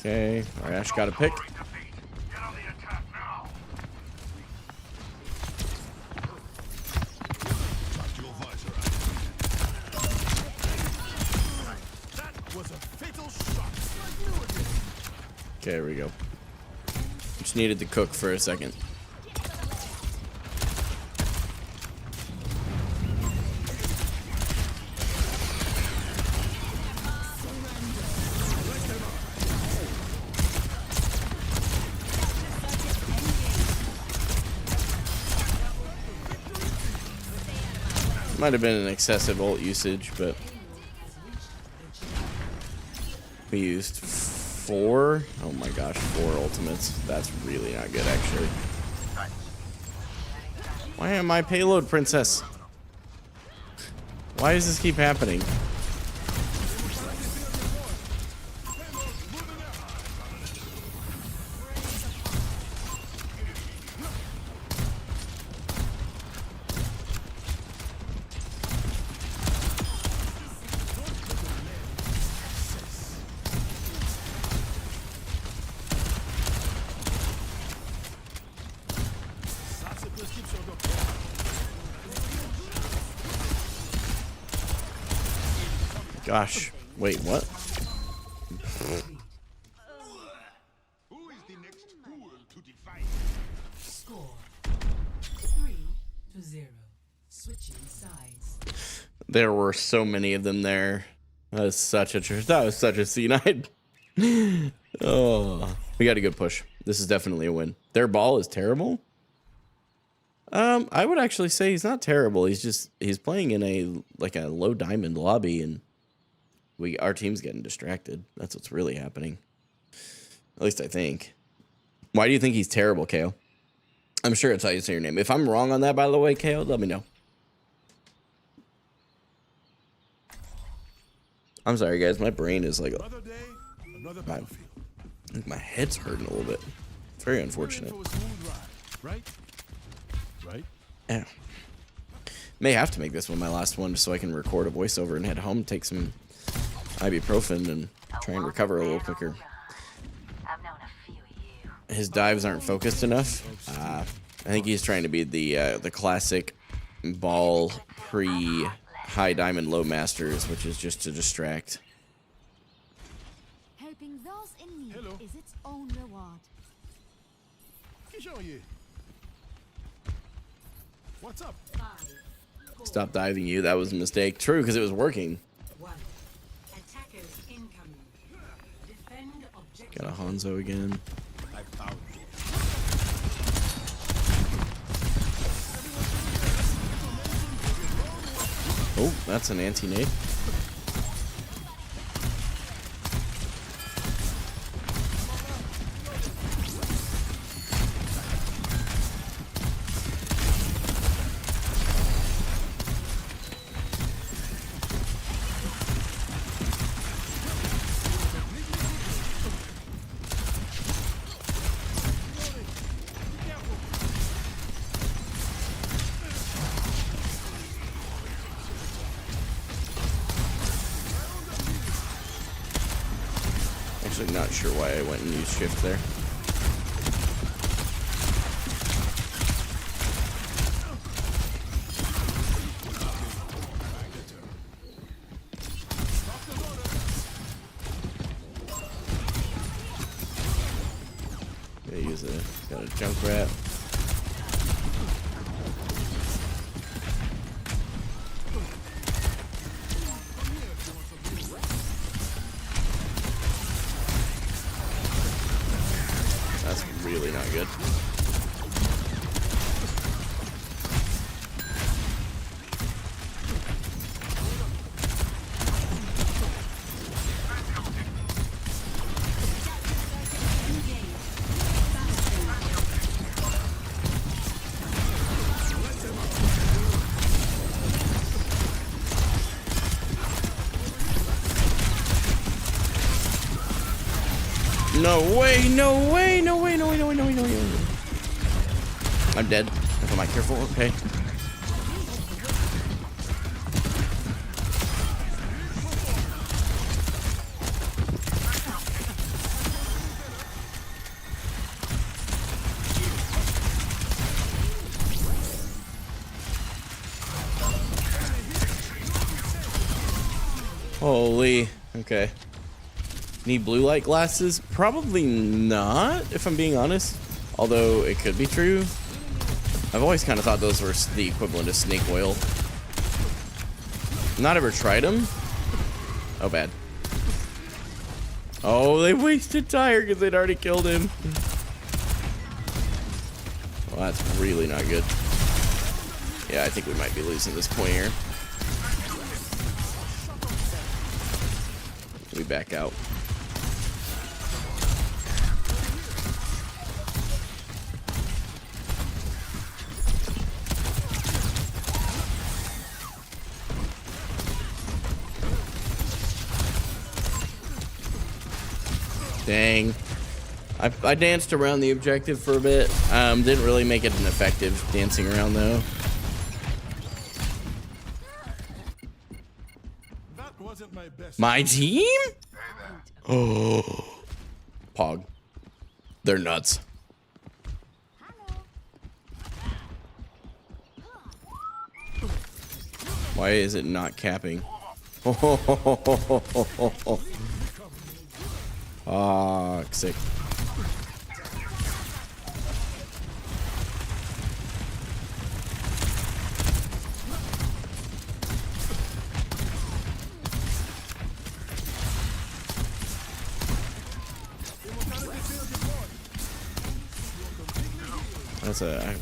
Okay, our Ashe got a pick. was a fatal shot. Like new again. Okay, here we go. Just needed to cook for a second. Might have been an excessive ult usage, but we used 4. Oh my gosh, 4 ultimates. That's really not good, actually. Why am I payload princess? Why does this keep happening? Gosh, wait, what? Who is the next fool to defy? Score 3-0. Switching sides. There were so many of them there. That was such a C9. Oh, we got a good push. This is definitely a win. Their ball is terrible. I would actually say he's not terrible. He's playing in a low diamond lobby, and our team's getting distracted. That's what's really happening. At least I think. Why do you think he's terrible, KO? I'm sure it's how you say your name. If I'm wrong on that, by the way, KO, let me know. I'm sorry, guys. My brain is like Another day, another battlefield. my head's hurting a little bit. It's very unfortunate. Right? Right? Yeah. May have to make this one my last one just so I can record a voiceover and head home, take some ibuprofen, and try and recover a little quicker. His dives aren't focused enough. I think he's trying to be the classic ball pre-high diamond low masters, which is just to distract. Helping those in need Hello. is its own reward. What's up? Stop diving you. That was a mistake. True, because it was working. Attackers incoming. Defend objective. Got a Hanzo again. I found you. Oh, that's an anti-nade. Actually, not sure why I went and used shift there. Got a junk rat. That's really not good. No way, no way, no way, no way, no way, no way, no way. I'm dead. Am I careful? Okay. Holy. Okay. Need blue light glasses? Probably not, if I'm being honest. Although it could be true. I've always kind of thought those were the equivalent of snake oil. Not ever tried them. Oh, bad. Oh, they wasted Tyre because they'd already killed him. Well, that's really not good. Yeah, I think we might be losing this point here. We back out. Dang. I danced around the objective for a bit. Didn't really make it an effective dancing around though. That wasn't my best. My team? Oh. Pog. They're nuts. Why is it not capping? Ah, sick. That's a...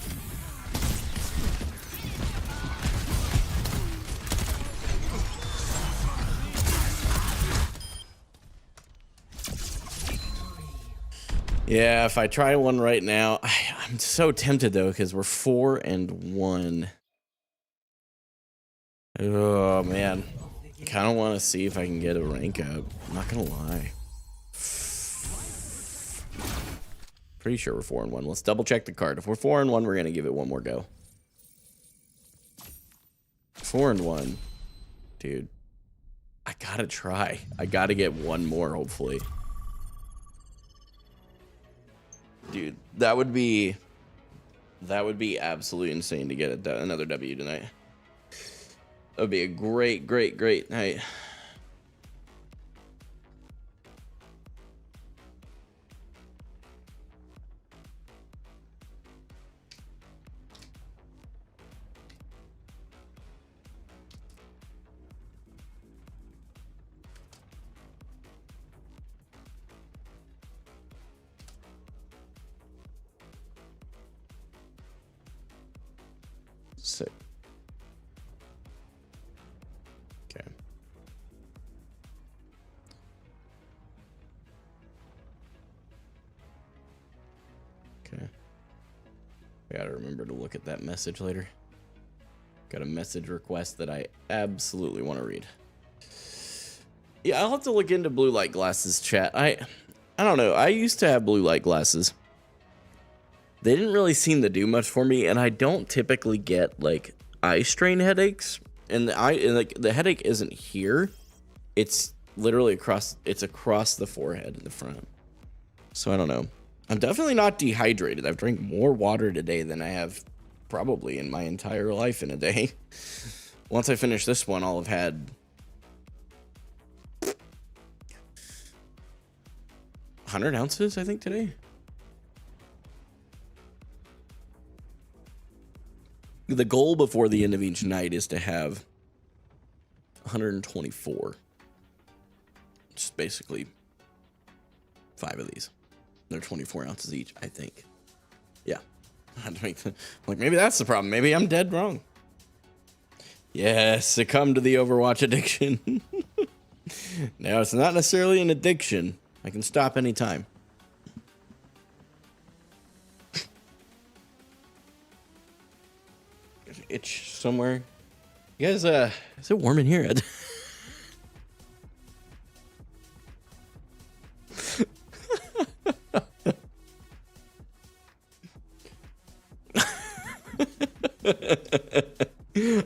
Yeah, if I try one right now, I'm so tempted though because we're 4-1. Oh man, kind of want to see if I can get a rank up. I'm not gonna lie. Pretty sure we're 4-1. Let's double check the card. If we're 4-1, we're gonna give it one more go. 4-1, dude. I gotta try. I gotta get one more, hopefully. Dude, that would be absolutely insane to get another W tonight. That would be a great, great, great night. Sick. Okay. Okay. I gotta remember to look at that message later. Got a message request that I absolutely want to read. Yeah, I'll have to look into blue light glasses, chat. I don't know. I used to have blue light glasses. They didn't really seem to do much for me, and I don't typically get like eye strain headaches. And the headache isn't here; it's literally across the forehead in the front. So I don't know. I'm definitely not dehydrated. I've drank more water today than I have probably in my entire life in a day. Once I finish this one, I'll have had 100 ounces, I think, today. The goal before the end of each night is to have 124. Just basically 5 of these. They're 24 ounces each, I think. Yeah. Like, maybe that's the problem. Maybe I'm dead wrong. Yes, succumb to the Overwatch addiction. Now, it's not necessarily an addiction. I can stop anytime. Itch somewhere. You guys, is it warm in here, Ed?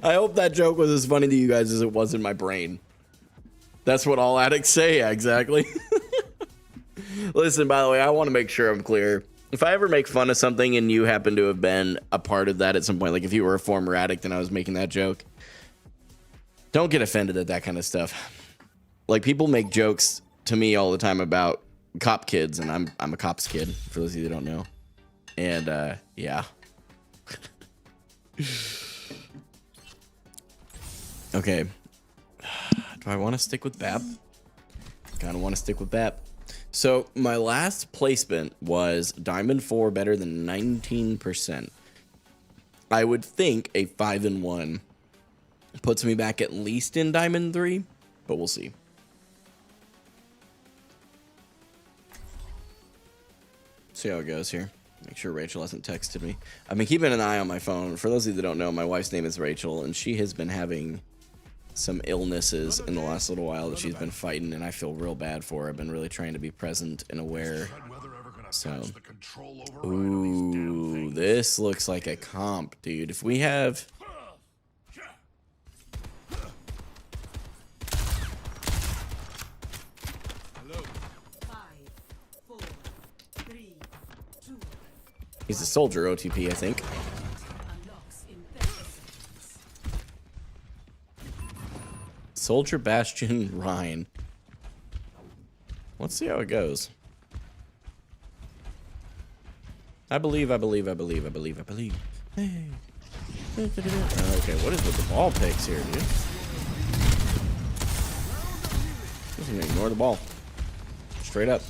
I hope that joke was as funny to you guys as it was in my brain. That's what all addicts say, yeah, exactly. Listen, by the way, I want to make sure I'm clear. If I ever make fun of something and you happen to have been a part of that at some point, like if you were a former addict and I was making that joke, don't get offended at that kind of stuff. Like, people make jokes to me all the time about cop kids, and I'm a cops kid, for those of you that don't know. And yeah. Okay. Do I want to stick with BAP? Kind of want to stick with BAP. So my last placement was Diamond 4 better than 19%. I would think a 5-1 puts me back at least in Diamond 3, but we'll see. See how it goes here. Make sure Rachel hasn't texted me. I've been keeping an eye on my phone. For those of you that don't know, my wife's name is Rachel, and she has been having some illnesses in the last little while that she's been fighting, and I feel real bad for her. I've been really trying to be present and aware. So, ooh, this looks like a comp, dude. If we have... He's a soldier OTP, I think. Soldier Bastion Ryan. Let's see how it goes. I believe. Hey. Okay, what is with the ball picks here, dude? Just gonna ignore the ball. Straight up.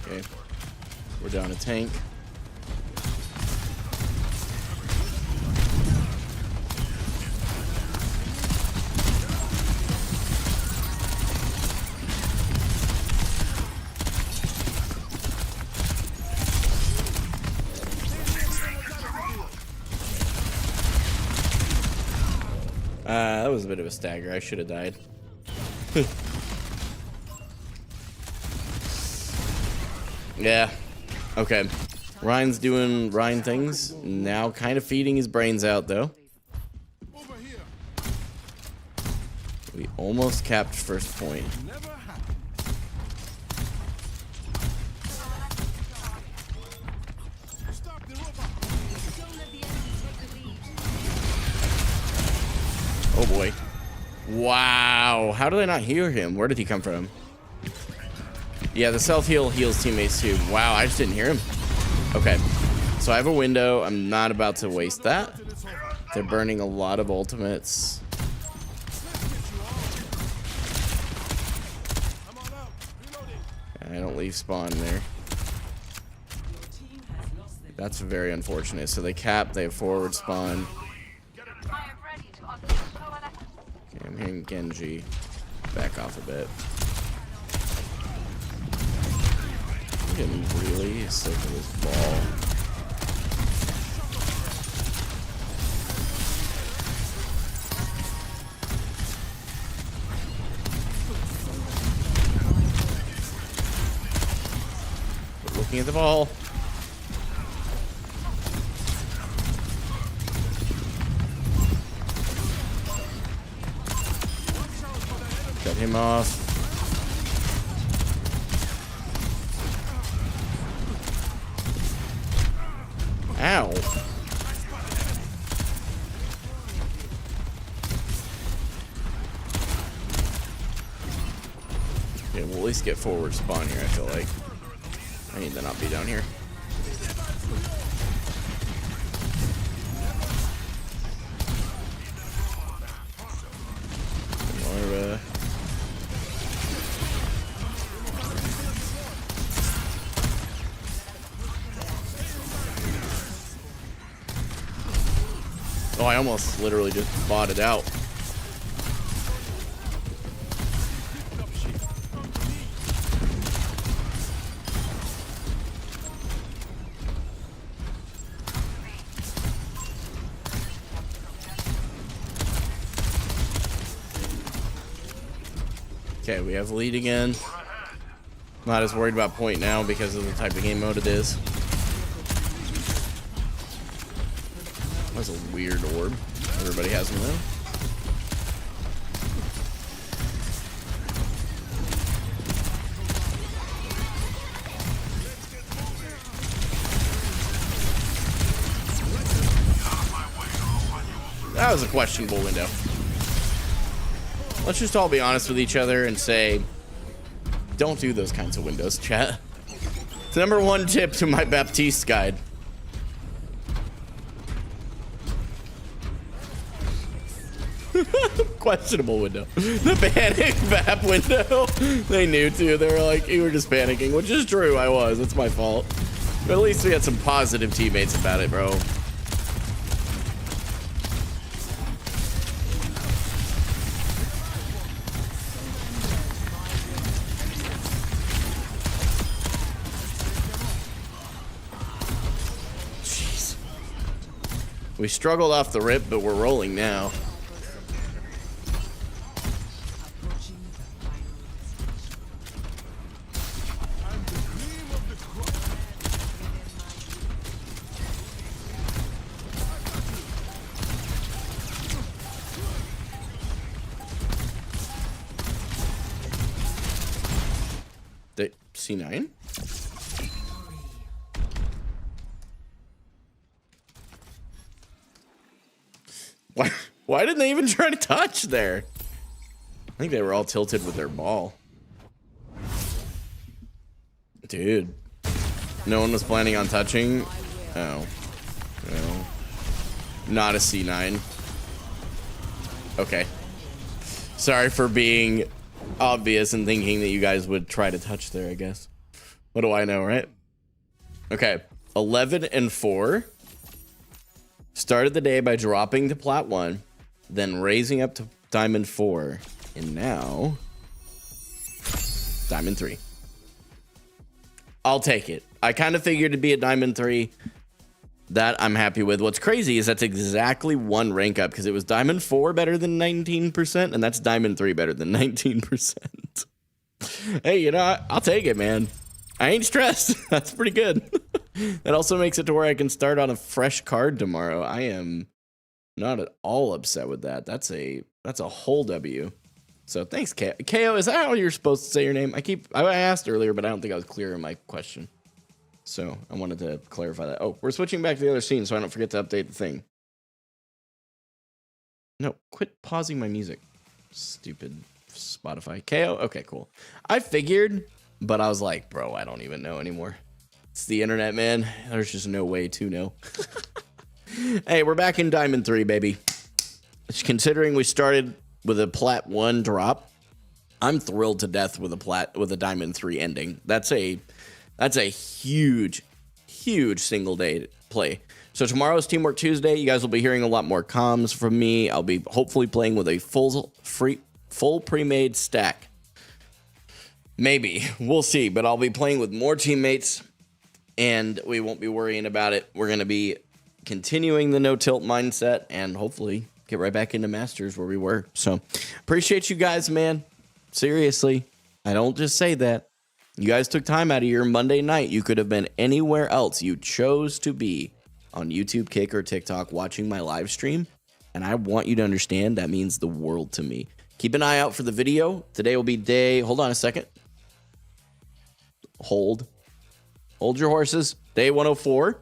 Okay, we're down a tank. That was a bit of a stagger. I should have died. Yeah. Okay. Ryan's doing Ryan things. Now kind of feeding his brains out, though. We almost capped first point. Oh boy. Wow. How did I not hear him? Where did he come from? Yeah, the self-heal heals teammates too. Wow, I just didn't hear him. Okay. So I have a window. I'm not about to waste that. They're burning a lot of ultimates. I don't leave spawn there. That's very unfortunate. So they cap, they have forward spawn. Okay, I'm hearing Genji back off a bit. I'm getting really sick of this ball. We're looking at the ball. Cut him off. Ow. Okay, we'll at least get forward spawn here, I feel like. I need to not be down here. More, oh, I almost literally just bought it out. Okay, we have lead again. Not as worried about point now because of the type of game mode it is. That's a weird orb. Everybody has them though. That was a questionable window. Let's just all be honest with each other and say, don't do those kinds of windows, chat. It's the #1 tip to my Baptiste guide. Questionable window. The panic Bap window. They knew too. They were like, you were just panicking, which is true. I was. It's my fault. But at least we had some positive teammates about it, bro. Jeez. We struggled off the rip, but we're rolling now. C9? Why didn't they even try to touch there? I think they were all tilted with their ball. Dude. No one was planning on touching? Oh. No. Not a C9. Okay. Sorry for being obvious and thinking that you guys would try to touch there, I guess. What do I know, right? Okay. 11 and 4. Started the day by dropping to Plat 1, then raising up to Diamond 4, and now Diamond 3. I'll take it. I kind of figured it'd be a Diamond 3. That I'm happy with. What's crazy is that's exactly one rank up because it was Diamond 4 better than 19%, and that's Diamond 3 better than 19%. Hey, you know, I'll take it, man. I ain't stressed. That's pretty good. That also makes it to where I can start on a fresh card tomorrow. I am not at all upset with that. That's a whole W. So thanks, KO. KO, is that how you're supposed to say your name? I asked earlier, but I don't think I was clear in my question. So I wanted to clarify that. Oh, we're switching back to the other scene so I don't forget to update the thing. No, quit pausing my music. Stupid Spotify. KO? Okay, cool. I figured, but I was like, bro, I don't even know anymore. It's the internet, man. There's just no way to know. Hey, we're back in Diamond 3, baby. Considering we started with a Plat 1 drop, I'm thrilled to death with a Diamond 3 ending. That's a huge single day play. So tomorrow's Teamwork Tuesday. You guys will be hearing a lot more comms from me. I'll be hopefully playing with a full pre-made stack. Maybe. We'll see. But I'll be playing with more teammates, and we won't be worrying about it. We're going to be continuing the no-tilt mindset and hopefully get right back into Masters where we were. So appreciate you guys, man. Seriously. I don't just say that. You guys took time out of your Monday night. You could have been anywhere else. You chose to be on YouTube, Kick, or TikTok watching my live stream. And I want you to understand that means the world to me. Keep an eye out for the video. Today will be day... Hold on a second. Hold your horses. Day 104.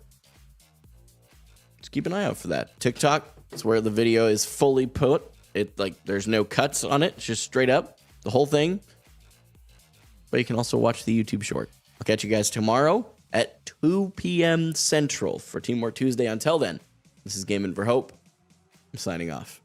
Just keep an eye out for that. TikTok is where the video is fully put. There's no cuts on it. It's just straight up. The whole thing. But you can also watch the YouTube short. I'll catch you guys tomorrow at 2 p.m. Central for Teamwork Tuesday. Until then, this is Gaming for Hope. I'm signing off.